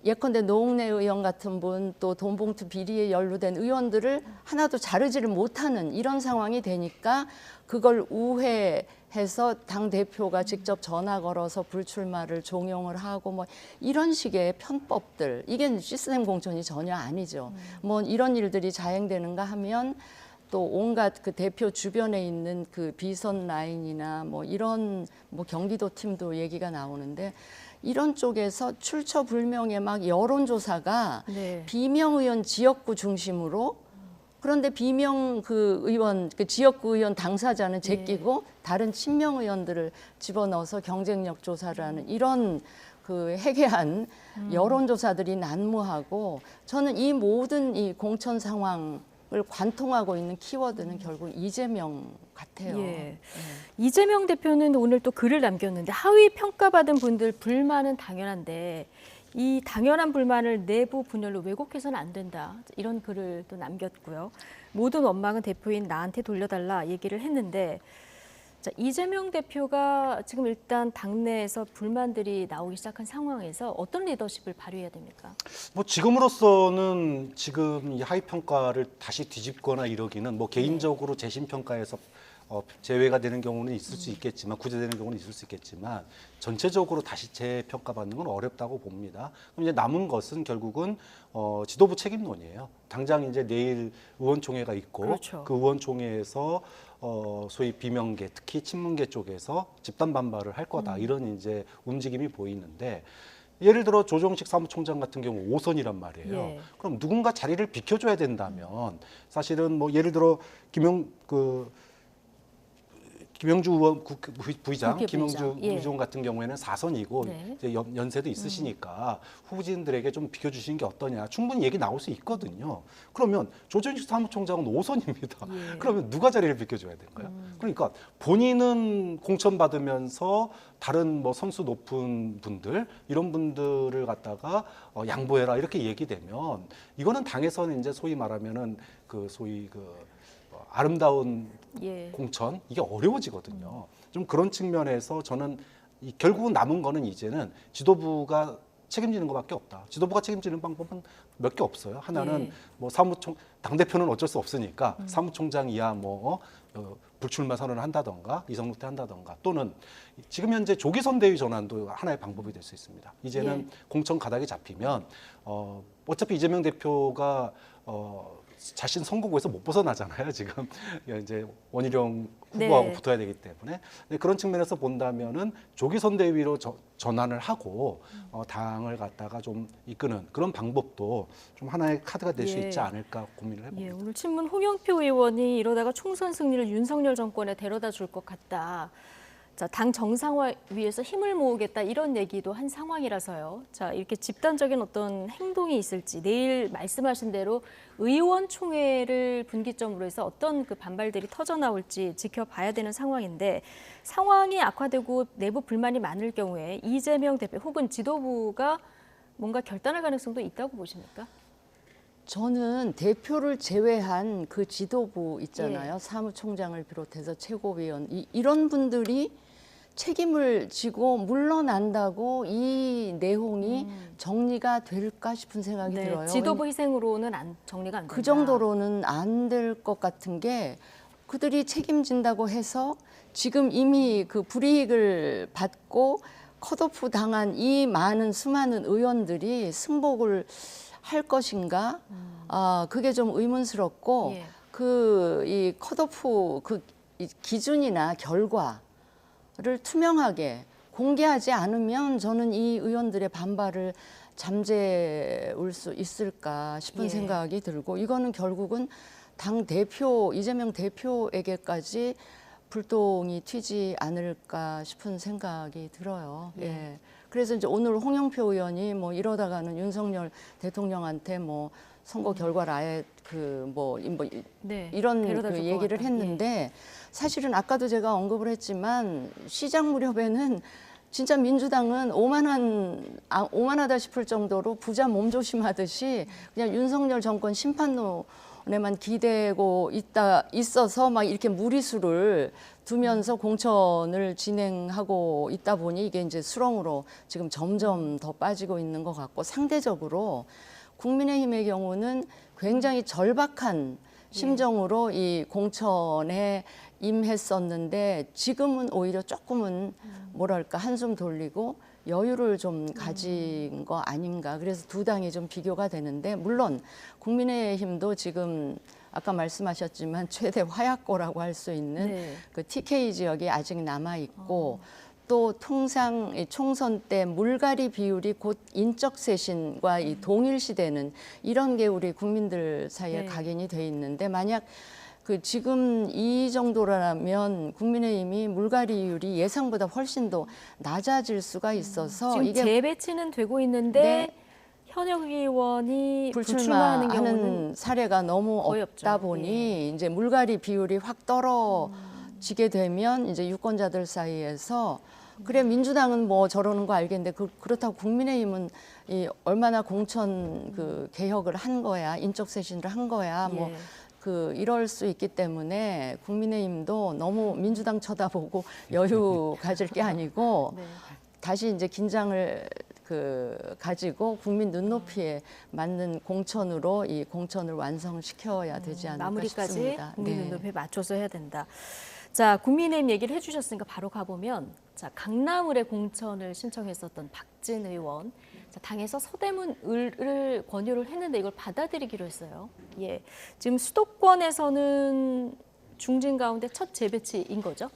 예컨대 노웅래 의원 같은 분 또 돈봉투 비리에 연루된 의원들을 하나도 자르지를 못하는 이런 상황이 되니까 그걸 우회해서 당대표가 직접 전화 걸어서 불출마를 종용을 하고 뭐 이런 식의 편법들 이게 시스템 공천이 전혀 아니죠. 뭐 이런 일들이 자행되는가 하면 또 온갖 그 대표 주변에 있는 그 비선 라인이나 뭐 이런 뭐 경기도 팀도 얘기가 나오는데 이런 쪽에서 출처불명의 막 여론조사가 네. 비명 의원 지역구 중심으로 그런데 비명 그 의원 그 지역구 의원 당사자는 제끼고 다른 친명 의원들을 집어넣어서 경쟁력 조사를 하는 이런 그 해괴한 여론조사들이 난무하고 저는 이 모든 이 공천 상황 을 관통하고 있는 키워드는 결국 이재명 같아요. 예. 이재명 대표는 오늘 또 글을 남겼는데 하위 평가받은 분들 불만은 당연한데 이 당연한 불만을 내부 분열로 왜곡해서는 안 된다. 이런 글을 또 남겼고요. 모든 원망은 대표인 나한테 돌려달라 얘기를 했는데 자, 이재명 대표가 지금 일단 당내에서 불만들이 나오기 시작한 상황에서 어떤 리더십을 발휘해야 됩니까? 뭐 지금으로서는 지금 이 하위 평가를 다시 뒤집거나 이러기는 뭐 개인적으로 재심 평가에서 제외가 되는 경우는 있을 수 있겠지만 구제되는 경우는 있을 수 있겠지만 전체적으로 다시 재평가받는 건 어렵다고 봅니다. 그럼 이제 남은 것은 결국은 지도부 책임론이에요. 당장 이제 내일 의원총회가 있고 그렇죠. 그 의원총회에서 소위 비명계 특히 친문계 쪽에서 집단 반발을 할 거다 이런 이제 움직임이 보이는데 예를 들어 조정식 사무총장 같은 경우 5선이란 말이에요. 예. 그럼 누군가 자리를 비켜줘야 된다면 사실은 뭐 예를 들어 김영주 의원 부의장, 김영주 예. 의원 같은 경우에는 4선이고 네. 이제 연세도 있으시니까 후보진들에게 좀 비켜주시는 게 어떠냐. 충분히 얘기 나올 수 있거든요. 그러면 조정식 사무총장은 5선입니다. 예. 그러면 누가 자리를 비켜줘야 될까요? 그러니까 본인은 공천받으면서 다른 뭐 선수 높은 분들 이런 분들을 갖다가 양보해라 이렇게 얘기되면 이거는 당에서는 이제 소위 말하면은 아름다운 예. 공천 이게 어려워지거든요. 좀 그런 측면에서 저는 결국은 남은 거는 이제는 지도부가 책임지는 것밖에 없다. 지도부가 책임지는 방법은 몇 개 없어요. 하나는 예. 뭐 당대표는 어쩔 수 없으니까 사무총장 이하 불출마 선언을 한다던가 이성노태 한다던가 또는 지금 현재 조기 선대위 전환도 하나의 방법이 될 수 있습니다. 이제는 예. 공천 가닥이 잡히면 어차피 이재명 대표가 자신 선거구에서 못 벗어나잖아요. 지금 이제 원희룡 후보하고 네. 붙어야 되기 때문에 그런 측면에서 본다면은 조기 선대위로 전환을 하고 당을 갖다가 좀 이끄는 그런 방법도 좀 하나의 카드가 될 수 예. 있지 않을까 고민을 해봅니다. 예, 오늘 친문 홍영표 의원이 이러다가 총선 승리를 윤석열 정권에 데려다 줄 것 같다. 자, 당 정상화 위해서 힘을 모으겠다 이런 얘기도 한 상황이라서요. 자, 이렇게 집단적인 어떤 행동이 있을지 내일 말씀하신 대로 의원총회를 분기점으로 해서 어떤 그 반발들이 터져 나올지 지켜봐야 되는 상황인데 상황이 악화되고 내부 불만이 많을 경우에 이재명 대표 혹은 지도부가 뭔가 결단할 가능성도 있다고 보십니까? 저는 대표를 제외한 그 지도부 있잖아요. 예. 사무총장을 비롯해서 최고위원 이런 분들이 책임을 지고 물러난다고 이 내용이 정리가 될까 싶은 생각이 네, 들어요. 지도부 희생으로는 정리가 안 된다. 그 정도로는 안 될 것 같은 게 그들이 책임진다고 해서 지금 이미 그 불이익을 받고 컷오프 당한 이 많은 수많은 의원들이 승복을 할 것인가? 그게 좀 의문스럽고 예. 이 컷오프 이 기준이나 결과를 투명하게 공개하지 않으면 저는 이 의원들의 반발을 잠재울 수 있을까 싶은 예. 생각이 들고 이거는 결국은 당 대표 이재명 대표에게까지 불똥이 튀지 않을까 싶은 생각이 들어요. 예. 예. 그래서 이제 오늘 홍영표 의원이 뭐 이러다가는 윤석열 대통령한테 뭐 선거 결과를 아예 네, 이런 데려다 그 줄것 얘기를 같다. 했는데 사실은 아까도 제가 언급을 했지만 시작 무렵에는 진짜 민주당은 오만하다 싶을 정도로 부자 몸조심하듯이 그냥 윤석열 정권 심판론에만 기대고 있어서 막 이렇게 무리수를 두면서 공천을 진행하고 있다 보니 이게 이제 수렁으로 지금 점점 더 빠지고 있는 것 같고 상대적으로 국민의힘의 경우는 굉장히 절박한 심정으로 이 공천에 임했었는데 지금은 오히려 조금은 뭐랄까 한숨 돌리고 여유를 좀 가진 거 아닌가. 그래서 두 당이 좀 비교가 되는데 물론 국민의힘도 지금 아까 말씀하셨지만 최대 화약고라고 할 수 있는 네. 그 TK 지역이 아직 남아 있고 또 통상 이 총선 때 물갈이 비율이 곧 인적 쇄신과 이 동일시되는 이런 게 우리 국민들 사이에 네. 각인이 돼 있는데 만약 그 지금 이 정도라면 국민의힘이 물갈이율이 예상보다 훨씬 더 낮아질 수가 있어서 지금 이게 재배치는 되고 있는데 네. 현역 의원이 불출마하는 경우는 불출마하는 사례가 너무 거의 없다 없죠. 보니 이제 물갈이 비율이 확 떨어지게 되면 이제 유권자들 사이에서 그래 민주당은 뭐 저러는 거 알겠는데 그렇다고 국민의힘은 이 얼마나 공천 그 개혁을 한 거야 인적 쇄신을 한 거야 뭐 예. 이럴 수 있기 때문에 국민의힘도 너무 민주당 쳐다보고 여유 가질 게 아니고 네. 다시 이제 긴장을 가지고 국민 눈높이에 맞는 공천으로 이 공천을 완성시켜야 되지 않을까 마무리까지 싶습니다. 국민 네. 눈높이에 맞춰서 해야 된다. 자, 국민의힘 얘기를 해주셨으니까 바로 가보면 자, 강남을에 공천을 신청했었던 박진 의원. 자, 당에서 서대문 을을 권유를 했는데 이걸 받아들이기로 했어요. 예, 지금 수도권에서는 중진 가운데 첫 재배치인 거죠?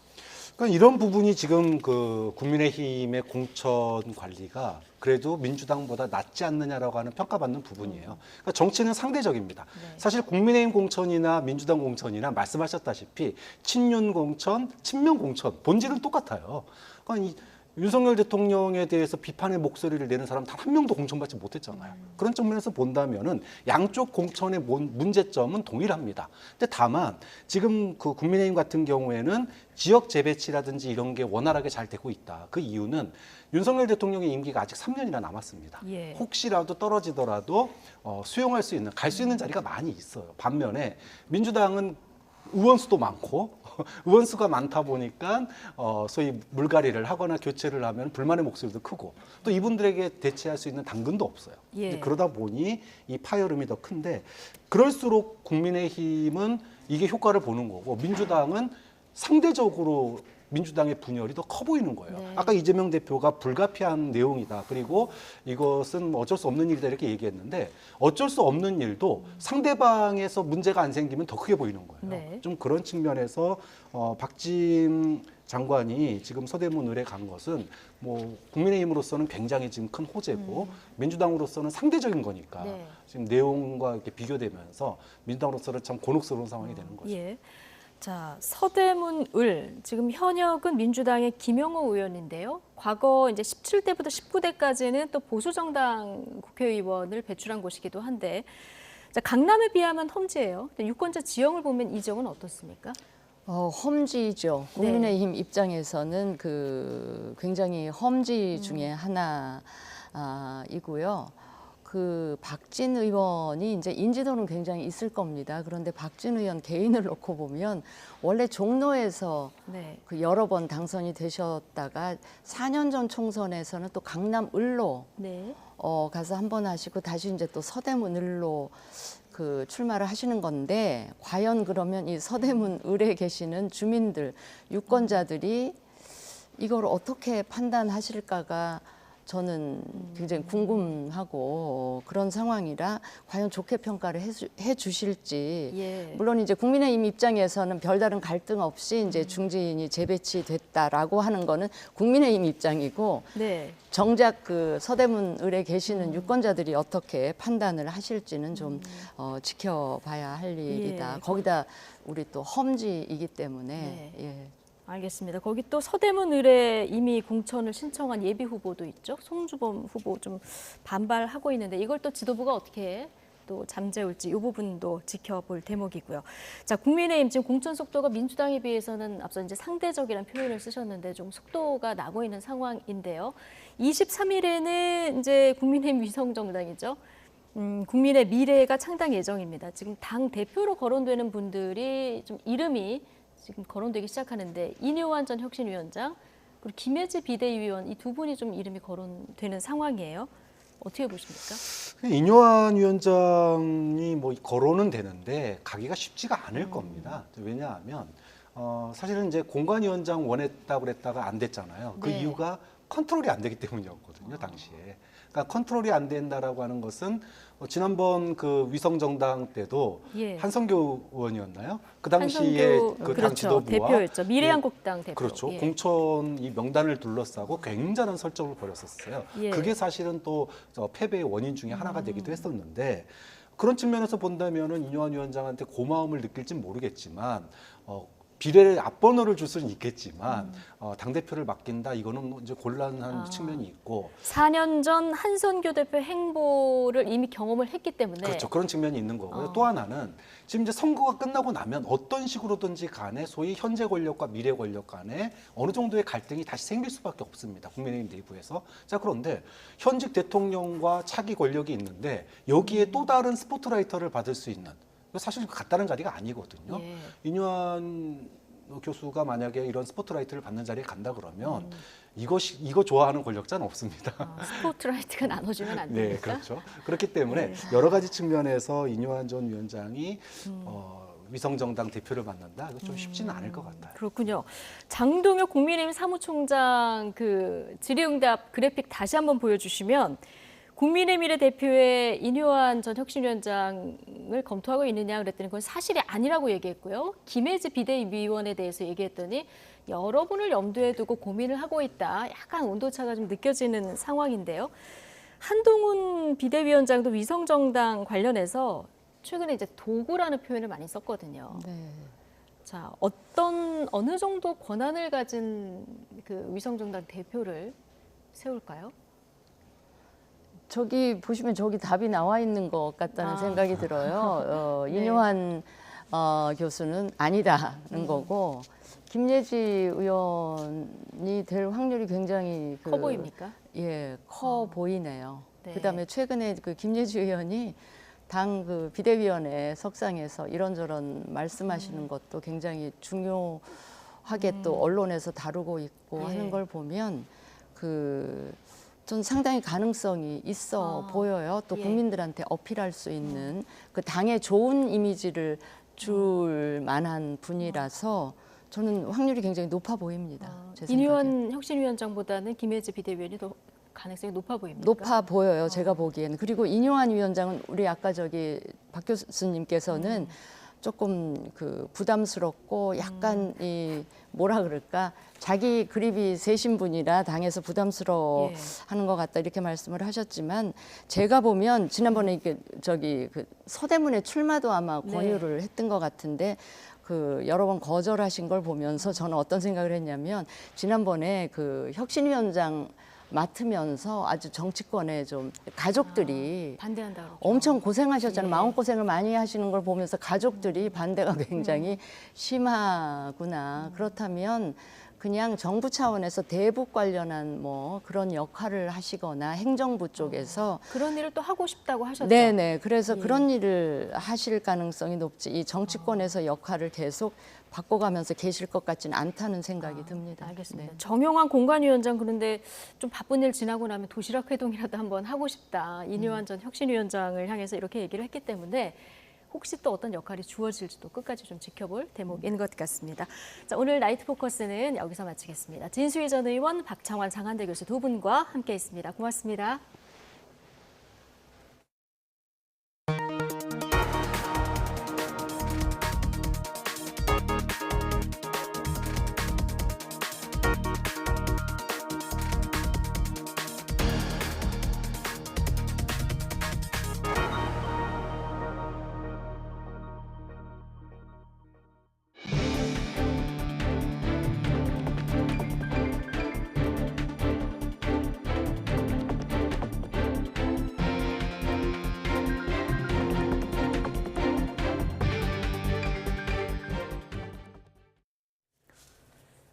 그러니까 이런 부분이 지금 그 국민의힘의 공천 관리가 그래도 민주당보다 낫지 않느냐라고 하는 평가받는 부분이에요. 그러니까 정치는 상대적입니다. 사실 국민의힘 공천이나 민주당 공천이나 말씀하셨다시피 친윤 공천, 친명 공천 본질은 똑같아요. 그러니까 윤석열 대통령에 대해서 비판의 목소리를 내는 사람 단 한 명도 공천받지 못했잖아요. 그런 측면에서 본다면은 양쪽 공천의 문제점은 동일합니다. 근데 다만 지금 그 국민의힘 같은 경우에는 지역 재배치라든지 이런 게 원활하게 잘 되고 있다. 그 이유는 윤석열 대통령의 임기가 아직 3년이나 남았습니다. 예. 혹시라도 떨어지더라도 수용할 수 있는, 갈 수 있는 자리가 많이 있어요. 반면에 민주당은 의원수도 많고 의원수가 많다 보니까 소위 물갈이를 하거나 교체를 하면 불만의 목소리도 크고 또 이분들에게 대체할 수 있는 당근도 없어요. 예. 그러다 보니 이 파열음이 더 큰데 그럴수록 국민의힘은 이게 효과를 보는 거고 민주당은 상대적으로 민주당의 분열이 더 커 보이는 거예요. 네. 아까 이재명 대표가 불가피한 내용이다. 그리고 이것은 어쩔 수 없는 일이다 이렇게 얘기했는데 어쩔 수 없는 일도 상대방에서 문제가 안 생기면 더 크게 보이는 거예요. 네. 좀 그런 측면에서 박진 장관이 지금 서대문 을에 간 것은 뭐 국민의힘으로서는 굉장히 지금 큰 호재고 민주당으로서는 상대적인 거니까 네. 지금 내용과 이렇게 비교되면서 민주당으로서는 참 곤혹스러운 상황이 되는 거죠. 예. 자, 서대문 을 지금 현역은 민주당의 김영호 의원인데요. 과거 이제 17대부터 19대까지는 또 보수정당 국회의원을 배출한 곳이기도 한데, 자, 강남에 비하면 험지예요. 유권자 지형을 보면 이 지역은 어떻습니까? 험지죠. 국민의힘 입장에서는 굉장히 험지 중에 하나이고요. 박진 의원이 이제 인지도는 굉장히 있을 겁니다. 그런데 박진 의원 개인을 놓고 보면 원래 종로에서 네. 여러 번 당선이 되셨다가 4년 전 총선에서는 또 강남 을로 네. 가서 한 번 하시고 다시 이제 또 서대문 을로 출마를 하시는 건데 과연 그러면 이 서대문 을에 계시는 주민들, 유권자들이 이걸 어떻게 판단하실까가 저는 굉장히 궁금하고 그런 상황이라 과연 좋게 평가를 해 주실지. 예. 물론 이제 국민의힘 입장에서는 별다른 갈등 없이 이제 중진이 재배치됐다라고 하는 거는 국민의힘 입장이고 네. 정작 서대문 을에 계시는 유권자들이 어떻게 판단을 하실지는 좀 지켜봐야 할 일이다. 예. 거기다 우리 또 험지이기 때문에. 네. 예. 알겠습니다. 거기 또 서대문 을에 이미 공천을 신청한 예비 후보도 있죠. 송주범 후보 좀 반발하고 있는데 이걸 또 지도부가 어떻게 또 잠재울지 이 부분도 지켜볼 대목이고요. 자, 국민의힘 지금 공천 속도가 민주당에 비해서는 앞서 이제 상대적이라는 표현을 쓰셨는데 좀 속도가 나고 있는 상황인데요. 23일에는 이제 국민의힘 위성정당이죠. 국민의 미래가 창당 예정입니다. 지금 당 대표로 거론되는 분들이 좀 이름이 지금 거론되기 시작하는데 인효환 전 혁신위원장 그리고 김혜지 비대위원 이 두 분이 좀 이름이 거론되는 상황이에요. 어떻게 보십니까? 인효환 위원장이 뭐 거론은 되는데 가기가 쉽지가 않을 겁니다. 왜냐하면 사실은 이제 공관위원장 원했다고 그랬다가 안 됐잖아요. 그 네. 이유가 컨트롤이 안 되기 때문이었거든요, 당시에. 그러니까 컨트롤이 안 된다라고 하는 것은 지난번 위성정당 때도 예. 한성교 의원이었나요? 그 당시에 당 그렇죠. 지도부와 대표였죠. 미래한국당 대표. 그렇죠. 예. 공천 이 명단을 둘러싸고 굉장한 설정을 벌였었어요. 예. 그게 사실은 또 패배의 원인 중에 하나가 되기도 했었는데 그런 측면에서 본다면은 인효환 위원장한테 고마움을 느낄진 모르겠지만 비례를 앞번호를 줄 수는 있겠지만 당대표를 맡긴다 이거는 이제 곤란한 측면이 있고 4년 전 한선교 대표 행보를 이미 경험을 했기 때문에 그렇죠. 그런 측면이 있는 거고요. 또 하나는 지금 이제 선거가 끝나고 나면 어떤 식으로든지 간에 소위 현재 권력과 미래 권력 간에 어느 정도의 갈등이 다시 생길 수밖에 없습니다. 국민의힘 내부에서. 자, 그런데 현직 대통령과 차기 권력이 있는데 여기에 또 다른 스포트라이터를 받을 수 있는 이거 사실 같다는 자리가 아니거든요. 예. 인유한 교수가 만약에 이런 스포트라이트를 받는 자리에 간다 그러면 이거 좋아하는 권력자는 없습니다. 스포트라이트가 나눠주면 안 네, 됩니까? 그렇죠. 그렇기 때문에 네. 여러 가지 측면에서 인유한 전 위원장이 위성정당 대표를 맡는다. 이거 좀 쉽지는 않을 것 같아요. 그렇군요. 장동혁 국민의힘 사무총장 그 질의응답 그래픽 다시 한번 보여주시면 국민의 미래 대표의 인효한 전 혁신위원장을 검토하고 있느냐 그랬더니 그건 사실이 아니라고 얘기했고요. 김혜지 비대위원에 대해서 얘기했더니 여러 분을 염두에 두고 고민을 하고 있다. 약간 온도차가 좀 느껴지는 상황인데요. 한동훈 비대위원장도 위성정당 관련해서 최근에 이제 도구라는 표현을 많이 썼거든요. 네. 자, 어느 정도 권한을 가진 그 위성정당 대표를 세울까요? 저기 보시면 저기 답이 나와 있는 것 같다는 생각이 들어요. 네. 인효한 교수는 아니다는 거고 김예지 의원이 될 확률이 굉장히 커 보입니까? 예, 커 보이네요. 네. 그다음에 최근에 그 김예지 의원이 당 그 비대위원회 석상에서 이런저런 말씀하시는 것도 굉장히 중요하게 또 언론에서 다루고 있고 하는 걸 보면 전 상당히 가능성이 있어 보여요. 또 국민들한테 어필할 수 있는 그 당의 좋은 이미지를 줄 만한 분이라서 저는 확률이 굉장히 높아 보입니다. 제 생각에. 인효한 혁신위원장보다는 김혜지 비대위원이 더 가능성이 높아 보입니까? 높아 보여요. 제가 보기에는. 그리고 인효한 위원장은 우리 아까 저기 박 교수님께서는 조금 그 부담스럽고 약간 이 뭐라 그럴까 자기 그립이 세신 분이라 당에서 부담스러워 하는 것 같다 이렇게 말씀을 하셨지만 제가 보면 지난번에 이게 저기 그 서대문에 출마도 아마 권유를 했던 것 같은데 그 여러 번 거절하신 걸 보면서 저는 어떤 생각을 했냐면 지난번에 그 혁신위원장 맡으면서 아주 정치권에 좀 가족들이 반대한다 그러죠. 엄청 고생하셨잖아요. 마음고생을 많이 하시는 걸 보면서 가족들이 반대가 굉장히 심하구나. 그렇다면 그냥 정부 차원에서 대북 관련한 뭐 그런 역할을 하시거나 행정부 쪽에서 그런 일을 또 하고 싶다고 하셨죠. 네네. 그래서 그런 일을 하실 가능성이 높지 이 정치권에서 역할을 계속 바꿔가면서 계실 것 같지는 않다는 생각이 듭니다. 알겠습니다. 정영환 공관위원장 그런데 좀 바쁜 일 지나고 나면 도시락 회동이라도 한번 하고 싶다. 인효한 전 혁신위원장을 향해서 이렇게 얘기를 했기 때문에 혹시 또 어떤 역할이 주어질지도 끝까지 좀 지켜볼 대목인 것 같습니다. 자, 오늘 나이트 포커스는 여기서 마치겠습니다. 진수희 전 의원, 박창환 장한대 교수 두 분과 함께했습니다. 고맙습니다.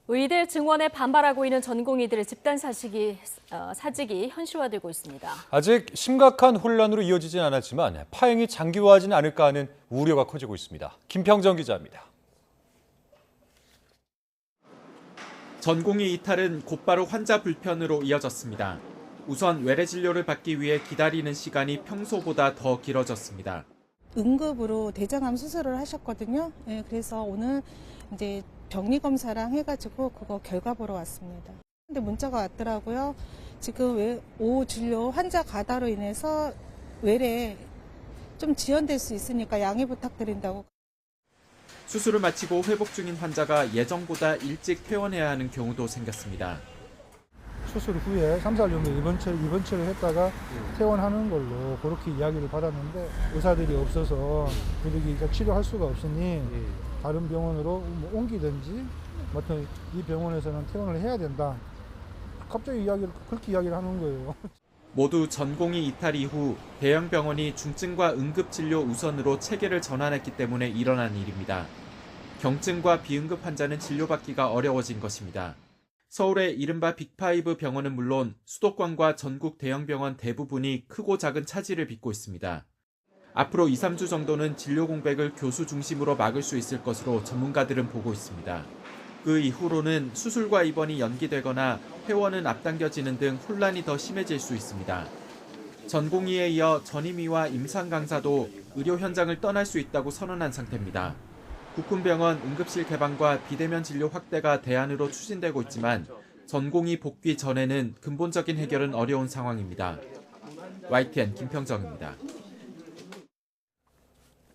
의대 증원에 반발하고 있는 전공의들의 집단 사직이 현실화되고 있습니다. 아직 심각한 혼란으로 이어지진 않았지만 파행이 장기화하지는 않을까 하는 우려가 커지고 있습니다. 김평정 기자입니다. 전공의 이탈은 곧바로 환자 불편으로 이어졌습니다. 우선 외래 진료를 받기 위해 기다리는 시간이 평소보다 더 길어졌습니다. 응급으로 대장암 수술을 하셨거든요. 네, 그래서 오늘 이제 병리 검사랑 해가지고 그거 결과 보러 왔습니다. 근데 문자가 왔더라고요. 지금 오후 진료 환자 가다로 인해서 외래 좀 지연될 수 있으니까 양해 부탁드린다고. 수술을 마치고 회복 중인 환자가 예정보다 일찍 퇴원해야 하는 경우도 생겼습니다. 수술 후에 3, 4일 정도 입원치를 했다가 퇴원하는 걸로 그렇게 이야기를 받았는데 의사들이 없어서 그들이 치료할 수가 없으니 다른 병원으로 옮기든지 아무튼 이 병원에서는 퇴원을 해야 된다. 갑자기 그렇게 이야기를 하는 거예요. 모두 전공의 이탈 이후 대형 병원이 중증과 응급진료 우선으로 체계를 전환했기 때문에 일어난 일입니다. 경증과 비응급 환자는 진료받기가 어려워진 것입니다. 서울의 이른바 빅5 병원은 물론 수도권과 전국 대형 병원 대부분이 크고 작은 차질을 빚고 있습니다. 앞으로 2, 3주 정도는 진료 공백을 교수 중심으로 막을 수 있을 것으로 전문가들은 보고 있습니다. 그 이후로는 수술과 입원이 연기되거나 회원은 앞당겨지는 등 혼란이 더 심해질 수 있습니다. 전공의에 이어 전임의와 임상 강사도 의료 현장을 떠날 수 있다고 선언한 상태입니다. 국군병원 응급실 개방과 비대면 진료 확대가 대안으로 추진되고 있지만 전공의 복귀 전에는 근본적인 해결은 어려운 상황입니다. YTN 김평정입니다.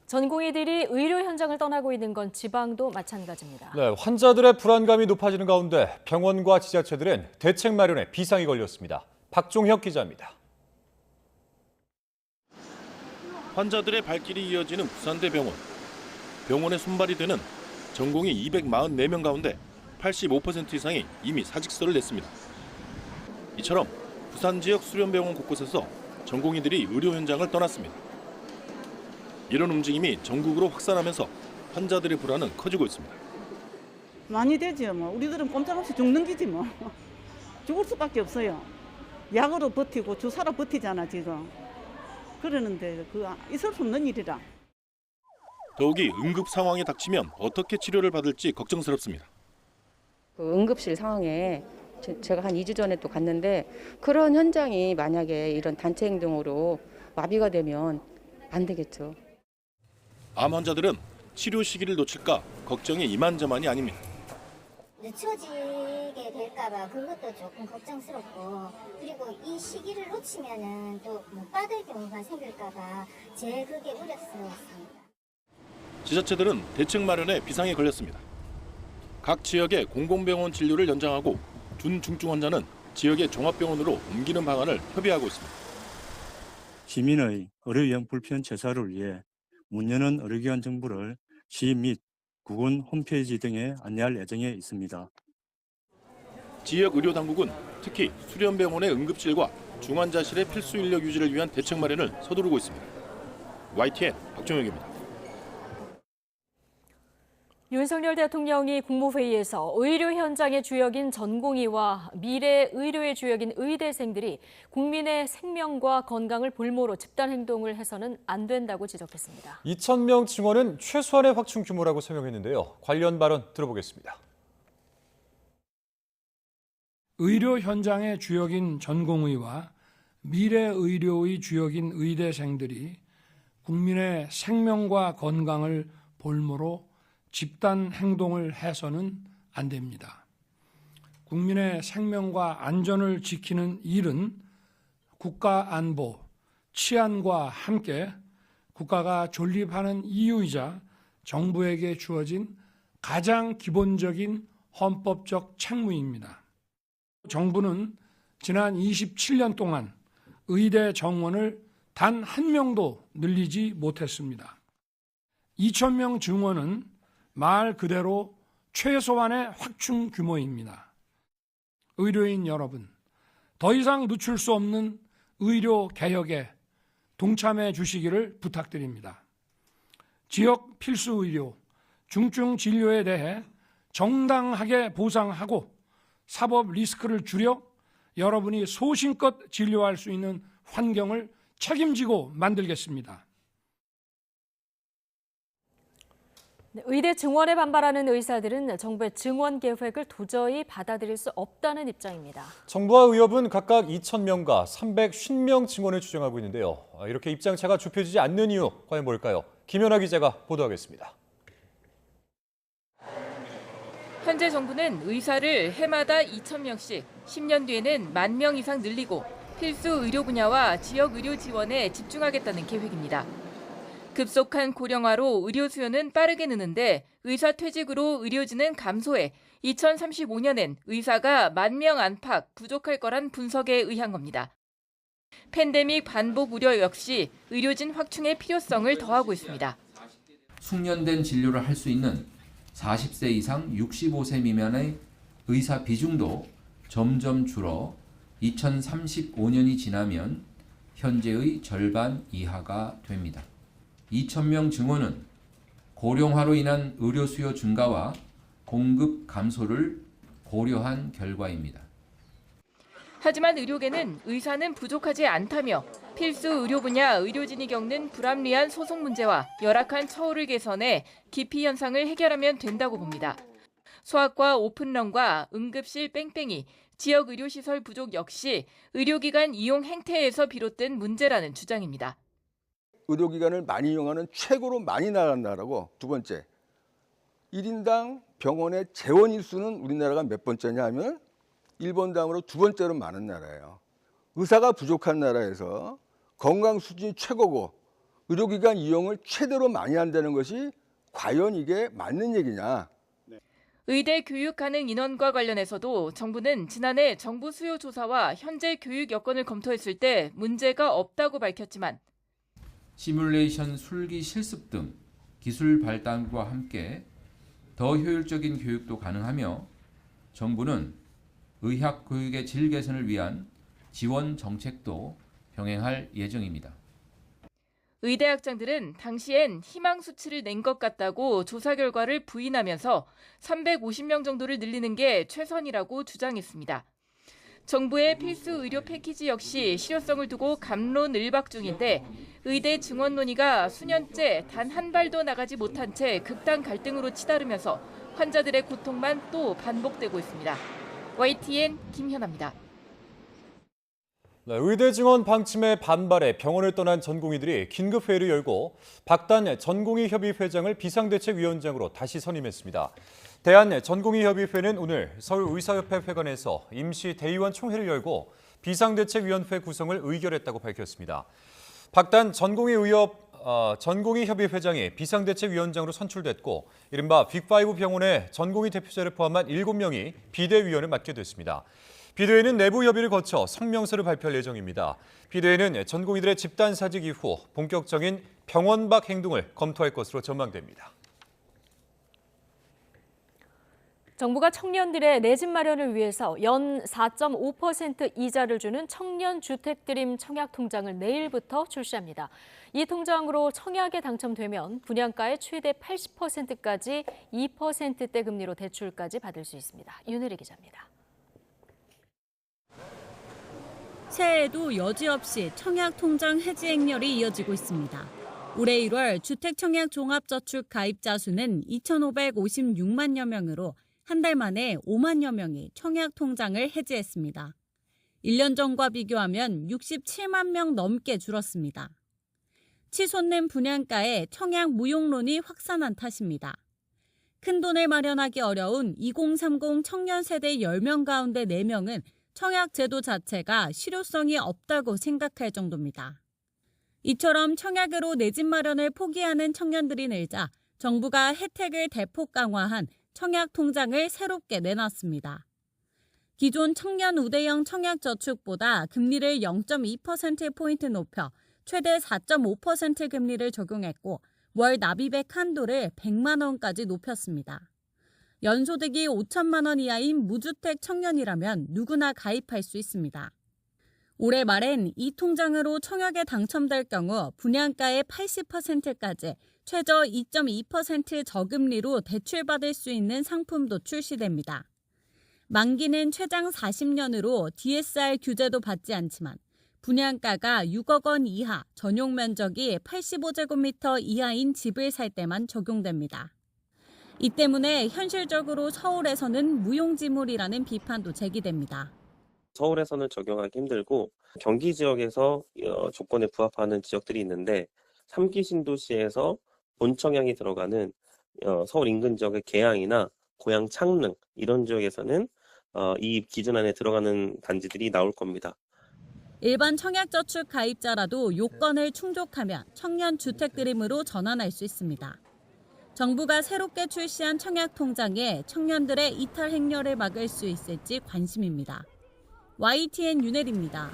전공의들이 의료 현장을 떠나고 있는 건 지방도 마찬가지입니다. 네, 환자들의 불안감이 높아지는 가운데 병원과 지자체들은 대책 마련에 비상이 걸렸습니다. 박종혁 기자입니다. 환자들의 발길이 이어지는 부산대병원. 병원에 손발이 되는 전공의 244명 가운데 85% 이상이 이미 사직서를 냈습니다. 이처럼 부산 지역 수련병원 곳곳에서 전공의들이 의료 현장을 떠났습니다. 이런 움직임이 전국으로 확산하면서 환자들의 불안은 커지고 있습니다. 많이 되죠. 뭐 우리들은 꼼짝없이 죽는 기지 뭐. 죽을 수밖에 없어요. 약으로 버티고 주사로 버티잖아 지금. 그러는데 있을 수 없는 일이라. 더욱이 응급 상황이 닥치면 어떻게 치료를 받을지 걱정스럽습니다. 그 응급실 상황에 제가 한 2주 전에 또 갔는데 그런 현장이 만약에 이런 단체 행동으로 마비가 되면 안 되겠죠. 암 환자들은 치료 시기를 놓칠까 걱정이 이만저만이 아닙니다. 늦춰지게 될까봐 그것도 조금 걱정스럽고, 그리고 이 시기를 놓치면은 또 못 받을 경우가 생길까봐 제일 그게 우려스러웠습니다. 지자체들은 대책 마련에 비상에 걸렸습니다. 각 지역의 공공병원 진료를 연장하고 준중증 환자는 지역의 종합병원으로 옮기는 방안을 협의하고 있습니다. 시민의 의료위험 불편 최소화를 위해 문 여는 의료기관 정보를 시 및 구군 홈페이지 등에 안내할 예정에 있습니다. 지역 의료당국은 특히 수련병원의 응급실과 중환자실의 필수 인력 유지를 위한 대책 마련을 서두르고 있습니다. YTN 박종혁입니다. 윤석열 대통령이 국무회의에서 의료 현장의 주역인 전공의와 미래 의료의 주역인 의대생들이 국민의 생명과 건강을 볼모로 집단 행동을 해서는 안 된다고 지적했습니다. 2,000명 증원은 최소한의 확충 규모라고 설명했는데요. 관련 발언 들어보겠습니다. 의료 현장의 주역인 전공의와 미래 의료의 주역인 의대생들이 국민의 생명과 건강을 볼모로 집단 행동을 해서는 안 됩니다. 국민의 생명과 안전을 지키는 일은 국가 안보, 치안과 함께 국가가 존립하는 이유이자 정부에게 주어진 가장 기본적인 헌법적 책무입니다. 정부는 지난 27년 동안 의대 정원을 단 한 명도 늘리지 못했습니다. 2,000명 증원은 말 그대로 최소한의 확충 규모입니다. 의료인 여러분, 더 이상 늦출 수 없는 의료 개혁에 동참해 주시기를 부탁드립니다. 지역 필수 의료, 중증 진료에 대해 정당하게 보상하고 사법 리스크를 줄여 여러분이 소신껏 진료할 수 있는 환경을 책임지고 만들겠습니다. 의대 증원에 반발하는 의사들은 정부의 증원 계획을 도저히 받아들일 수 없다는 입장입니다. 정부와 의협은 각각 2,000명과 350명 증원을 주장하고 있는데요. 이렇게 입장차가 좁혀지지 않는 이유 과연 뭘까요? 김연아 기자가 보도하겠습니다. 현재 정부는 의사를 해마다 2,000명씩, 10년 뒤에는 10,000명 이상 늘리고 필수 의료 분야와 지역 의료 지원에 집중하겠다는 계획입니다. 급속한 고령화로 의료 수요는 빠르게 느는데 의사 퇴직으로 의료진은 감소해 2035년엔 의사가 10,000명 안팎 부족할 거란 분석에 의한 겁니다. 팬데믹 반복 우려 역시 의료진 확충의 필요성을 더하고 있습니다. 숙련된 진료를 할 수 있는 40세 이상 65세 미만의 의사 비중도 점점 줄어 2035년이 지나면 현재의 절반 이하가 됩니다. 2,000명 증원은 고령화로 인한 의료 수요 증가와 공급 감소를 고려한 결과입니다. 하지만 의료계는 의사는 부족하지 않다며 필수 의료 분야 의료진이 겪는 불합리한 소송 문제와 열악한 처우를 개선해 기피 현상을 해결하면 된다고 봅니다. 소아과 오픈런과 응급실 뺑뺑이, 지역 의료시설 부족 역시 의료기관 이용 행태에서 비롯된 문제라는 주장입니다. 의료기관을 많이 이용하는 최고로 많이 나간 나라고, 두 번째, 1인당 병원의 재원 일수는 우리나라가 몇 번째냐 하면 일본 다음으로 두 번째로 많은 나라예요. 의사가 부족한 나라에서 건강 수준이 최고고 의료기관 이용을 최대로 많이 한다는 것이 과연 이게 맞는 얘기냐. 의대 교육 가능 인원과 관련해서도 정부는 지난해 정부 수요 조사와 현재 교육 여건을 검토했을 때 문제가 없다고 밝혔지만 시뮬레이션 술기 실습 등 기술 발달과 함께 더 효율적인 교육도 가능하며 정부는 의학 교육의 질 개선을 위한 지원 정책도 병행할 예정입니다. 의대 학장들은 당시엔 희망 수치를 낸 것 같다고 조사 결과를 부인하면서 350명 정도를 늘리는 게 최선이라고 주장했습니다. 정부의 필수 의료 패키지 역시 실효성을 두고 갑론을박 중인데 의대 증원 논의가 수년째 단 한 발도 나가지 못한 채 극단 갈등으로 치달으면서 환자들의 고통만 또 반복되고 있습니다. YTN 김현아입니다. 네, 의대 증원 방침에 반발해 병원을 떠난 전공의들이 긴급회의를 열고 박단 전공의협의 회장을 비상대책위원장으로 다시 선임했습니다. 대한전공의협의회는 오늘 서울의사협회 회관에서 임시 대의원 총회를 열고 비상대책위원회 구성을 의결했다고 밝혔습니다. 박단 전공의협의 회장이 비상대책위원장으로 선출됐고 이른바 빅5 병원의 전공의 대표자를 포함한 7명이 비대위원을 맡게 됐습니다. 비대위는 내부 협의를 거쳐 성명서를 발표할 예정입니다. 비대위는 전공의들의 집단 사직 이후 본격적인 병원 밖 행동을 검토할 것으로 전망됩니다. 정부가 청년들의 내 집 마련을 위해서 연 4.5% 이자를 주는 청년 주택 드림 청약 통장을 내일부터 출시합니다. 이 통장으로 청약에 당첨되면 분양가의 최대 80%까지 2%대 금리로 대출까지 받을 수 있습니다. 윤혜리 기자입니다. 새해에도 여지없이 청약통장 해지 행렬이 이어지고 있습니다. 올해 1월 주택청약 종합저축 가입자 수는 2,556만여 명으로 한 달 만에 5만여 명이 청약통장을 해지했습니다. 1년 전과 비교하면 67만 명 넘게 줄었습니다. 치솟는 분양가에 청약 무용론이 확산한 탓입니다. 큰돈을 마련하기 어려운 2030 청년 세대 10명 가운데 4명은 청약 제도 자체가 실효성이 없다고 생각할 정도입니다. 이처럼 청약으로 내 집 마련을 포기하는 청년들이 늘자 정부가 혜택을 대폭 강화한 청약 통장을 새롭게 내놨습니다. 기존 청년 우대형 청약저축보다 금리를 0.2%포인트 높여 최대 4.5% 금리를 적용했고 월 납입액 한도를 100만 원까지 높였습니다. 연소득이 5천만 원 이하인 무주택 청년이라면 누구나 가입할 수 있습니다. 올해 말엔 이 통장으로 청약에 당첨될 경우 분양가의 80%까지 최저 2.2% 저금리로 대출받을 수 있는 상품도 출시됩니다. 만기는 최장 40년으로 DSR 규제도 받지 않지만 분양가가 6억 원 이하, 전용 면적이 85제곱미터 이하인 집을 살 때만 적용됩니다. 이 때문에 현실적으로 서울에서는 무용지물이라는 비판도 제기됩니다. 서울에서는 적용하기 힘들고 경기 지역에서 조건에 부합하는 지역들이 있는데 3기 신도시에서 본청약이 들어가는 서울 인근 지역의 계양이나 고양 창릉 이런 지역에서는 이 기준 안에 들어가는 단지들이 나올 겁니다. 일반 청약저축 가입자라도 요건을 충족하면 청년 주택 드림으로 전환할 수 있습니다. 정부가 새롭게 출시한 청약통장에 청년들의 이탈 행렬을 막을 수 있을지 관심입니다. YTN 윤혜리입니다.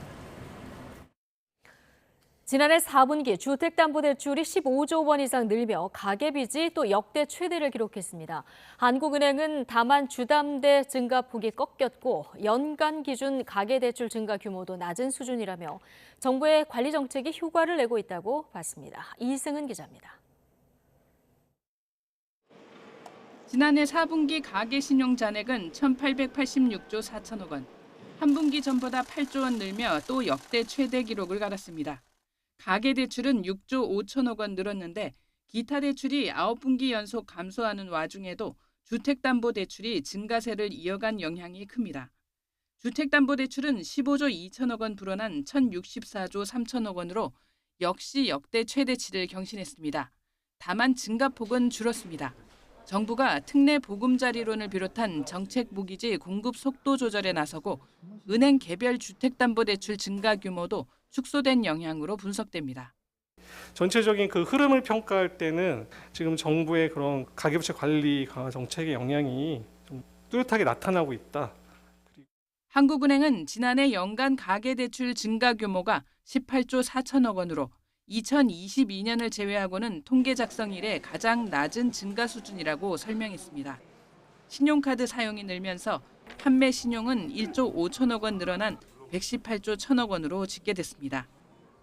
지난해 4분기 주택담보대출이 15조 원 이상 늘며 가계빚이 또 역대 최대를 기록했습니다. 한국은행은 다만 주담대 증가폭이 꺾였고 연간 기준 가계대출 증가 규모도 낮은 수준이라며 정부의 관리 정책이 효과를 내고 있다고 봤습니다. 이승은 기자입니다. 지난해 4분기 가계신용 잔액은 1,886조 4천억 원, 한 분기 전보다 8조 원 늘며 또 역대 최대 기록을 갈았습니다. 가계대출은 6조 5천억 원 늘었는데 기타 대출이 9분기 연속 감소하는 와중에도 주택담보대출이 증가세를 이어간 영향이 큽니다. 주택담보대출은 15조 2천억 원 불어난 1,064조 3천억 원으로 역시 역대 최대치를 경신했습니다. 다만 증가폭은 줄었습니다. 정부가 특례 보금자리론을 비롯한 정책 모기지 공급 속도 조절에 나서고 은행 개별 주택담보대출 증가 규모도 축소된 영향으로 분석됩니다. 전체적인 그 흐름을 평가할 때는 지금 정부의 그런 가계부채 관리 정책의 영향이 좀 뚜렷하게 나타나고 있다. 한국은행은 지난해 연간 가계대출 증가 규모가 18조 4천억 원으로 2022년을 제외하고는 통계 작성 이래 가장 낮은 증가 수준이라고 설명했습니다. 신용카드 사용이 늘면서 판매 신용은 1조 5천억 원 늘어난 118조 1천억 원으로 집계됐습니다.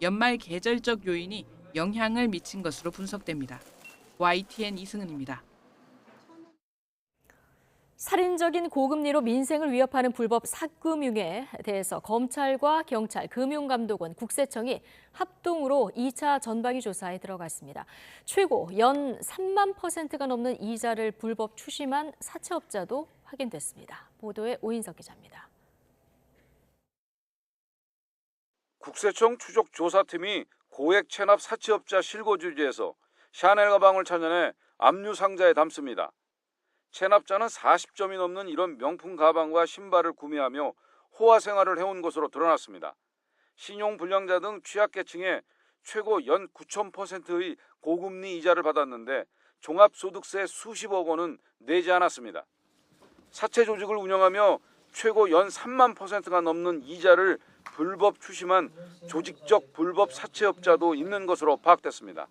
연말 계절적 요인이 영향을 미친 것으로 분석됩니다. YTN 이승은입니다. 살인적인 고금리로 민생을 위협하는 불법 삭금융에 대해서 검찰과 경찰, 금융감독원, 국세청이 합동으로 2차 전방위 조사에 들어갔습니다. 최고 연 3만 %가 넘는 이자를 불법 추심한 사채업자도 확인됐습니다. 보도에 오인석 기자입니다. 국세청 추적조사팀이 고액 체납 사채업자 실거주지에서 샤넬 가방을 찾아내 압류 상자에 담습니다. 체납자는 40점이 넘는 이런 명품 가방과 신발을 구매하며 호화 생활을 해온 것으로 드러났습니다. 신용불량자 등 취약계층에 최고 연 9,000%의 고금리 이자를 받았는데 종합소득세 수십억 원은 내지 않았습니다. 사채 조직을 운영하며 최고 연 3만 %가 넘는 이자를 불법 추심한 조직적 불법 사채업자도 있는 것으로 파악됐습니다.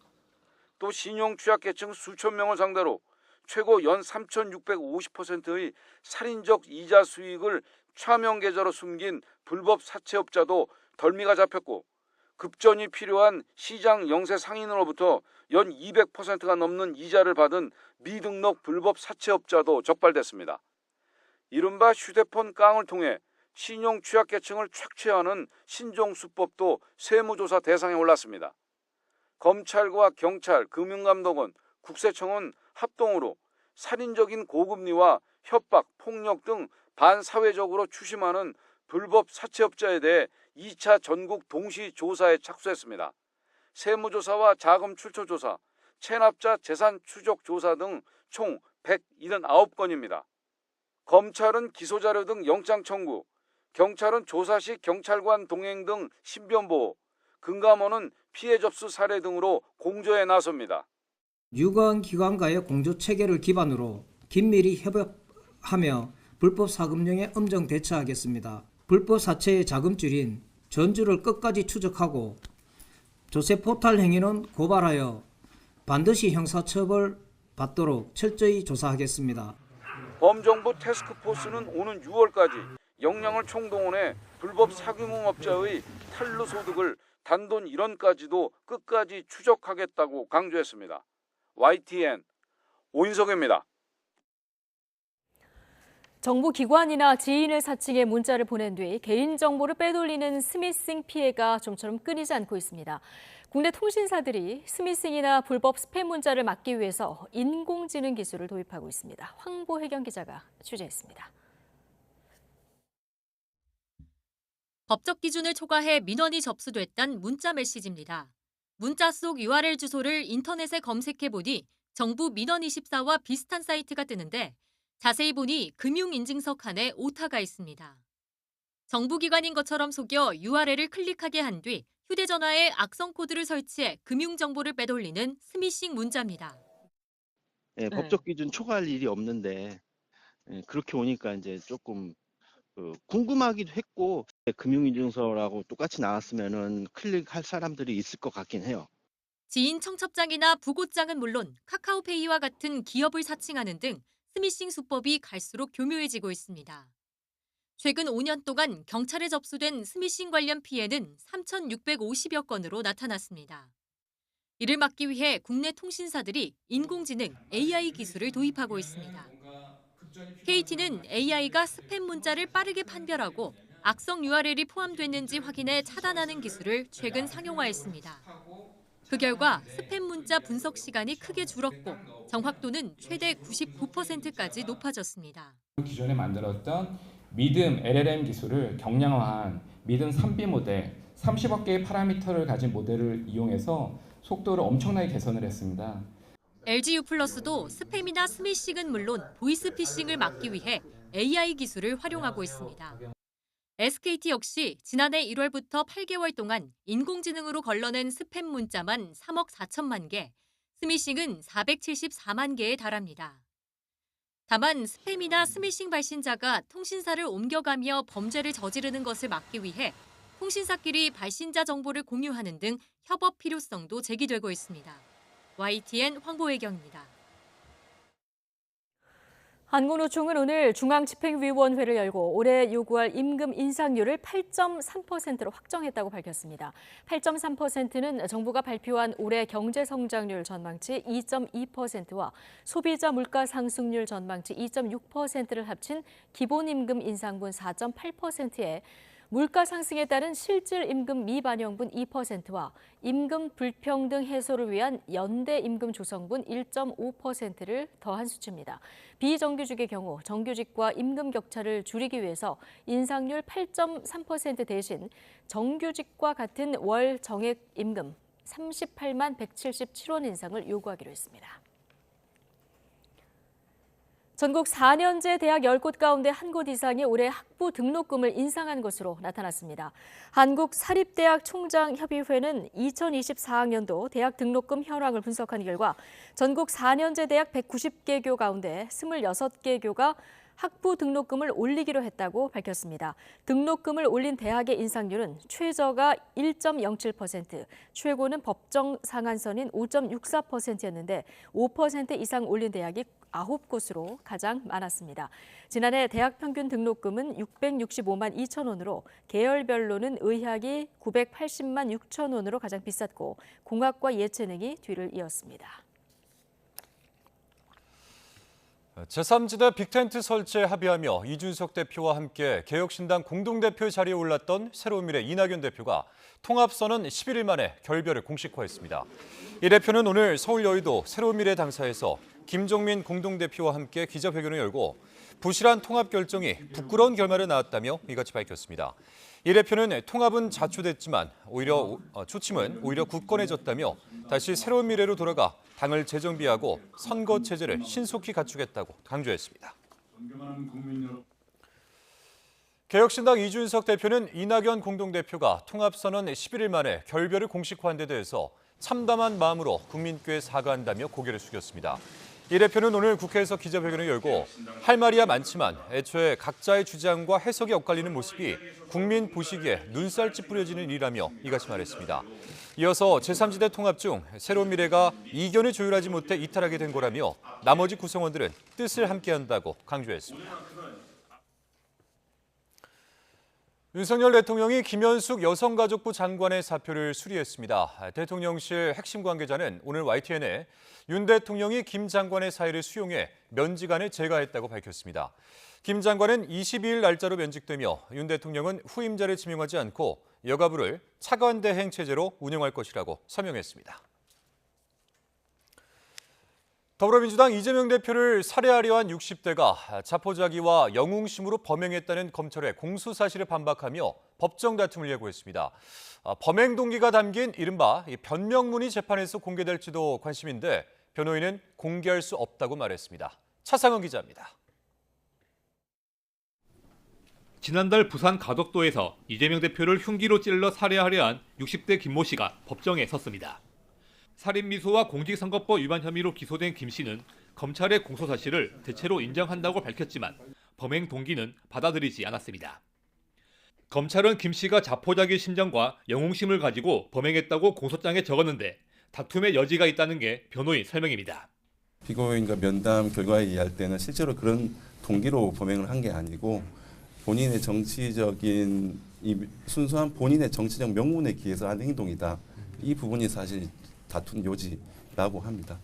또 신용 취약계층 수천 명을 상대로 최고 연 3,650%의 살인적 이자 수익을 차명 계좌로 숨긴 불법 사채업자도 덜미가 잡혔고 급전이 필요한 시장 영세 상인으로부터 연 200%가 넘는 이자를 받은 미등록 불법 사채업자도 적발됐습니다. 이른바 휴대폰 깡을 통해 신용 취약계층을 착취하는 신종수법도 세무조사 대상에 올랐습니다. 검찰과 경찰, 금융감독원, 국세청은 합동으로 살인적인 고금리와 협박, 폭력 등 반사회적으로 추심하는 불법 사채업자에 대해 2차 전국 동시 조사에 착수했습니다. 세무조사와 자금 출처 조사, 체납자 재산 추적 조사 등 총 179건입니다. 검찰은 기소자료 등 영장 청구, 경찰은 조사 시 경찰관 동행 등 신변보호, 금감원은 피해 접수 사례 등으로 공조에 나섭니다. 유관기관과의 공조체계를 기반으로 긴밀히 협업하며 불법 사금융에 엄정 대처하겠습니다. 불법 사채의 자금줄인 전주를 끝까지 추적하고 조세 포탈 행위는 고발하여 반드시 형사처벌 받도록 철저히 조사하겠습니다. 범정부 태스크포스는 오는 6월까지 역량을 총동원해 불법 사금융업자의 탈루 소득을 단돈 1원까지도 끝까지 추적하겠다고 강조했습니다. YTN 오인석입니다. 정부 기관이나 지인을 사칭해 문자를 보낸 뒤 개인정보를 빼돌리는 스미싱 피해가 좀처럼 끊이지 않고 있습니다. 국내 통신사들이 스미싱이나 불법 스팸 문자를 막기 위해서 인공지능 기술을 도입하고 있습니다. 황보혜경 기자가 취재했습니다. 법적 기준을 초과해 민원이 접수됐다는 문자 메시지입니다. 문자 속 URL 주소를 인터넷에 검색해보니 정부 민원24와 비슷한 사이트가 뜨는데 자세히 보니 금융인증서 칸에 오타가 있습니다. 정부기관인 것처럼 속여 URL을 클릭하게 한 뒤 휴대전화에 악성 코드를 설치해 금융정보를 빼돌리는 스미싱 문자입니다. 법적 기준 초과할 일이 없는데 그렇게 오니까 이제 조금 궁금하기도 했고 금융인증서라고 똑같이 나왔으면은 클릭할 사람들이 있을 것 같긴 해요. 지인 청첩장이나 부고장은 물론 카카오페이와 같은 기업을 사칭하는 등 스미싱 수법이 갈수록 교묘해지고 있습니다. 최근 5년 동안 경찰에 접수된 스미싱 관련 피해는 3,650여 건으로 나타났습니다. 이를 막기 위해 국내 통신사들이 인공지능 AI 기술을 도입하고 있습니다. KT는 AI가 스팸 문자를 빠르게 판별하고 악성 URL이 포함됐는지 확인해 차단하는 기술을 최근 상용화했습니다. 그 결과 스팸 문자 분석 시간이 크게 줄었고 정확도는 최대 99%까지 높아졌습니다. 기존에 만들었던 믿음 LLM 기술을 경량화한 믿음 3B 모델, 30억 개의 파라미터를 가진 모델을 이용해서 속도를 엄청나게 개선을 했습니다. LG유플러스도 스팸이나 스미싱은 물론 보이스피싱을 막기 위해 AI 기술을 활용하고 있습니다. SKT 역시 지난해 1월부터 8개월 동안 인공지능으로 걸러낸 스팸 문자만 3억 4천만 개, 스미싱은 474만 개에 달합니다. 다만 스팸이나 스미싱 발신자가 통신사를 옮겨가며 범죄를 저지르는 것을 막기 위해 통신사끼리 발신자 정보를 공유하는 등 협업 필요성도 제기되고 있습니다. YTN 황보혜경입니다. 한국노총은 오늘 중앙집행위원회를 열고 올해 요구할 임금 인상률을 8.3%로 확정했다고 밝혔습니다. 8.3%는 정부가 발표한 올해 경제성장률 전망치 2.2%와 소비자 물가 상승률 전망치 2.6%를 합친 기본임금 인상분 4.8%에 물가 상승에 따른 실질 임금 미반영분 2%와 임금 불평등 해소를 위한 연대 임금 조성분 1.5%를 더한 수치입니다. 비정규직의 경우 정규직과 임금 격차를 줄이기 위해서 인상률 8.3% 대신 정규직과 같은 월 정액 임금 38만 177원 인상을 요구하기로 했습니다. 전국 4년제 대학 10곳 가운데 한 곳 이상이 올해 학부 등록금을 인상한 것으로 나타났습니다. 한국사립대학총장협의회는 2024학년도 대학 등록금 현황을 분석한 결과 전국 4년제 대학 190개 교 가운데 26개 교가 학부 등록금을 올리기로 했다고 밝혔습니다. 등록금을 올린 대학의 인상률은 최저가 1.07%, 최고는 법정 상한선인 5.64%였는데 5% 이상 올린 대학이 9곳으로 가장 많았습니다. 지난해 대학 평균 등록금은 665만 2천 원으로 계열별로는 의학이 980만 6천 원으로 가장 비쌌고 공학과 예체능이 뒤를 이었습니다. 제3지대 빅텐트 설치에 합의하며 이준석 대표와 함께 개혁신당 공동대표 자리에 올랐던 새로운미래 이낙연 대표가 통합선언 11일 만에 결별을 공식화했습니다. 이 대표는 오늘 서울 여의도 새로운미래 당사에서 김종민 공동대표와 함께 기자회견을 열고 부실한 통합 결정이 부끄러운 결말을 낳았다며 이같이 밝혔습니다. 이 대표는 통합은 자초됐지만 초침은 오히려 굳건해졌다며 다시 새로운 미래로 돌아가 당을 재정비하고 선거 체제를 신속히 갖추겠다고 강조했습니다. 개혁신당 이준석 대표는 이낙연 공동대표가 통합선언 11일 만에 결별을 공식화한 데 대해서 참담한 마음으로 국민께 사과한다며 고개를 숙였습니다. 이 대표는 오늘 국회에서 기자회견을 열고 할 말이야 많지만 애초에 각자의 주장과 해석이 엇갈리는 모습이 국민 보시기에 눈살찌 뿌려지는 일이라며 이같이 말했습니다. 이어서 제3지대 통합 중 새로운 미래가 이견을 조율하지 못해 이탈하게 된 거라며 나머지 구성원들은 뜻을 함께한다고 강조했습니다. 윤석열 대통령이 김현숙 여성가족부 장관의 사표를 수리했습니다. 대통령실 핵심 관계자는 오늘 YTN에 윤 대통령이 김 장관의 사의를 수용해 면직안을 제거했다고 밝혔습니다. 김 장관은 22일 날짜로 면직되며 윤 대통령은 후임자를 지명하지 않고 여가부를 차관대행 체제로 운영할 것이라고 설명했습니다. 더불어민주당 이재명 대표를 살해하려 한 60대가 자포자기와 영웅심으로 범행했다는 검찰의 공소사실을 반박하며 법정 다툼을 예고했습니다. 범행 동기가 담긴 이른바 변명문이 재판에서 공개될지도 관심인데 변호인은 공개할 수 없다고 말했습니다. 차상은 기자입니다. 지난달 부산 가덕도에서 이재명 대표를 흉기로 찔러 살해하려 한 60대 김모 씨가 법정에 섰습니다. 살인미수와 공직선거법 위반 혐의로 기소된 김 씨는 검찰의 공소사실을 대체로 인정한다고 밝혔지만 범행 동기는 받아들이지 않았습니다. 검찰은 김 씨가 자포자기 심정과 영웅심을 가지고 범행했다고 공소장에 적었는데 다툼의 여지가 있다는 게 변호인 설명입니다. 피고인과 면담 결과에 의할 때는 실제로 그런 동기로 범행을 한 게 아니고 본인의 정치적인 순수한 본인의 정치적 명분에 기해서 한 행동이다. 이 부분이 사실 다툰 요지라고 합니다.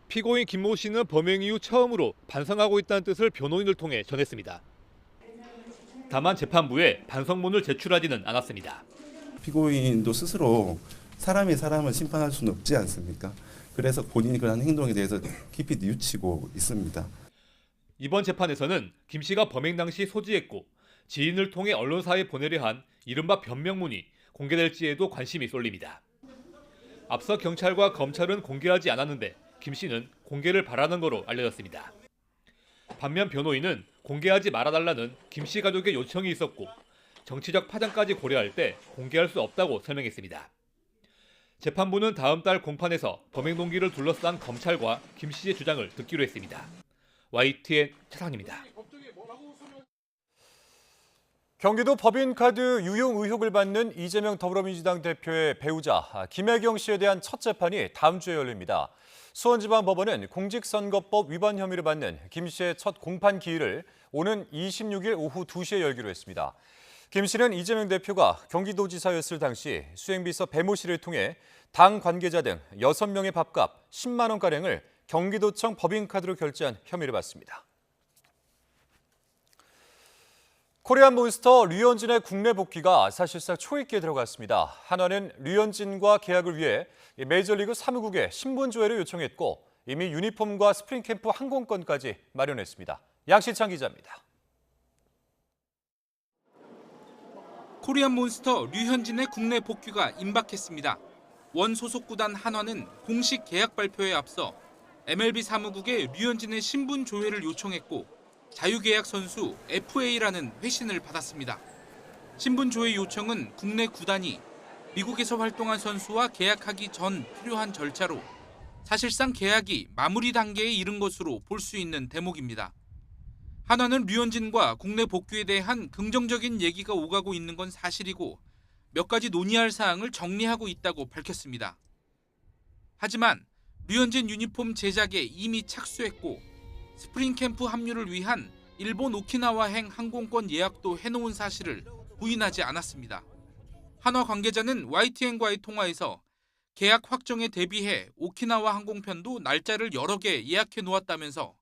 피고인 김모 씨는 범행 이후 처음으로 반성하고 있다는 뜻을 변호인을 통해 전했습니다. 다만 재판부에 반성문을 제출하지는 않았습니다. 피고인도 스스로 사람이 사람을 심판할 수는 없지 않습니까? 그래서 본인이 그런 행동에 대해서 깊이 뉘우치고 있습니다. 이번 재판에서는 김 씨가 범행 당시 소지했고 지인을 통해 언론사에 보내려 한 이른바 변명문이 공개될지에도 관심이 쏠립니다. 앞서 경찰과 검찰은 공개하지 않았는데 김 씨는 공개를 바라는 거로 알려졌습니다. 반면 변호인은 공개하지 말아달라는 김 씨 가족의 요청이 있었고 정치적 파장까지 고려할 때 공개할 수 없다고 설명했습니다. 재판부는 다음 달 공판에서 범행 동기를 둘러싼 검찰과 김 씨의 주장을 듣기로 했습니다. YTN 최상입니다. 경기도 법인카드 유용 의혹을 받는 이재명 더불어민주당 대표의 배우자 김혜경 씨에 대한 첫 재판이 다음 주에 열립니다. 수원지방법원은 공직선거법 위반 혐의를 받는 김 씨의 첫 공판 기일을 오는 26일 오후 2시에 열기로 했습니다. 김 씨는 이재명 대표가 경기도지사였을 당시 수행비서 배모 씨를 통해 당 관계자 등 6명의 밥값 10만 원가량을 경기도청 법인카드로 결제한 혐의를 받습니다. 코리안 몬스터 류현진의 국내 복귀가 사실상 초입기에 들어갔습니다. 한화는 류현진과 계약을 위해 메이저리그 사무국에 신분 조회를 요청했고 이미 유니폼과 스프링캠프 항공권까지 마련했습니다. 양시창 기자입니다. 코리안 몬스터 류현진의 국내 복귀가 임박했습니다. 원 소속 구단 한화는 공식 계약 발표에 앞서 MLB 사무국에 류현진의 신분 조회를 요청했고 자유계약 선수 FA라는 회신을 받았습니다. 신분 조회 요청은 국내 구단이 미국에서 활동한 선수와 계약하기 전 필요한 절차로 사실상 계약이 마무리 단계에 이른 것으로 볼 수 있는 대목입니다. 한화는 류현진과 국내 복귀에 대한 긍정적인 얘기가 오가고 있는 건 사실이고 몇 가지 논의할 사항을 정리하고 있다고 밝혔습니다. 하지만 류현진 유니폼 제작에 이미 착수했고 스프링캠프 합류를 위한 일본 오키나와행 항공권 예약도 해놓은 사실을 부인하지 않았습니다. 한화 관계자는 YTN과의 통화에서 계약 확정에 대비해 오키나와 항공편도 날짜를 여러 개 예약해 놓았다면서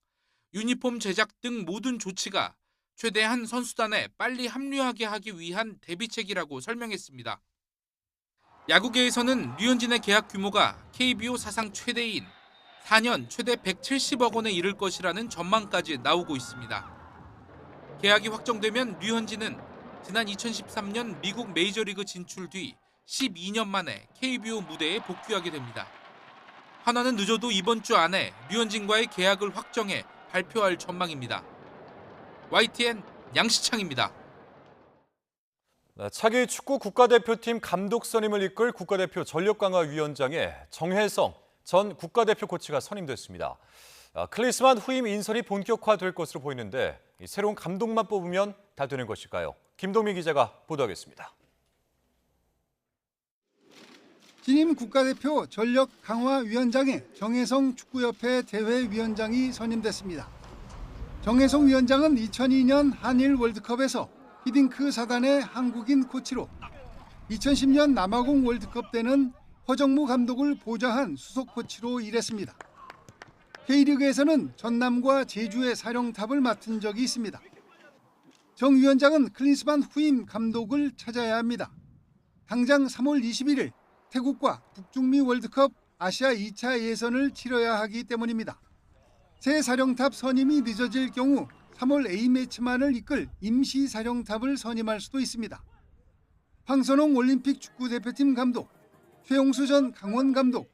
유니폼 제작 등 모든 조치가 최대한 선수단에 빨리 합류하게 하기 위한 대비책이라고 설명했습니다. 야구계에서는 류현진의 계약 규모가 KBO 사상 최대인 4년 최대 170억 원에 이를 것이라는 전망까지 나오고 있습니다. 계약이 확정되면 류현진은 지난 2013년 미국 메이저리그 진출 뒤 12년 만에 KBO 무대에 복귀하게 됩니다. 한화는 늦어도 이번 주 안에 류현진과의 계약을 확정해 발표할 전망입니다. YTN 양시창입니다. 차기 축구 국가대표팀 감독 선임을 이끌 국가대표 전력강화위원장에 정혜성 전 국가대표 코치가 선임됐습니다. 클리스만 후임 인선이 본격화될 것으로 보이는데 새로운 감독만 뽑으면 다 되는 것일까요? 김동민 기자가 보도하겠습니다. 신임 국가대표 전력강화위원장에 정혜성 축구협회 대회위원장이 선임됐습니다. 정혜성 위원장은 2002년 한일 월드컵에서 히딩크 사단의 한국인 코치로 2010년 남아공 월드컵 때는 허정무 감독을 보좌한 수석 코치로 일했습니다. K리그에서는 전남과 제주의 사령탑을 맡은 적이 있습니다. 정 위원장은 클린스만 후임 감독을 찾아야 합니다. 당장 3월 21일 태국과 북중미 월드컵 아시아 2차 예선을 치러야 하기 때문입니다. 새 사령탑 선임이 늦어질 경우 3월 A매치만을 이끌 임시 사령탑을 선임할 수도 있습니다. 황선홍 올림픽 축구대표팀 감독, 최용수 전 강원 감독,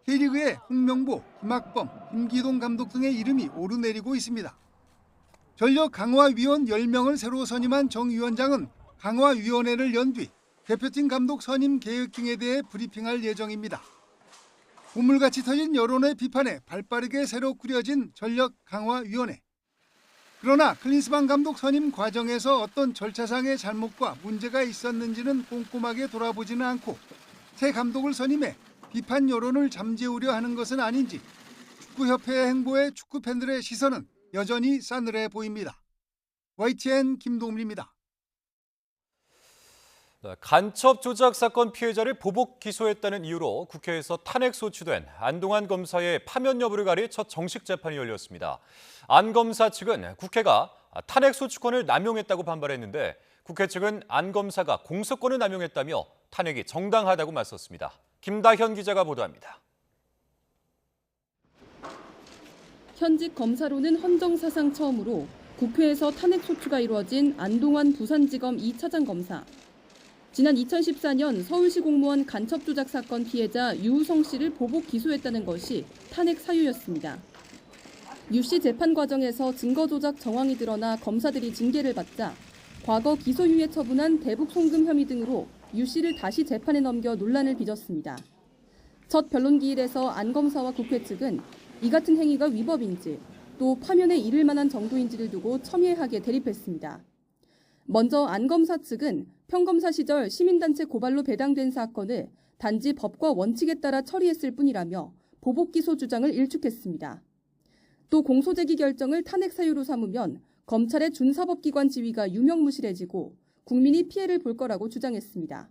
K리그의 홍명보, 김학범, 김기동 감독 등의 이름이 오르내리고 있습니다. 전력강화위원 10명을 새로 선임한 정 위원장은 강화위원회를 연 뒤 대표팀 감독 선임 계획 등에 대해 브리핑할 예정입니다. 우물같이 터진 여론의 비판에 발빠르게 새로 꾸려진 전력강화위원회. 그러나 클린스만 감독 선임 과정에서 어떤 절차상의 잘못과 문제가 있었는지는 꼼꼼하게 돌아보지는 않고 새 감독을 선임해 비판 여론을 잠재우려 하는 것은 아닌지 축구협회의 행보에 축구팬들의 시선은 여전히 싸늘해 보입니다. YTN 김동민입니다. 간첩 조작 사건 피해자를 보복 기소했다는 이유로 국회에서 탄핵 소추된 안동안 검사의 파면 여부를 가릴 첫 정식 재판이 열렸습니다. 안 검사 측은 국회가 탄핵 소추권을 남용했다고 반발했는데 국회 측은 안 검사가 공소권을 남용했다며 탄핵이 정당하다고 맞섰습니다. 김다현 기자가 보도합니다. 현직 검사로는 헌정 사상 처음으로 국회에서 탄핵 소추가 이루어진 안동환 부산지검 2차장 검사. 지난 2014년 서울시 공무원 간첩 조작 사건 피해자 유우성 씨를 보복 기소했다는 것이 탄핵 사유였습니다. 유 씨 재판 과정에서 증거 조작 정황이 드러나 검사들이 징계를 받자 과거 기소유예 처분한 대북 송금 혐의 등으로 유 씨를 다시 재판에 넘겨 논란을 빚었습니다. 첫 변론 기일에서 안 검사와 국회 측은 이 같은 행위가 위법인지 또 파면에 이를 만한 정도인지를 두고 첨예하게 대립했습니다. 먼저 안 검사 측은 평검사 시절 시민단체 고발로 배당된 사건을 단지 법과 원칙에 따라 처리했을 뿐이라며 보복 기소 주장을 일축했습니다. 또 공소제기 결정을 탄핵 사유로 삼으면 검찰의 준사법기관 지위가 유명무실해지고 국민이 피해를 볼 거라고 주장했습니다.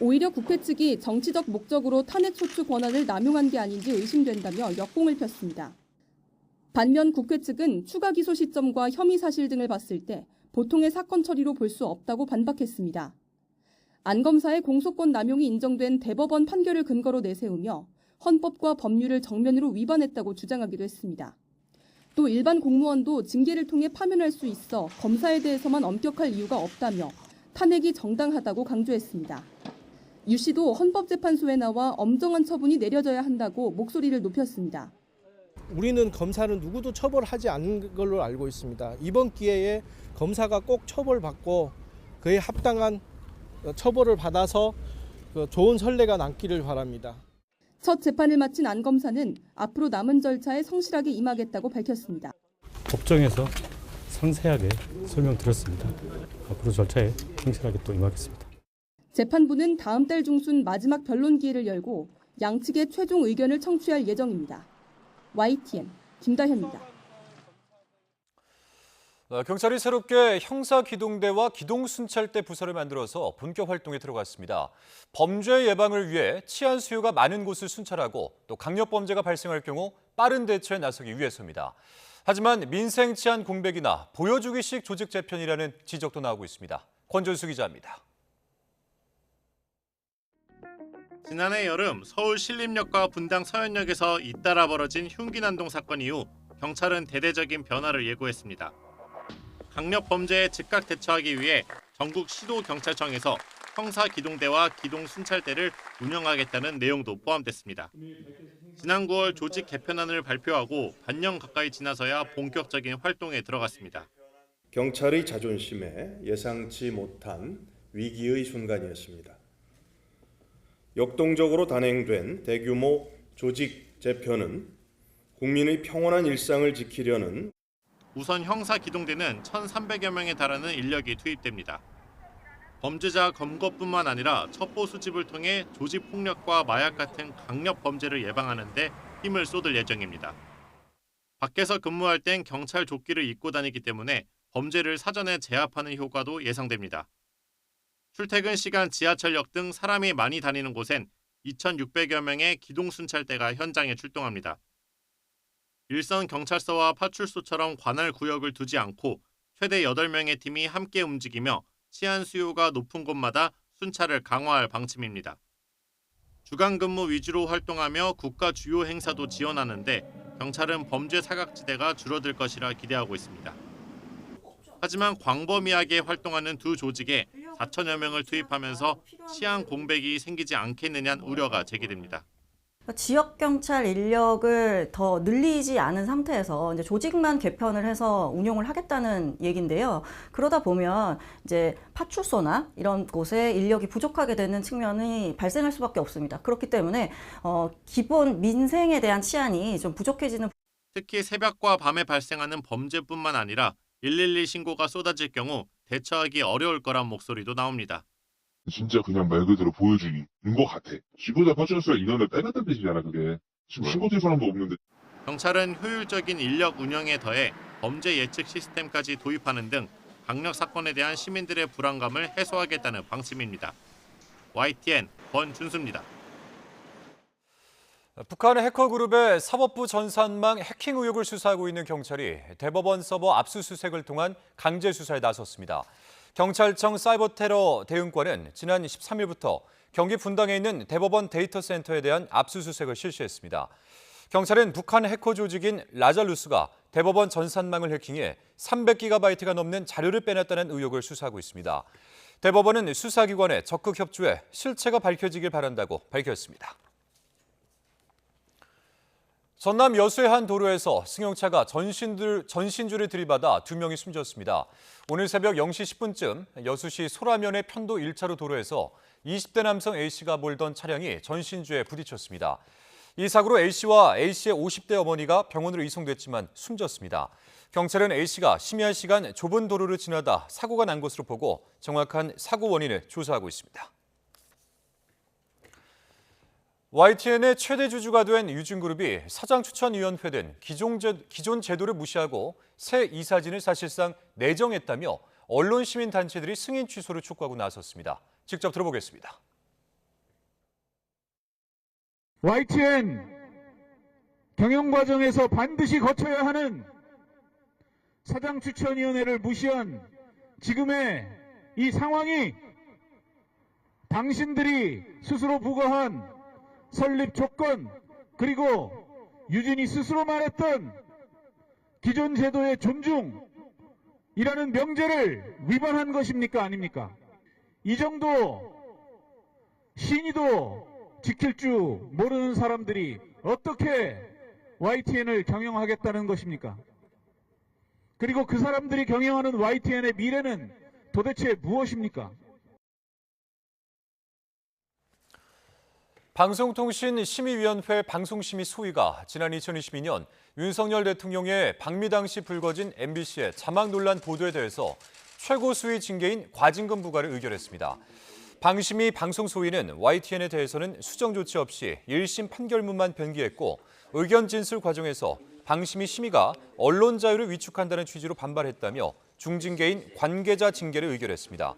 오히려 국회 측이 정치적 목적으로 탄핵 소추 권한을 남용한 게 아닌지 의심된다며 역공을 폈습니다. 반면 국회 측은 추가 기소 시점과 혐의 사실 등을 봤을 때 보통의 사건 처리로 볼 수 없다고 반박했습니다. 안 검사의 공소권 남용이 인정된 대법원 판결을 근거로 내세우며 헌법과 법률을 정면으로 위반했다고 주장하기도 했습니다. 또 일반 공무원도 징계를 통해 파면할 수 있어 검사에 대해서만 엄격할 이유가 없다며 탄핵이 정당하다고 강조했습니다. 유 씨도 헌법재판소에 나와 엄정한 처분이 내려져야 한다고 목소리를 높였습니다. 우리는 검사는 누구도 처벌하지 않은 걸로 알고 있습니다. 이번 기회에 검사가 꼭 처벌받고 그에 합당한 처벌을 받아서 좋은 선례가 남기를 바랍니다. 첫 재판을 마친 안 검사는 앞으로 남은 절차에 성실하게 임하겠다고 밝혔습니다. 법정에서 상세하게 설명드렸습니다. 앞으로 절차에 성실하게 또 임하겠습니다. 재판부는 다음 달 중순 마지막 변론 기회를 열고 양측의 최종 의견을 청취할 예정입니다. YTN 김다현입니다. 경찰이 새롭게 형사기동대와 기동순찰대 부서를 만들어서 본격 활동에 들어갔습니다. 범죄 예방을 위해 치안 수요가 많은 곳을 순찰하고 또 강력범죄가 발생할 경우 빠른 대처에 나서기 위해서입니다. 하지만 민생 치안 공백이나 보여주기식 조직 재편이라는 지적도 나오고 있습니다. 권준수 기자입니다. 지난해 여름 서울 신림역과 분당 서현역에서 잇따라 벌어진 흉기 난동 사건 이후 경찰은 대대적인 변화를 예고했습니다. 강력 범죄에 즉각 대처하기 위해 전국 시도경찰청에서 형사기동대와 기동순찰대를 운영하겠다는 내용도 포함됐습니다. 지난 9월 조직 개편안을 발표하고 반년 가까이 지나서야 본격적인 활동에 들어갔습니다. 경찰의 자존심에 예상치 못한 위기의 순간이었습니다. 역동적으로 단행된 대규모 조직 재편은 국민의 평온한 일상을 지키려는 우선 형사기동대는 1,300여 명에 달하는 인력이 투입됩니다. 범죄자 검거뿐만 아니라 첩보 수집을 통해 조직폭력과 마약 같은 강력 범죄를 예방하는 데 힘을 쏟을 예정입니다. 밖에서 근무할 땐 경찰 조끼를 입고 다니기 때문에 범죄를 사전에 제압하는 효과도 예상됩니다. 출퇴근 시간 지하철역 등 사람이 많이 다니는 곳엔 2,600여 명의 기동순찰대가 현장에 출동합니다. 일선 경찰서와 파출소처럼 관할 구역을 두지 않고 최대 8명의 팀이 함께 움직이며 치안 수요가 높은 곳마다 순찰을 강화할 방침입니다. 주간 근무 위주로 활동하며 국가 주요 행사도 지원하는데 경찰은 범죄 사각지대가 줄어들 것이라 기대하고 있습니다. 하지만 광범위하게 활동하는 두 조직에 4천여 명을 투입하면서 치안 공백이 생기지 않겠느냐는 우려가 제기됩니다. 지역 경찰 인력을 더 늘리지 않은 상태에서 이제 조직만 개편을 해서 운용을 하겠다는 얘기인데요. 그러다 보면 이제 파출소나 이런 곳에 인력이 부족하게 되는 측면이 발생할 수밖에 없습니다. 그렇기 때문에 기본 민생에 대한 치안이 좀 부족해지는. 특히 새벽과 밤에 발생하는 범죄뿐만 아니라 112 신고가 쏟아질 경우 대처하기 어려울 거란 목소리도 나옵니다. 진짜 그냥 말 그대로 보여주기인 것 같아. 지구대 파출소에 인원을 빼갔다는 뜻이잖아, 그게. 지금 신고된 사람도 없는데. 경찰은 효율적인 인력 운영에 더해 범죄 예측 시스템까지 도입하는 등 강력 사건에 대한 시민들의 불안감을 해소하겠다는 방침입니다. YTN 권준수입니다. 북한 해커그룹의 사법부 전산망 해킹 의혹을 수사하고 있는 경찰이 대법원 서버 압수수색을 통한 강제 수사에 나섰습니다. 경찰청 사이버테러 대응과는 지난 13일부터 경기 분당에 있는 대법원 데이터 센터에 대한 압수수색을 실시했습니다. 경찰은 북한 해커 조직인 라잘루스가 대법원 전산망을 해킹해 300GB가 넘는 자료를 빼냈다는 의혹을 수사하고 있습니다. 대법원은 수사기관에 적극 협조해 실체가 밝혀지길 바란다고 밝혔습니다. 전남 여수의 한 도로에서 승용차가 전신줄을 들이받아 2명이 숨졌습니다. 오늘 새벽 0시 10분쯤 여수시 소라면의 편도 1차로 도로에서 20대 남성 A씨가 몰던 차량이 전신주에 부딪혔습니다. 이 사고로 A씨와 A씨의 50대 어머니가 병원으로 이송됐지만 숨졌습니다. 경찰은 A씨가 심야 시간 좁은 도로를 지나다 사고가 난 것으로 보고 정확한 사고 원인을 조사하고 있습니다. YTN의 최대 주주가 된 유진그룹이 사장추천위원회 등 기존 제도를 무시하고 새 이사진을 사실상 내정했다며 언론시민단체들이 승인 취소를 촉구하고 나섰습니다. 직접 들어보겠습니다. YTN 경영 과정에서 반드시 거쳐야 하는 사장추천위원회를 무시한 지금의 이 상황이 당신들이 스스로 부과한 설립 조건 그리고 유진이 스스로 말했던 기존 제도의 존중이라는 명제를 위반한 것입니까? 아닙니까? 이 정도 신의도 지킬 줄 모르는 사람들이 어떻게 YTN을 경영하겠다는 것입니까? 그리고 그 사람들이 경영하는 YTN의 미래는 도대체 무엇입니까? 방송통신심의위원회 방송심의 소위가 지난 2022년 윤석열 대통령의 방미 당시 불거진 MBC의 자막 논란 보도에 대해서 최고 수위 징계인 과징금 부과를 의결했습니다. 방심위 방송소위는 YTN에 대해서는 수정 조치 없이 1심 판결문만 변기했고 의견 진술 과정에서 방심위 심의가 언론 자유를 위축한다는 취지로 반발했다며 중징계인 관계자 징계를 의결했습니다.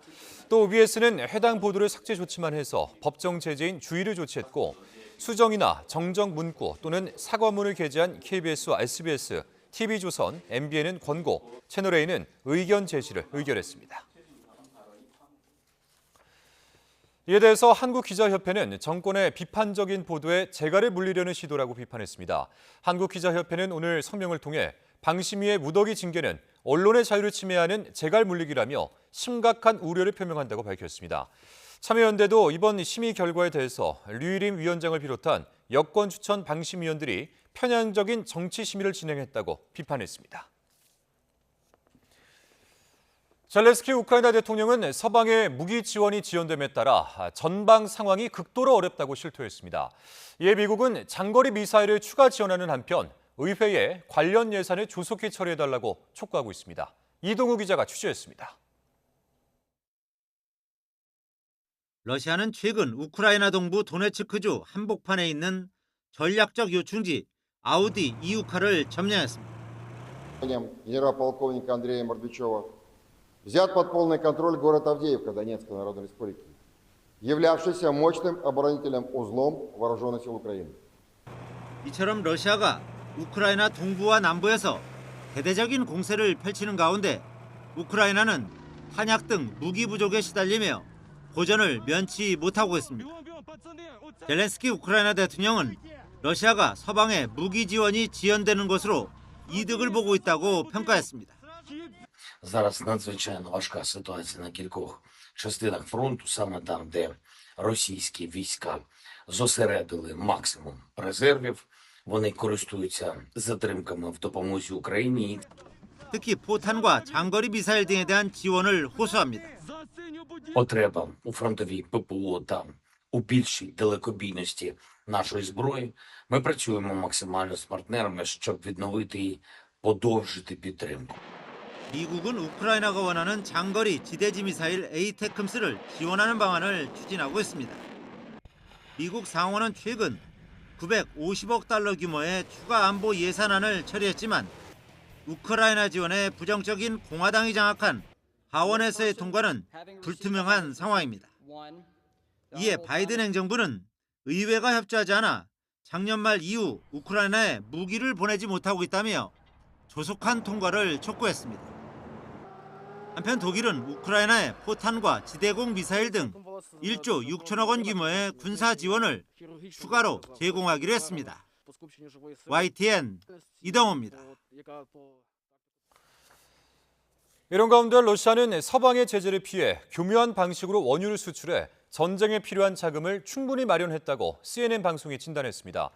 또 OBS는 해당 보도를 삭제 조치만 해서 법정 제재인 주의를 조치했고 수정이나 정정 문구 또는 사과문을 게재한 KBS와 SBS, TV조선, MBN은 권고, 채널A는 의견 제시를 의결했습니다. 이에 대해서 한국기자협회는 정권의 비판적인 보도에 재갈을 물리려는 시도라고 비판했습니다. 한국기자협회는 오늘 성명을 통해 방심위의 무더기 징계는 언론의 자유를 침해하는 재갈 물리기라며 심각한 우려를 표명한다고 밝혔습니다. 참여연대도 이번 심의 결과에 대해서 류일임 위원장을 비롯한 여권 추천 방심위원들이 편향적인 정치 심의를 진행했다고 비판했습니다. 젤렌스키 우크라이나 대통령은 서방의 무기 지원이 지연됨에 따라 전방 상황이 극도로 어렵다고 실토했습니다. 이에 미국은 장거리 미사일을 추가 지원하는 한편 의회에 관련 예산을 조속히 처리해달라고 촉구하고 있습니다. 이동우 기자가 취재했습니다. 러시아는 최근 우크라이나 동부 도네츠크주 한복판에 있는 전략적 요충지 아우디 이우카를 점령했습니다. генерал-полковника Андрея Мордвичева взят под полный контроль город Авдеевка Донецкой Народной Республики, являвшийся мощным оборонительным узлом вооруженных сил Украины. 이처럼 러시아가 우크라이나 동부와 남부에서 대대적인 공세를 펼치는 가운데 우크라이나는 탄약 등 무기 부족에 시달리며 고전을 면치 못하고 있습니다. 젤렌스키 우크라이나 대통령은 러시아가 서방의 무기 지원이 지연되는 것으로 이득을 보고 있다고 평가했습니다. Зараз надзвичайно важка ситуація на кількох частинах фронту, саме там, де російські війська зосередили максимум резервів. Вони користуються затримками в допомозі Україні. 특히 포탄과 장거리 미사일 등에 대한 지원을 호소합니다. Потреба у фронтовій ППО та у більшій далекобійності нашої зброї. Ми працюємо максимально з партнерами, щоб відновити і подовжити підтримку. 미국은 우크라이나가 원하는 장거리 지대지 미사일 에이테크스를 지원하는 방안을 추진하고 있습니다. 미국 상원은 최근 950억 달러 규모의 추가 안보 예산안을 처리했지만 우크라이나 지원에 부정적인 공화당이 장악한 하원에서의 통과는 불투명한 상황입니다. 이에 바이든 행정부는 의회가 협조하지 않아 작년 말 이후 우크라이나에 무기를 보내지 못하고 있다며 조속한 통과를 촉구했습니다. 한편 독일은 우크라이나에 포탄과 지대공 미사일 등 1조 6천억 원 규모의 군사 지원을 추가로 제공하기로 했습니다. YTN 이동호입니다. 이런 가운데 러시아는 서방의 제재를 피해 교묘한 방식으로 원유를 수출해 전쟁에 필요한 자금을 충분히 마련했다고 CNN 방송이 진단했습니다.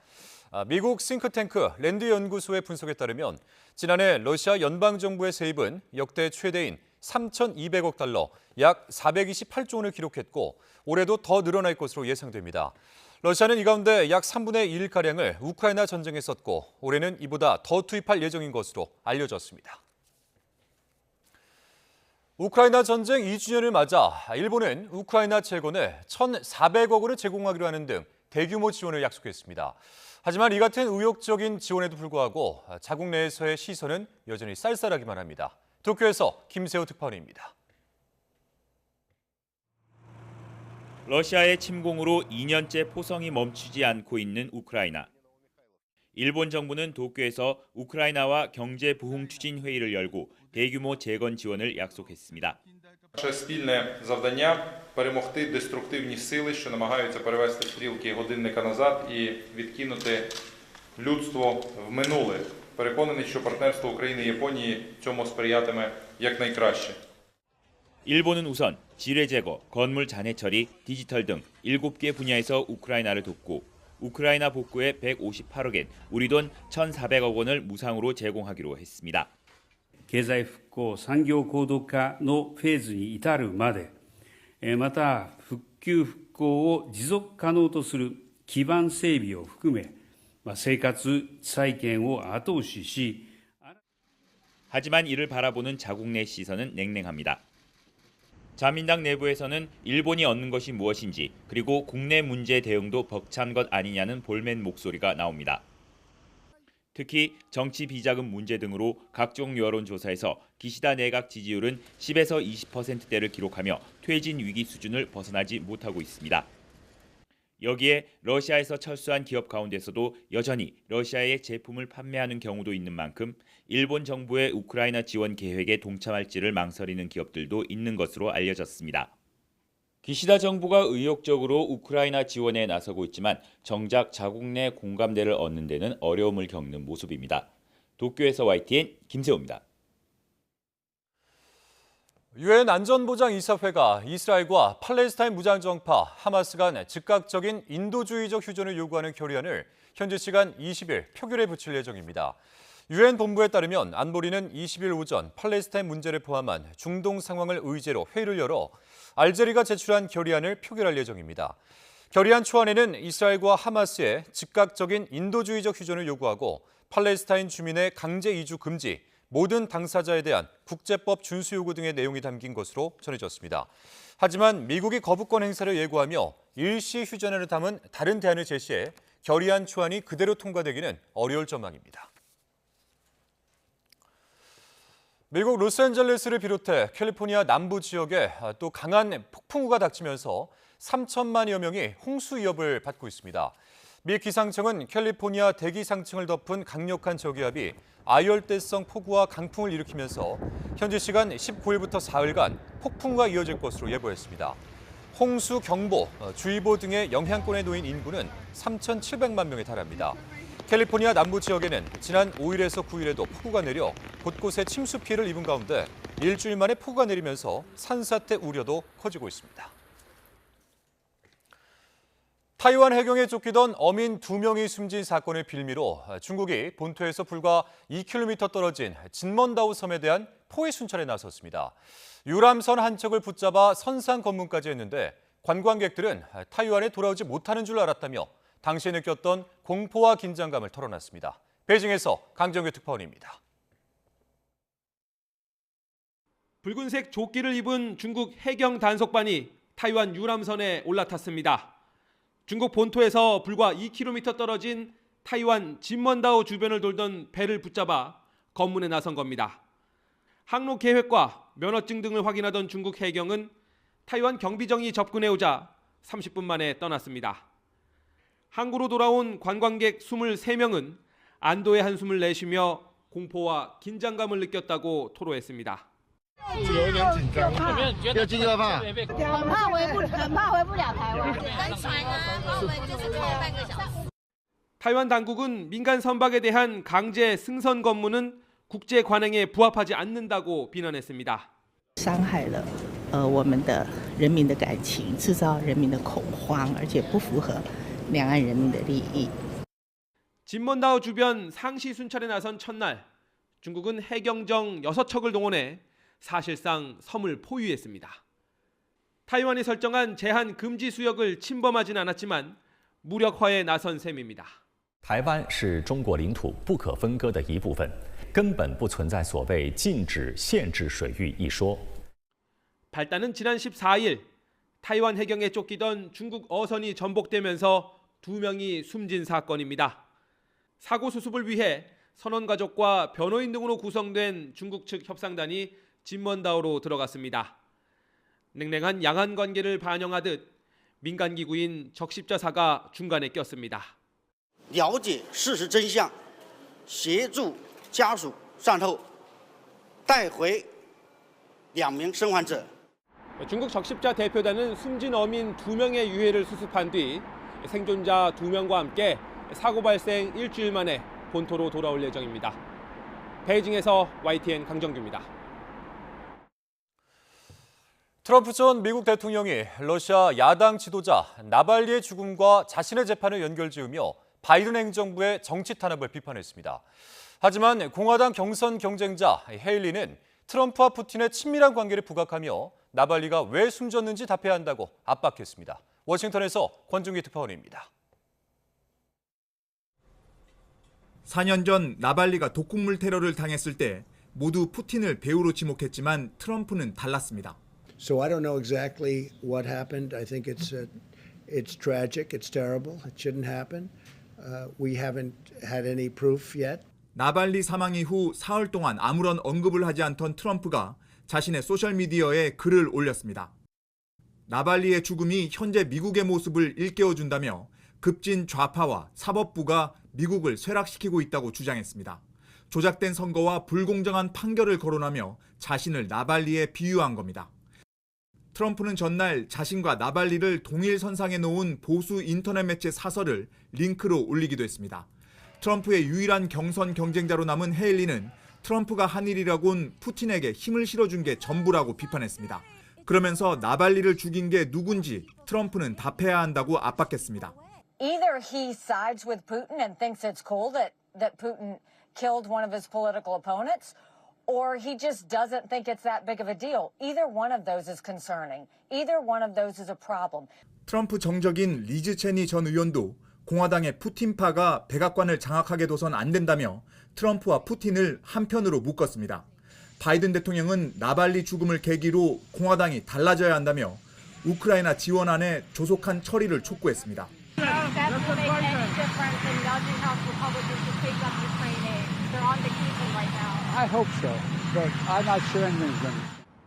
미국 싱크탱크 랜드 연구소의 분석에 따르면 지난해 러시아 연방정부의 세입은 역대 최대인 3,200억 달러, 약 428조 원을 기록했고 올해도 더 늘어날 것으로 예상됩니다. 러시아는 이 가운데 약 3분의 1가량을 우크라이나 전쟁에 썼고 올해는 이보다 더 투입할 예정인 것으로 알려졌습니다. 우크라이나 전쟁 2주년을 맞아 일본은 우크라이나 재건에 1,400억 원을 제공하기로 하는 등 대규모 지원을 약속했습니다. 하지만 이 같은 의욕적인 지원에도 불구하고 자국 내에서의 시선은 여전히 쌀쌀하기만 합니다. 도쿄에서 김세호 특파원입니다. 러시아의 침공으로 2년째 포성이 멈추지 않고 있는 우크라이나. 일본 정부는 도쿄에서 우크라이나와 경제 부흥 추진 회의를 열고 대규모 재건 지원을 약속했습니다. Наше спільне завдання – перемогти деструктивні сили, що намагаються перевести стрілки годинника назад і відкинути людство в минуле. Переконаний, що партнерство України і Японії цьому сприятиме якнайкраще. 일본은 우선 지뢰 제거, 건물 잔해 처리, 디지털 등 7개 분야에서 우크라이나를 돕고 우크라이나 복구에 158억엔, 우리 돈 1,400억 원을 무상으로 제공하기로 했습니다. 経済復興・産業高度化のフェーズに至るまで、また復旧・復興を持続可能とする基盤整備を含め、生活再建を後押しし、 하지만 이를 바라보는 자국 내 시선은 냉랭합니다. 자민당 내부에서는 일본이 얻는 것이 무엇인지 그리고 국내 문제 대응도 벅찬 것 아니냐는 볼멘 목소리가 나옵니다. 특히 정치 비자금 문제 등으로 각종 여론조사에서 기시다 내각 지지율은 10에서 20%대를 기록하며 퇴진 위기 수준을 벗어나지 못하고 있습니다. 여기에 러시아에서 철수한 기업 가운데서도 여전히 러시아의 제품을 판매하는 경우도 있는 만큼 일본 정부의 우크라이나 지원 계획에 동참할지를 망설이는 기업들도 있는 것으로 알려졌습니다. 기시다 정부가 의욕적으로 우크라이나 지원에 나서고 있지만 정작 자국 내 공감대를 얻는 데는 어려움을 겪는 모습입니다. 도쿄에서 YTN 김세호입니다. 유엔 안전보장이사회가 이스라엘과 팔레스타인 무장정파 하마스 간 즉각적인 인도주의적 휴전을 요구하는 결의안을 현지 시간 20일 표결에 붙일 예정입니다. 유엔 본부에 따르면 안보리는 20일 오전 팔레스타인 문제를 포함한 중동 상황을 의제로 회의를 열어 알제리가 제출한 결의안을 표결할 예정입니다. 결의안 초안에는 이스라엘과 하마스의 즉각적인 인도주의적 휴전을 요구하고 팔레스타인 주민의 강제 이주 금지, 모든 당사자에 대한 국제법 준수 요구 등의 내용이 담긴 것으로 전해졌습니다. 하지만 미국이 거부권 행사를 예고하며 일시 휴전안을 담은 다른 대안을 제시해 결의안 초안이 그대로 통과되기는 어려울 전망입니다. 미국 로스앤젤레스를 비롯해 캘리포니아 남부 지역에 또 강한 폭풍우가 닥치면서 3천만여 명이 홍수 위협을 받고 있습니다. 미 기상청은 캘리포니아 대기상층을 덮은 강력한 저기압이 아열대성 폭우와 강풍을 일으키면서 현지 시간 19일부터 4일간 폭풍과 이어질 것으로 예보했습니다. 홍수 경보, 주의보 등의 영향권에 놓인 인구는 3,700만 명에 달합니다. 캘리포니아 남부 지역에는 지난 5일에서 9일에도 폭우가 내려 곳곳에 침수 피해를 입은 가운데 일주일 만에 폭우가 내리면서 산사태 우려도 커지고 있습니다. 타이완 해경에 쫓기던 어민 2명이 숨진 사건의 빌미로 중국이 본토에서 불과 2km 떨어진 진먼다오 섬에 대한 포위 순찰에 나섰습니다. 유람선 한 척을 붙잡아 선상 검문까지 했는데 관광객들은 타이완에 돌아오지 못하는 줄 알았다며 당시에 느꼈던 공포와 긴장감을 털어놨습니다. 베이징에서 강정규 특파원입니다. 붉은색 조끼를 입은 중국 해경 단속반이 타이완 유람선에 올라탔습니다. 중국 본토에서 불과 2km 떨어진 타이완 진먼다오 주변을 돌던 배를 붙잡아 검문에 나선 겁니다. 항로 계획과 면허증 등을 확인하던 중국 해경은 타이완 경비정이 접근해오자 30분 만에 떠났습니다. 항구로 돌아온 관광객 23명은 안도의 한숨을 내쉬며 공포와 긴장감을 느꼈다고 토로했습니다. 타이완 당국은 민간 선박에 대한 강제 승선 검문은 국제 관행에 부합하지 않는다고 비난했습니다. 伤害了我们的人民的感情，制造人民的恐慌，而且不符合两岸人民的利益。 진먼다오 주변 상시 순찰에 나선 첫날, 중국은 해경정 6척을 동원해 사실상 섬을 포위했습니다. 타이완이 설정한 제한 금지 수역을 침범하진 않았지만 무력화에 나선 셈입니다. 台湾是中国领土不可分割的一部分，根本不存在所谓禁止、限制水域一说。 발단은 지난 14일 타이완 해경에 쫓기던 중국 어선이 전복되면서 2명이 숨진 사건입니다. 사고 수습을 위해 선원 가족과 변호인 등으로 구성된 중국 측 협상단이 진먼다오로 들어갔습니다. 냉랭한 양안 관계를 반영하듯 민간 기구인 적십자사가 중간에 꼈습니다. 了解事实真相，协助家属善后，带回2名生还者。 중국 적십자 대표단은 숨진 어민 2명의 유해를 수습한 뒤 생존자 2명과 함께 사고 발생 일주일 만에 본토로 돌아올 예정입니다. 베이징에서 YTN 강정규입니다. 트럼프 전 미국 대통령이 러시아 야당 지도자 나발리의 죽음과 자신의 재판을 연결지으며 바이든 행정부의 정치 탄압을 비판했습니다. 하지만 공화당 경선 경쟁자 헤일리는 트럼프와 푸틴의 친밀한 관계를 부각하며 나발리가 왜 숨졌는지 답해야 한다고 압박했습니다. 워싱턴에서 권중기 특파원입니다. 4년 전 나발리가 독극물 테러를 당했을 때 모두 푸틴을 배우로 지목했지만 트럼프는 달랐습니다. So I don't know exactly what happened. I think it's tragic. It's terrible. It shouldn't happen. We haven't had any proof yet. 나발리 사망 이후 사흘 동안 아무런 언급을 하지 않던 트럼프가 자신의 소셜미디어에 글을 올렸습니다. 나발리의 죽음이 현재 미국의 모습을 일깨워준다며 급진 좌파와 사법부가 미국을 쇠락시키고 있다고 주장했습니다. 조작된 선거와 불공정한 판결을 거론하며 자신을 나발리에 비유한 겁니다. 트럼프는 전날 자신과 나발리를 동일 선상에 놓은 보수 인터넷 매체 사설을 링크로 올리기도 했습니다. 트럼프의 유일한 경선 경쟁자로 남은 헤일리는 트럼프가 한 일이라곤 푸틴에게 힘을 실어준 게 전부라고 비판했습니다. 그러면서 나발리를 죽인 게 누군지 트럼프는 답해야 한다고 압박했습니다. Either he sides with Putin and thinks it's cool that Putin killed one of his political opponents, or he just doesn't think it's that big of a deal. Either one of those is concerning. Either one of those is a problem. 트럼프 정적인 리즈 체니 전 의원도 공화당의 푸틴파가 백악관을 장악하게 둬선 안 된다며 트럼프와 푸틴을 한편으로 묶었습니다. 바이든 대통령은 나발리 죽음을 계기로 공화당이 달라져야 한다며 우크라이나 지원안의 조속한 처리를 촉구했습니다.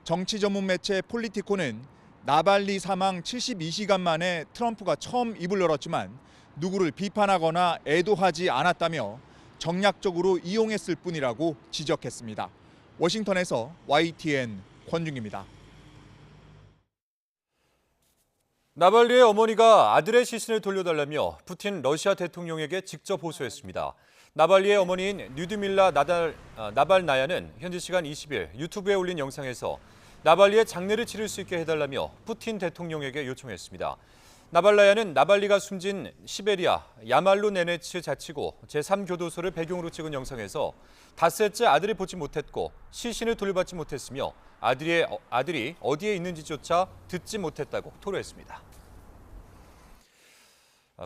정치 전문 매체 폴리티코는 나발리 사망 72시간 만에 트럼프가 처음 입을 열었지만 누구를 비판하거나 애도하지 않았다며 정략적으로 이용했을 뿐이라고 지적했습니다. 워싱턴에서 YTN 권중기입니다. 나발리의 어머니가 아들의 시신을 돌려달라며 푸틴 러시아 대통령에게 직접 호소했습니다. 나발리의 어머니인 류드밀라 나발나야는 현지 시간 20일 유튜브에 올린 영상에서 나발리의 장례를 치를 수 있게 해달라며 푸틴 대통령에게 요청했습니다. 나발나야는 나발리가 숨진 시베리아 야말로 네네츠 자치구 제3교도소를 배경으로 찍은 영상에서 닷새째 아들을 보지 못했고 시신을 돌려받지 못했으며 아들이 어디에 있는지조차 듣지 못했다고 토로했습니다.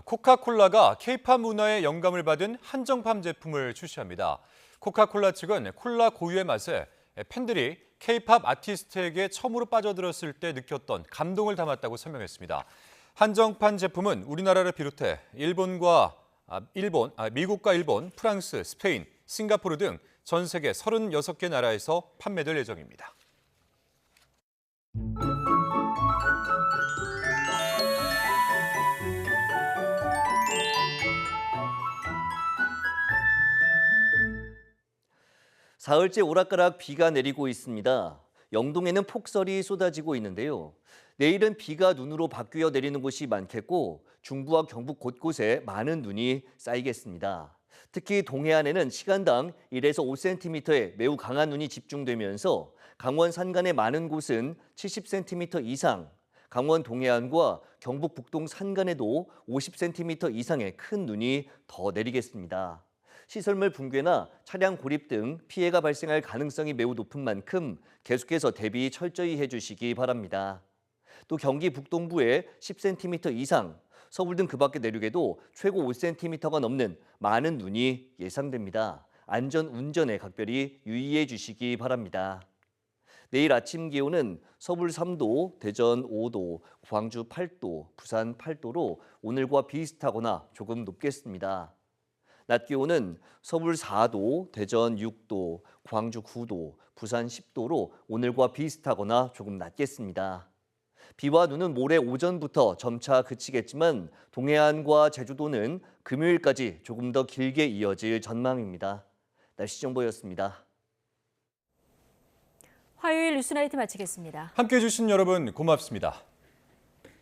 코카콜라가 케이팝 문화의 영감을 받은 한정판 제품을 출시합니다. 코카콜라 측은 콜라 고유의 맛에 팬들이 케이팝 아티스트에게 처음으로 빠져들었을 때 느꼈던 감동을 담았다고 설명했습니다. 한정판 제품은 우리나라를 비롯해 미국과 일본, 프랑스, 스페인, 싱가포르 등 전 세계 36개 나라에서 판매될 예정입니다. 사흘째 오락가락 비가 내리고 있습니다. 영동에는 폭설이 쏟아지고 있는데요. 내일은 비가 눈으로 바뀌어 내리는 곳이 많겠고 중부와 경북 곳곳에 많은 눈이 쌓이겠습니다. 특히 동해안에는 시간당 1에서 5cm의 매우 강한 눈이 집중되면서 강원 산간의 많은 곳은 70cm 이상, 강원 동해안과 경북 북동 산간에도 50cm 이상의 큰 눈이 더 내리겠습니다. 시설물 붕괴나 차량 고립 등 피해가 발생할 가능성이 매우 높은 만큼 계속해서 대비 철저히 해주시기 바랍니다. 또 경기 북동부에 10cm 이상, 서울 등 그 밖의 내륙에도 최고 5cm가 넘는 많은 눈이 예상됩니다. 안전 운전에 각별히 유의해 주시기 바랍니다. 내일 아침 기온은 서울 3도, 대전 5도, 광주 8도, 부산 8도로 오늘과 비슷하거나 조금 높겠습니다. 낮 기온은 서울 4도, 대전 6도, 광주 9도, 부산 10도로 오늘과 비슷하거나 조금 낮겠습니다. 비와 눈은 모레 오전부터 점차 그치겠지만 동해안과 제주도는 금요일까지 조금 더 길게 이어질 전망입니다. 날씨 정보였습니다. 화요일 뉴스나이트 마치겠습니다. 함께해 주신 여러분 고맙습니다.